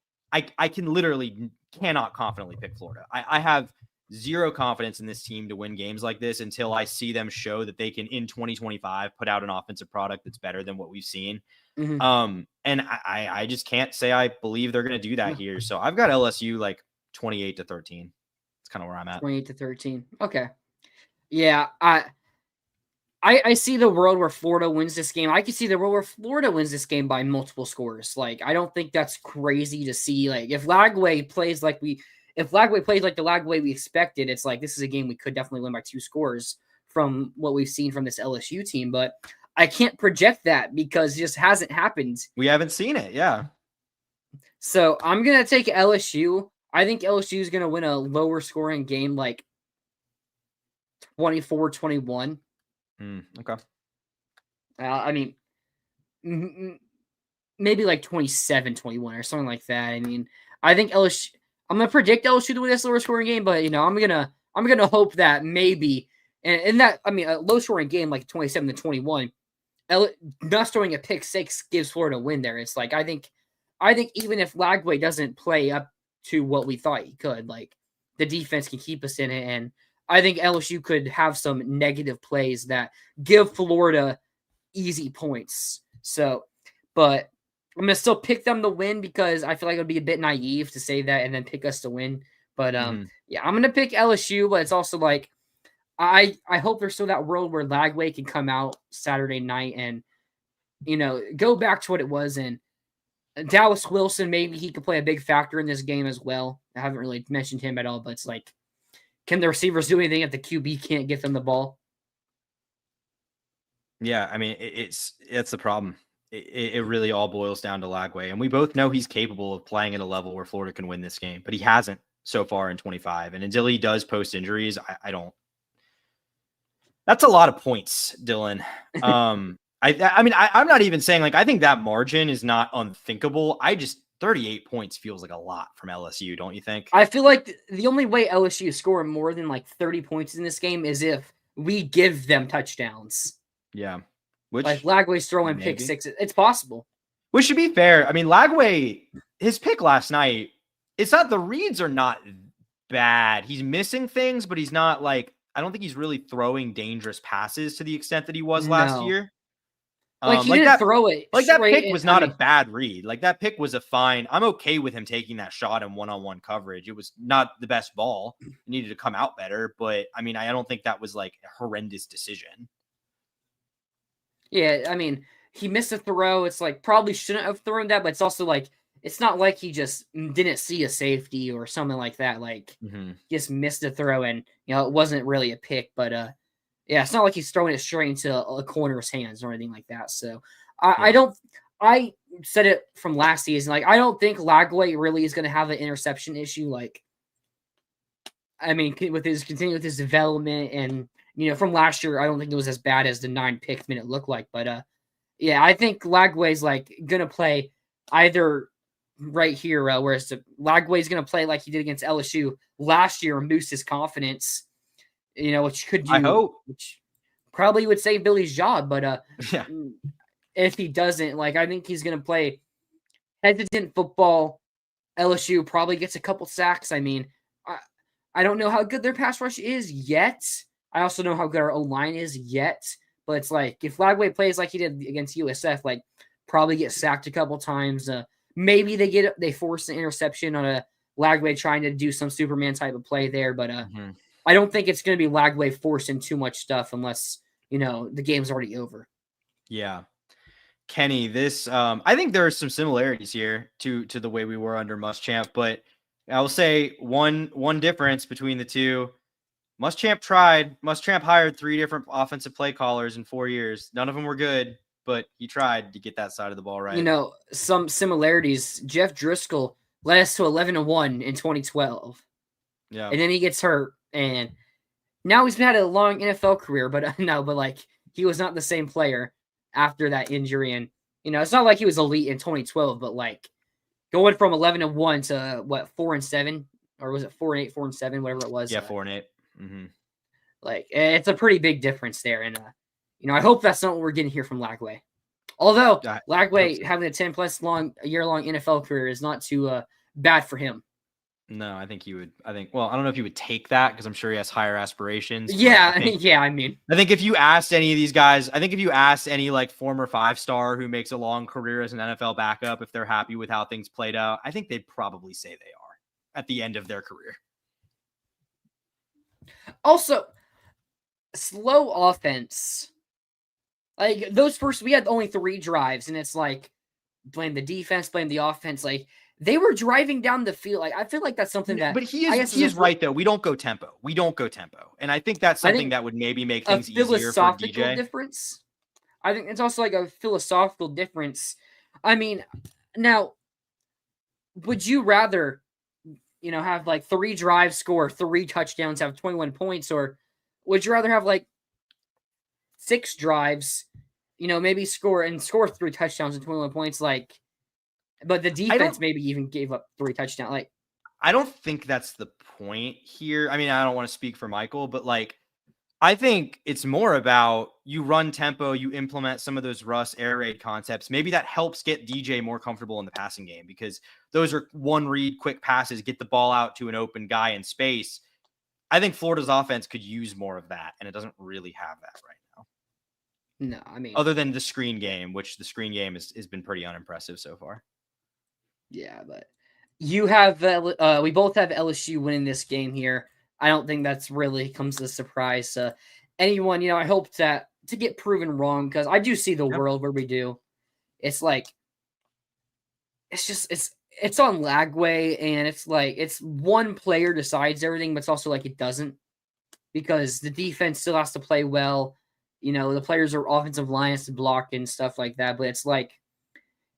confidently pick Florida. I have zero confidence in this team to win games like this until I see them show that they can, in 2025, put out an offensive product that's better than what we've seen. And I just can't say I believe they're going to do that here. So I've got LSU like 28-13. It's kind of where I'm at. 28-13. Okay. Yeah. I see the world where Florida wins this game. I can see the world where Florida wins this game by multiple scores. Like, I don't think that's crazy to see. Like, if Lagway plays like the Lagway we expected, it's like, this is a game we could definitely win by 2 scores from what we've seen from this LSU team. But I can't project that because it just hasn't happened. We haven't seen it. Yeah. So I'm going to take LSU. I think LSU is going to win a lower scoring game, like 24-21. Okay. I mean, maybe like 27-21 or something like that. I mean, I think LSU, I'm going to predict LSU to win this lower scoring game, but I'm going to hope that maybe, and that, I mean, a low scoring game like 27-21, not throwing a pick 6 gives Florida a win there. It's like, I think even if Lagway doesn't play up to what we thought he could, like, the defense can keep us in it, and I think LSU could have some negative plays that give Florida easy points. So, but I'm going to still pick them to win because I feel like it would be a bit naive to say that and then pick us to win. But yeah, I'm going to pick LSU, but it's also like I hope there's still that world where Lagway can come out Saturday night and, go back to what it was. And Dallas Wilson, maybe he could play a big factor in this game as well. I haven't really mentioned him at all, but it's like, can the receivers do anything if the QB can't get them the ball? Yeah, I mean, it's the problem. It really all boils down to Lagway, and we both know he's capable of playing at a level where Florida can win this game, but he hasn't so far in 25. And until he does post injuries, I don't. That's a lot of points, Dylan. I mean, I'm not even saying like I think that margin is not unthinkable. 38 points feels like a lot from LSU, don't you think? I feel like the only way LSU score more than like 30 points in this game is if we give them touchdowns. Yeah. Which, like Lagway's throwing pick six. It's possible. Which, to be fair, I mean, Lagway, his pick last night, it's not, the reads are not bad. He's missing things, but he's not like, I don't think he's really throwing dangerous passes to the extent that he was last year. Like he didn't throw it. Like that pick was not a bad read. Like that pick was a fine. I'm okay with him taking that shot in one-on-one coverage. It was not the best ball. It needed to come out better. But I mean, I don't think that was like a horrendous decision. Yeah, I mean, he missed a throw. It's like probably shouldn't have thrown that, but it's also like it's not like he just didn't see a safety or something like that. Like just missed a throw, and it wasn't really a pick. But yeah, it's not like he's throwing it straight into a corner's hands or anything like that. So I don't. I said it from last season. Like I don't think Lagway really is going to have an interception issue. Like I mean, with his development and. From last year, I don't think it was as bad as the 9 pick minute looked like. But, yeah, I think Lagway's, like, going to play either right here, whereas Lagway's going to play like he did against LSU last year and boost his confidence, which could do. I hope. Which probably would save Billy's job. But if he doesn't, like, I think he's going to play hesitant football. LSU probably gets a couple sacks. I mean, I don't know how good their pass rush is yet. I also know how good our O-line is yet, but it's like if Lagway plays like he did against USF, like probably get sacked a couple times. Maybe they force an interception on a Lagway trying to do some Superman type of play there, but I don't think it's going to be Lagway forcing too much stuff unless the game's already over. Yeah, Kenny, this I think there are some similarities here to the way we were under Muschamp, but I will say one difference between the two. Muschamp tried. Muschamp hired 3 different offensive play callers in 4 years. None of them were good, but he tried to get that side of the ball right. Some similarities. Jeff Driscoll led us to 11-1 in 2012. Yeah. And then he gets hurt, and now he's had a long NFL career, but like he was not the same player after that injury. And, it's not like he was elite in 2012, but like going from 11-1 to what, 4-7, or was it 4-8, 4-7, whatever it was. Yeah, 4-8. Like it's a pretty big difference there, and I hope that's not what we're getting here from Lagway. Although Lagway having a 10+ year-long NFL career is not too bad for him. No, I think he would. Well, I don't know if he would take that because I'm sure he has higher aspirations. Yeah, I mean, I think if you asked any of these guys, I think if you asked any like former 5-star who makes a long career as an NFL backup, if they're happy with how things played out, I think they'd probably say they are at the end of their career. Also, slow offense. Like those first, we had only 3 drives, and it's like blame the defense, blame the offense. Like they were driving down the field. Like I feel like that's something that. But he is right though. We don't go tempo, and I think that's something that would maybe make things easier for DJ. Difference. I think it's also like a philosophical difference. I mean, now, would you rather? Have like 3 drives, score 3 touchdowns, have 21 points, or would you rather have like 6 drives, maybe score 3 touchdowns and 21 points, like, but the defense maybe even gave up 3 touchdowns. Like, I don't think that's the point here. I mean, I don't want to speak for Michael, but like, I think it's more about you run tempo, you implement some of those Russ air raid concepts. Maybe that helps get DJ more comfortable in the passing game because those are one read, quick passes, get the ball out to an open guy in space. I think Florida's offense could use more of that, and it doesn't really have that right now. No, I mean, other than the screen game, which the screen game has been pretty unimpressive so far. Yeah, but you have we both have LSU winning this game here. I don't think that's really comes as a surprise to anyone. You know, I hope to get proven wrong because I do see the world where we do. It's like it's on Lagway, and it's like it's one player decides everything, but it's also like it doesn't because the defense still has to play well. You know, the players are offensive line has to block and stuff like that. But it's like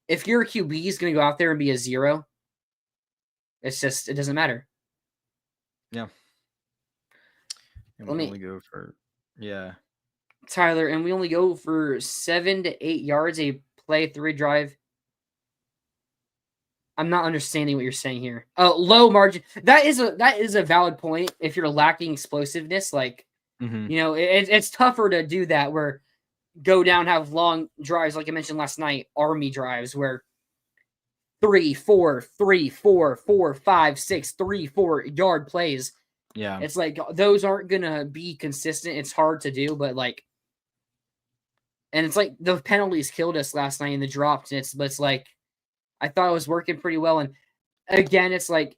if your QB is going to go out there and be a 0, it's just it doesn't matter. Yeah. And we only go for Tyler, and we only go for 7 to 8 yards a play 3 drive. I'm not understanding what you're saying here. Low margin. That is a valid point. If you're lacking explosiveness, like you know, it's tougher to do that. Where go down, have long drives, like I mentioned last night, Army drives where 3, 4, 3, 4, 4, 5, 6, 3, 4 yard plays. Yeah, it's like those aren't gonna be consistent. It's hard to do, but like, and it's like the penalties killed us last night in the drops. And it's like. I thought it was working pretty well. And again, it's like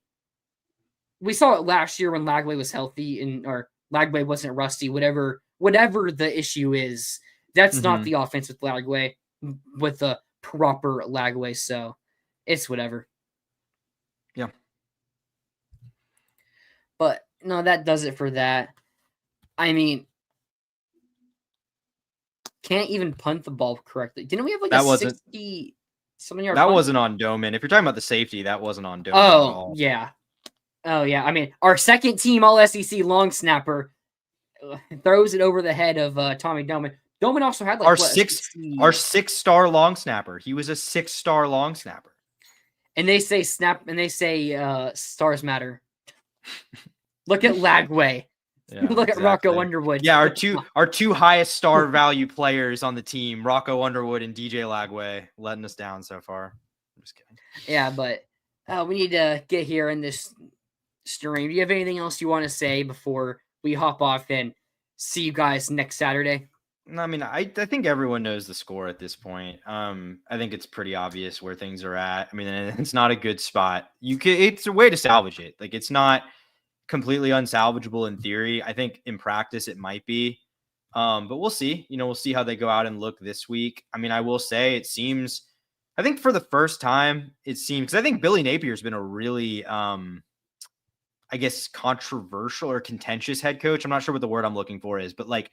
we saw it last year when Lagway was healthy or Lagway wasn't rusty, whatever the issue is. That's not the offense with Lagway, with the proper Lagway. So it's whatever. Yeah. But no, that does it for that. I mean, can't even punt the ball correctly. Didn't we have like that 60... That wasn't on Doman. If you're talking about the safety, that wasn't on Doman. Oh, yeah. Oh, yeah. I mean, our second team All SEC long snapper throws it over the head of Tommy Doman. Doman also had like our 6-star long snapper. He was a 6-star long snapper. And they say stars matter. Look at Lagway. Yeah, look at Rocco Underwood. Yeah, our two highest star value players on the team, Rocco Underwood and DJ Lagway, letting us down so far. I'm just kidding. Yeah, but we need to get here in this stream. Do you have anything else you want to say before we hop off and see you guys next Saturday? I mean, I think everyone knows the score at this point. I think it's pretty obvious where things are at. I mean, it's not a good spot. It's a way to salvage it. Like, it's not completely unsalvageable in theory. I think in practice it might be, but we'll see. You know, we'll see how they go out and look this week. I mean, I will say it seems, I think for the first time, it seems, because I think Billy Napier's been a really, I guess, controversial or contentious head coach. I'm not sure what the word I'm looking for is, but like,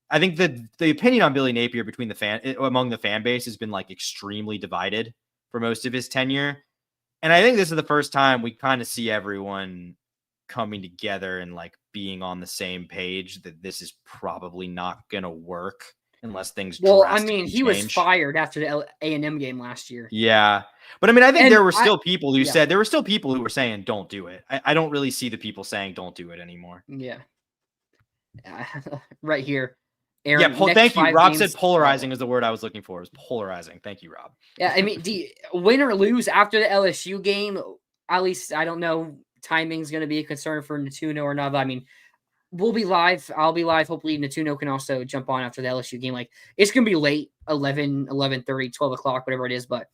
I think the opinion on Billy Napier among the fan base has been like extremely divided for most of his tenure. And I think this is the first time we kind of see everyone coming together and like being on the same page that this is probably not going to work unless things. Well, I mean, he was fired after the A&M game last year. Yeah. But I mean, I think there were still people who said there were still people who were saying, don't do it. I don't really see the people saying don't do it anymore. Yeah. Right here. Aaron, yeah. Thank you. Rob said polarizing is the word I was looking for. It was polarizing. Thank you, Rob. Yeah. I mean, win or lose after the LSU game, at least I don't know. Timing's going to be a concern for Natuno or not. I mean, we'll be live. I'll be live. Hopefully Natuno can also jump on after the LSU game. Like, it's going to be late, 11, 11:30, 12 o'clock, whatever it is. But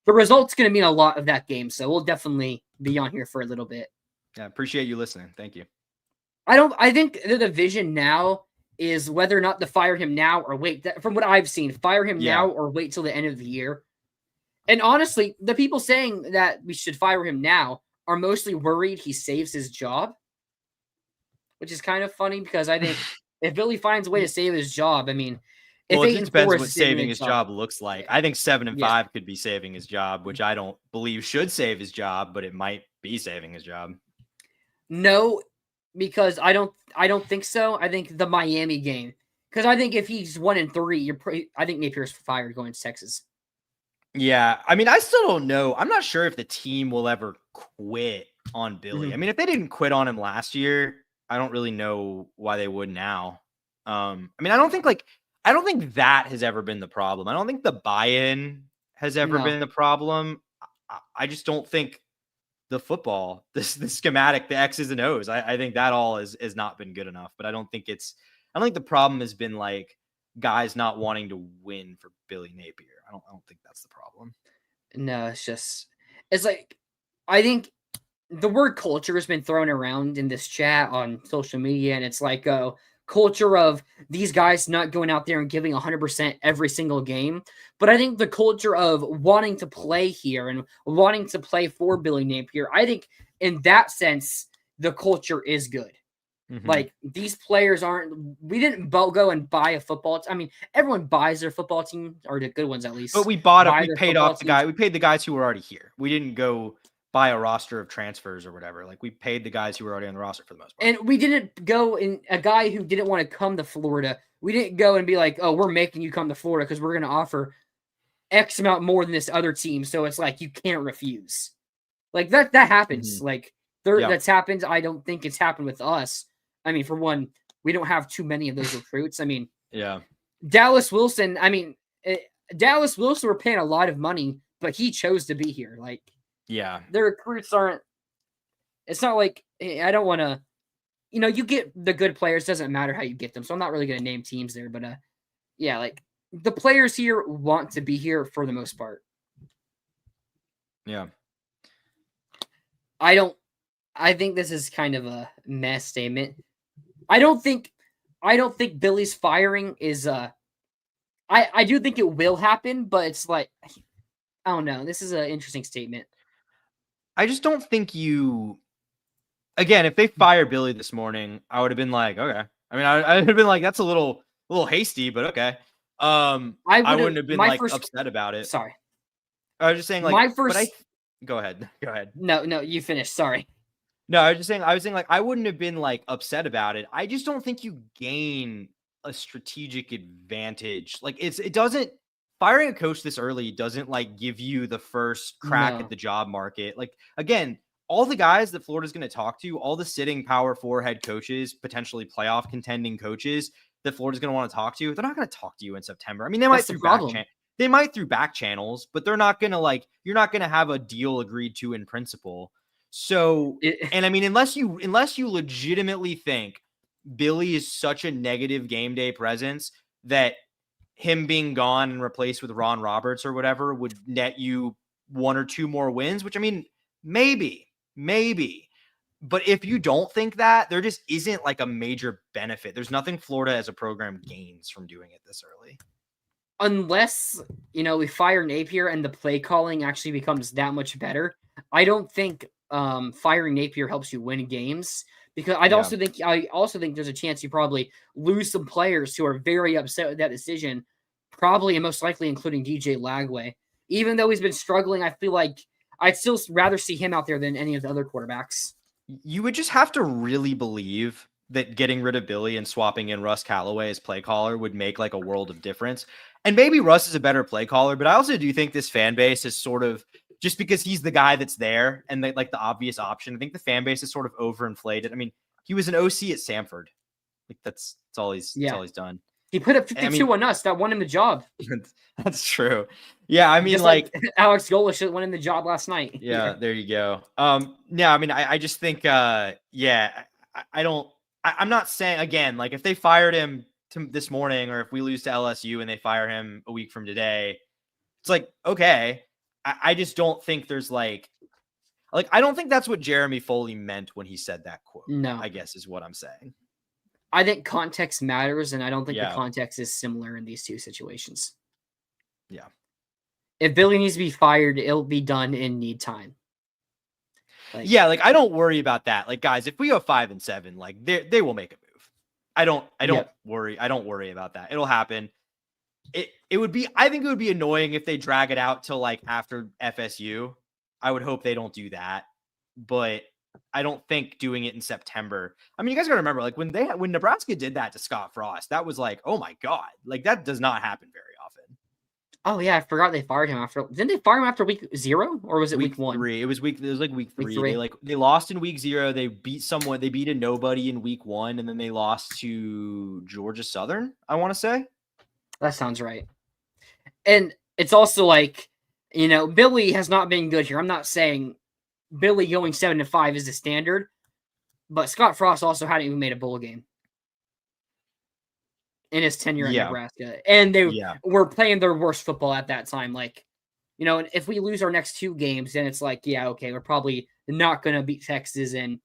the result's going to mean a lot of that game. So we'll definitely be on here for a little bit. Yeah, appreciate you listening. Thank you. I think the division now is whether or not to fire him now or wait. From what I've seen, fire him now or wait till the end of the year. And honestly, the people saying that we should fire him now are mostly worried he saves his job, which is kind of funny because I think if Billy finds a way to save his job, I mean, it depends what saving his job looks like. I think 7-5 could be saving his job, which I don't believe should save his job, but it might be saving his job. No, because I don't think so. I think the Miami game, because I think if he's 1-3, I think Napier's fired going to Texas. Yeah, I mean, I still don't know. I'm not sure if the team will ever quit on Billy. I mean, if they didn't quit on him last year, I don't really know why they would now. I mean, I don't think that has ever been the problem. I don't think the buy-in has ever been the problem. I just don't think the football, the schematic, the X's and O's. I think that all has not been good enough. But I don't think the problem has been like guys not wanting to win for Billy Napier. I don't think that's the problem. No, it's like, I think the word culture has been thrown around in this chat on social media, and it's like a culture of these guys not going out there and giving 100% every single game. But I think the culture of wanting to play here and wanting to play for Billy Napier, I think in that sense, the culture is good. Like, these players we didn't go and buy a football. I mean, everyone buys their football team, or the good ones at least. But we paid off we paid the guys who were already here. We didn't go buy a roster of transfers or whatever. Like, we paid the guys who were already on the roster for the most part. And we didn't go in a guy who didn't want to come to Florida. We didn't go and be like, oh, we're making you come to Florida because we're going to offer X amount more than this other team. So it's like, you can't refuse. Like, that happens. Like, that's happened. I don't think it's happened with us. I mean, for one, we don't have too many of those recruits. I mean, Dallas Wilson were paying a lot of money, but he chose to be here. Like, their recruits aren't, it's not like, I don't want to, you get the good players, doesn't matter how you get them. So I'm not really going to name teams there, but like, the players here want to be here for the most part. Yeah. I think this is kind of a mess statement. I don't think Billy's firing is I do think it will happen, but it's like, I don't know. This is an interesting statement. I just don't think again, if they fire Billy this morning, I would have been like, okay. I mean, I would have been like, that's a little hasty, but okay. I wouldn't have been upset about it. Sorry. I was just saying, like, go ahead. No, you finished. Sorry. No, I was saying like, I wouldn't have been like upset about it. I just don't think you gain a strategic advantage. Like, firing a coach this early doesn't like give you the first crack at the job market. Like, again, all the guys that Florida's going to talk to, all the sitting Power 4 head coaches, potentially playoff contending coaches that Florida's going to want to talk to, they're not going to talk to you in September. I mean, they might through back channels, but they're not going to you're not going to have a deal agreed to in principle. So, and I mean, unless you legitimately think Billy is such a negative game day presence that him being gone and replaced with Ron Roberts or whatever would net you 1 or 2 more wins, which, I mean, maybe. But if you don't think that, there just isn't like a major benefit. There's nothing Florida as a program gains from doing it this early. Unless, we fire Napier and the play calling actually becomes that much better. I don't think firing Napier helps you win games, because I also think there's a chance you probably lose some players who are very upset with that decision, probably and most likely including DJ Lagway. Even though he's been struggling, I feel like I'd still rather see him out there than any of the other quarterbacks. You would just have to really believe that getting rid of Billy and swapping in Russ Callaway as play caller would make like a world of difference. And maybe Russ is a better play caller, but I also do think this fan base is sort of, just because he's the guy that's there and like the obvious option, I think the fan base is sort of overinflated. I mean, he was an OC at Samford. Like that's all he's done. He put up 52 on us. That won him the job. That's true. Yeah, I mean, just like Alex Golish won him the job last night. Yeah, there you go. Yeah, I mean, I just think, I'm not saying, again, like if they fired him this morning, or if we lose to LSU and they fire him a week from today, it's like, okay. I just don't think there's I don't think that's what Jeremy Foley meant when he said that quote. No, I guess is what I'm saying. I think context matters, and I don't think the context is similar in these two situations. Yeah. If Billy needs to be fired, it'll be done in need time. I don't worry about that. Like, guys, if we go 5-7, like they will make a move. I don't worry. I don't worry about that. It'll happen. I think it would be annoying if they drag it out till like after FSU. I would hope they don't do that, but I don't think doing it in September. I mean, you guys got to remember, like when Nebraska did that to Scott Frost, that was like, oh my God, like that does not happen very often. Oh yeah, I forgot they fired him after. Didn't they fire him after week 0, or was it week 1? 3. It was week 3. They lost in week 0. They beat someone. They beat a nobody in week 1, and then they lost to Georgia Southern, I want to say. That sounds right. And it's also like, Billy has not been good here. I'm not saying Billy going 7-5 is the standard, but Scott Frost also hadn't even made a bowl game in his tenure at Nebraska, and they were playing their worst football at that time. Like, you know, if we lose our next 2 games, then it's like, yeah, okay, we're probably not going to beat Texas, and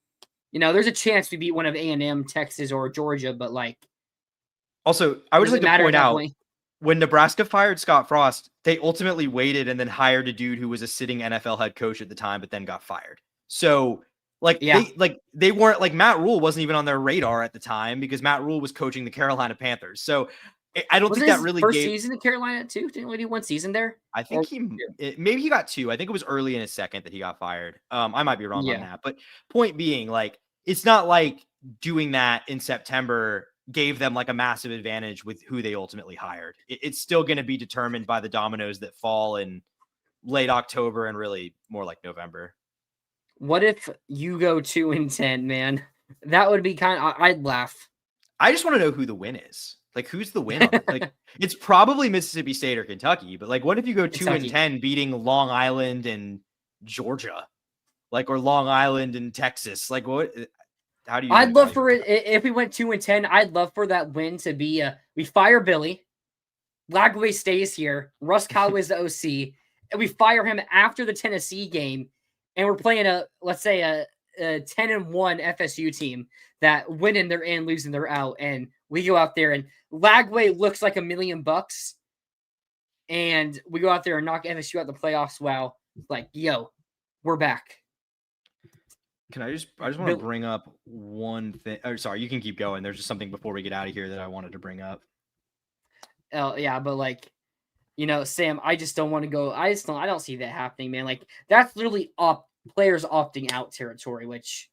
you know, there's a chance we beat one of A&M, Texas, or Georgia, but like, also, I would just like to point out when Nebraska fired Scott Frost, they ultimately waited and then hired a dude who was a sitting NFL head coach at the time, but then got fired. So like, they weren't like Matt Rule wasn't even on their radar at the time because Matt Rule was coaching the Carolina Panthers. So I don't think that really first season in Carolina too. Didn't we do 1 season there? I think maybe he got 2. I think it was early in his second that he got fired. I might be wrong on that, but point being, like, it's not like doing that in September gave them like a massive advantage with who they ultimately hired. It's still going to be determined by the dominoes that fall in late October and really more like November. What if you go 2-10, man? That would be I'd laugh. I just want to know who the win is. Like, who's the win? Like, it's probably Mississippi State or Kentucky, but like, what if you go 2-10 beating Long Island and Georgia, like, or Long Island and Texas? Like, what? How do you? I'd love for it if we went 2-10. I'd love for that win to be we fire Billy, Lagway stays here, Russ Callaway's the OC, and we fire him after the Tennessee game, and we're playing let's say a 10-1 FSU team that winning they're in, losing they're out, and we go out there and Lagway looks like $1 million, and we go out there and knock FSU out the playoffs. Wow, like, yo, we're back. I just want to bring up one thing. Oh, sorry, you can keep going. There's just something before we get out of here that I wanted to bring up. Oh yeah, but like, you know, Sam, I just don't want to go. I don't see that happening, man. Like, that's literally players opting out territory, which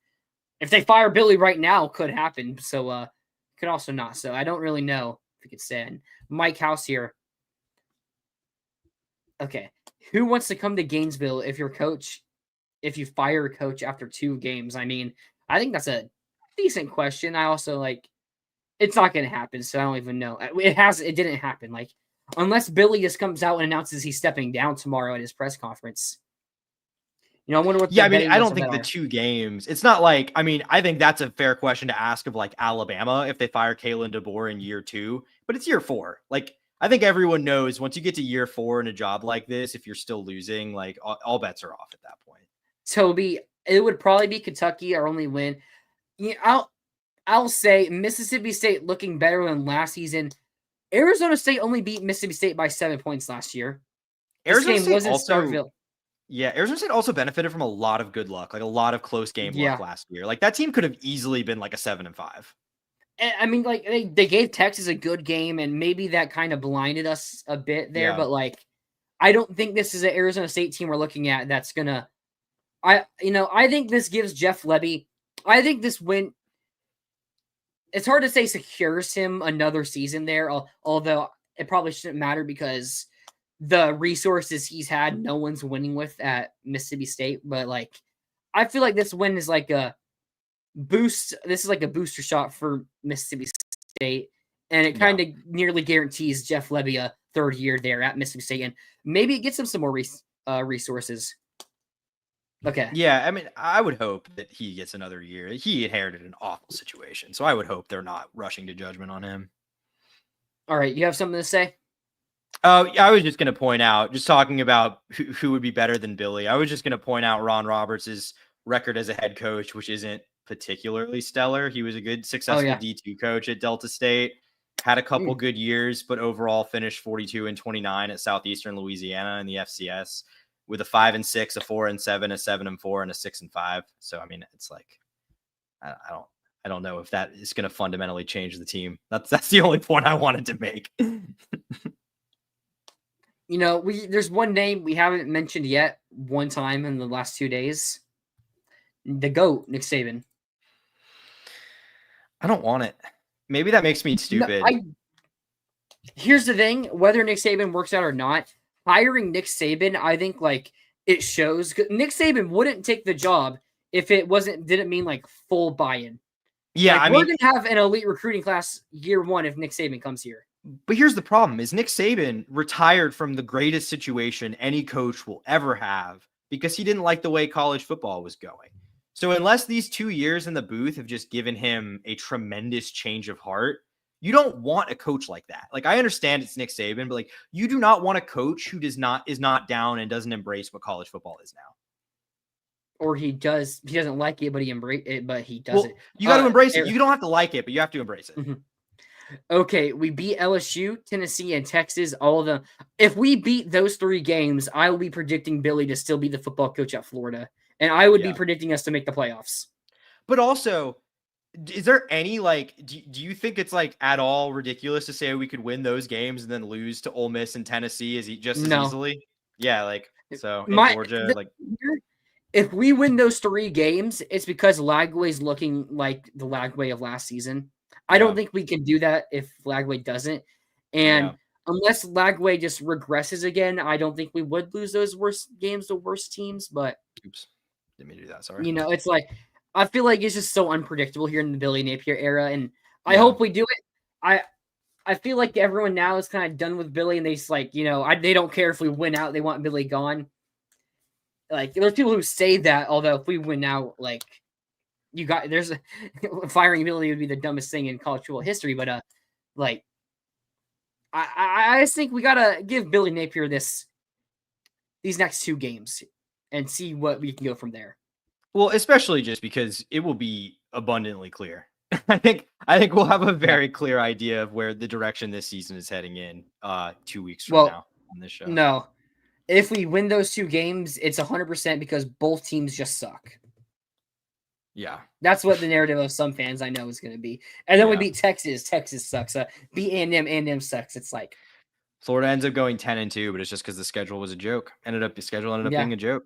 if they fire Billy right now could happen. So could also not. So I don't really know if we could say it. Mike House here. Okay. Who wants to come to Gainesville if you fire a coach after 2 games? I mean, I think that's a decent question. I also like, it's not going to happen. So I don't even know. It didn't happen. Like, unless Billy just comes out and announces he's stepping down tomorrow at his press conference. You know, I wonder what. Yeah, I mean, I don't think the 2 games. It's not like. I mean, I think that's a fair question to ask of like Alabama if they fire Kalen DeBoer in year 2, but it's year 4. Like, I think everyone knows once you get to year 4 in a job like this, if you're still losing, like all bets are off at that point. Toby, it would probably be Kentucky our only win. I'll say Mississippi State looking better than last season. Arizona State only beat Mississippi State by 7 points last year. Arizona State wasn't Starkville. Yeah, Arizona State also benefited from a lot of good luck, like a lot of close game luck last year. Like, that team could have easily been like a 7-5. I mean, like, they gave Texas a good game, and maybe that kind of blinded us a bit there. But like, I don't think this is an Arizona State team we're looking at that's gonna. I think this gives Jeff Lebby. I think this win. It's hard to say secures him another season there, although it probably shouldn't matter because the resources he's had, no one's winning with at Mississippi State. But like, I feel like this win is like a boost. This is like a booster shot for Mississippi State, and it kind of nearly guarantees Jeff Lebby a 3rd year there at Mississippi State, and maybe it gets him some more resources. Okay. Yeah, I mean, I would hope that he gets another year. He inherited an awful situation, so I would hope they're not rushing to judgment on him. All right, you have something to say? I was just going to point out, just talking about who would be better than Billy, I was just going to point out Ron Roberts' record as a head coach, which isn't particularly stellar. He was a good, successful D2 coach at Delta State, had a couple good years, but overall finished 42-29 at Southeastern Louisiana in the FCS. With a 5-6, a 4-7, a 7-4, and a 6-5. So I mean, it's like I don't know if that is going to fundamentally change the team. That's the only point I wanted to make. You know, there's one name we haven't mentioned yet. One time in the last 2 days, the GOAT, Nick Saban. I don't want it. Maybe that makes me stupid. No, here's the thing: whether Nick Saban works out or not. Hiring Nick Saban, I think, like, it shows. Nick Saban wouldn't take the job if it didn't mean like full buy-in. Yeah, like, we're gonna have an elite recruiting class year 1 if Nick Saban comes here. But here's the problem: is Nick Saban retired from the greatest situation any coach will ever have because he didn't like the way college football was going. So unless these 2 years in the booth have just given him a tremendous change of heart, you don't want a coach like that. Like, I understand it's Nick Saban, but like, you do not want a coach who is not down and doesn't embrace what college football is now. Or he doesn't like it, but he does it. You got to embrace it. You don't have to like it, but you have to embrace it. Mm-hmm. Okay, we beat LSU, Tennessee, and Texas. All of them. If we beat those 3 games, I will be predicting Billy to still be the football coach at Florida. And I would be predicting us to make the playoffs. But also, is there any, like, do you think it's, like, at all ridiculous to say we could win those games and then lose to Ole Miss and Tennessee as easily? Yeah, like, so in Georgia, if we win those 3 games, it's because Lagway's looking like the Lagway of last season. I don't think we can do that if Lagway doesn't. And unless Lagway just regresses again, I don't think we would lose those worst games to worst teams. But oops, didn't mean to do that. Sorry. You know, it's like, I feel like it's just so unpredictable here in the Billy Napier era, and I hope we do it. I feel like everyone now is kind of done with Billy, and they just like, you know, they don't care if we win out. They want Billy gone. Like, there's people who say that, although if we win out, like, firing Billy would be the dumbest thing in college football history. But like, I just think we gotta give Billy Napier these next 2 games and see what we can go from there. Well, especially just because it will be abundantly clear. I think we'll have a very clear idea of where the direction this season is heading in 2 weeks from now on this show. No. If we win those 2 games, it's 100% because both teams just suck. Yeah. That's what the narrative of some fans I know is going to be. And then we beat Texas. Texas sucks. Beat A&M sucks. It's like Florida ends up going 10-2, but it's just because the schedule was a joke. The schedule ended up being a joke.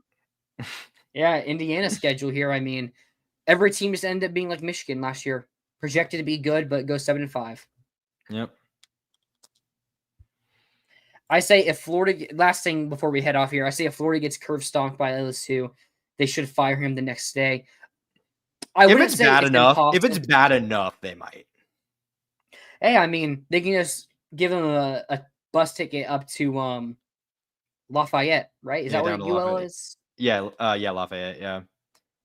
Yeah, Indiana's schedule here. I mean, every team just ended up being like Michigan last year. Projected to be good, but go 7-5. Yep. I say if Florida, last thing before we head off here, I say if Florida gets curve stomped by LSU, they should fire him the next day. If it's bad enough, they might. Hey, I mean, they can just give him a bus ticket up to Lafayette, right? Is that where UL is? Yeah, Lafayette.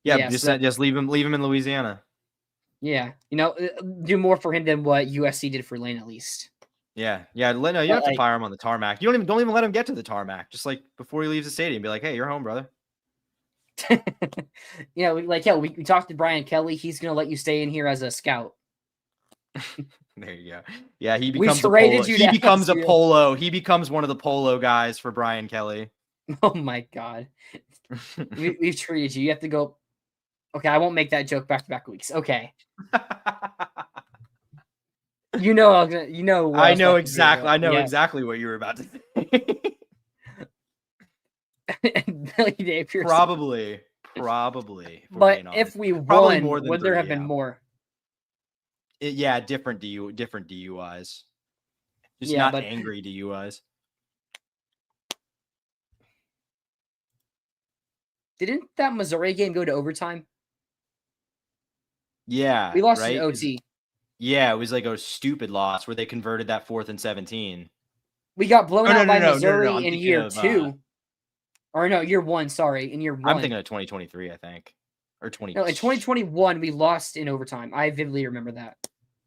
Yeah. Just leave him in Louisiana. Yeah, you know, do more for him than what USC did for Lane, at least. Yeah. You don't have to fire him on the tarmac. You don't even let him get to the tarmac. Just like before he leaves the stadium, be like, "Hey, you're home, brother." We talked to Brian Kelly. He's gonna let you stay in here as a scout. There you go. Yeah, he becomes a polo. He becomes one of the polo guys for Brian Kelly. Oh my god, we've treated you. You have to go. Okay, I won't make that joke back-to-back weeks. Okay. I know exactly what you were about to say. Billy Napier. Probably. But if we won, would there have been more? Different DUIs. Just not angry DUIs. Didn't that Missouri game go to overtime? Yeah. We lost in OT. Yeah, it was like a stupid loss where they converted that 4th and 17. We got blown out by Missouri in year 2. Or no, year 1, sorry. In year 1. I'm thinking of 2023, I think. Or 20. No, in 2021, we lost in overtime. I vividly remember that.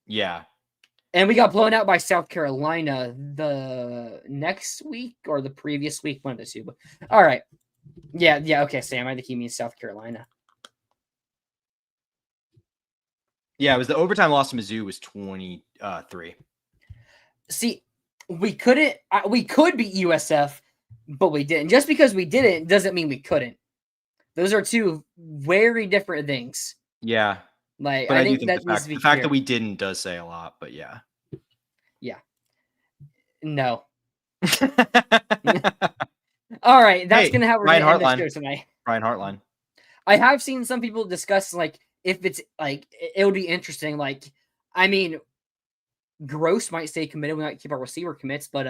Yeah. And we got blown out by South Carolina the next week or the previous week, one of the two. But, all right. Yeah, okay, Sam. I think he means South Carolina. Yeah, it was the overtime loss to Mizzou was 23. See, we could beat USF, but we didn't. Just because we didn't doesn't mean we couldn't. Those are 2 very different things. Yeah. But I think that the fact that we didn't does say a lot, but yeah. Yeah. No. All right, that's gonna have we're gonna end this show tonight. Ryan Hartline. I have seen some people discuss like if it's like it would be interesting. Like, I mean, Gross might stay committed. We might keep our receiver commits, but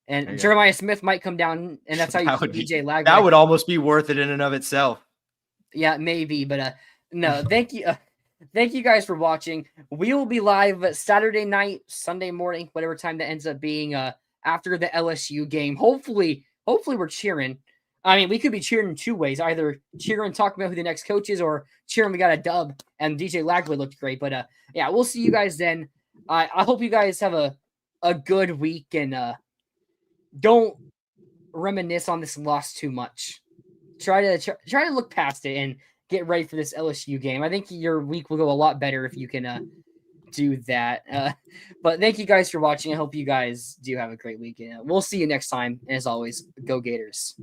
and Jeremiah Smith might come down, and that's how you keep DJ Lagway. That would almost be worth it in and of itself. Yeah, maybe, but no. Thank you. Thank you guys for watching. We will be live Saturday night, Sunday morning, whatever time that ends up being after the LSU game. Hopefully we're cheering. I mean, we could be cheering in two ways: either cheering and talking about who the next coach is, or cheering we got a dub and DJ Lagway looked great. But yeah, we'll see you guys then. I hope you guys have a good week and don't reminisce on this loss too much. Try to look past it and get ready for this LSU game. I think your week will go a lot better if you can do that. But thank you guys for watching. I hope you guys do have a great weekend. We'll see you next time. And as always, go Gators.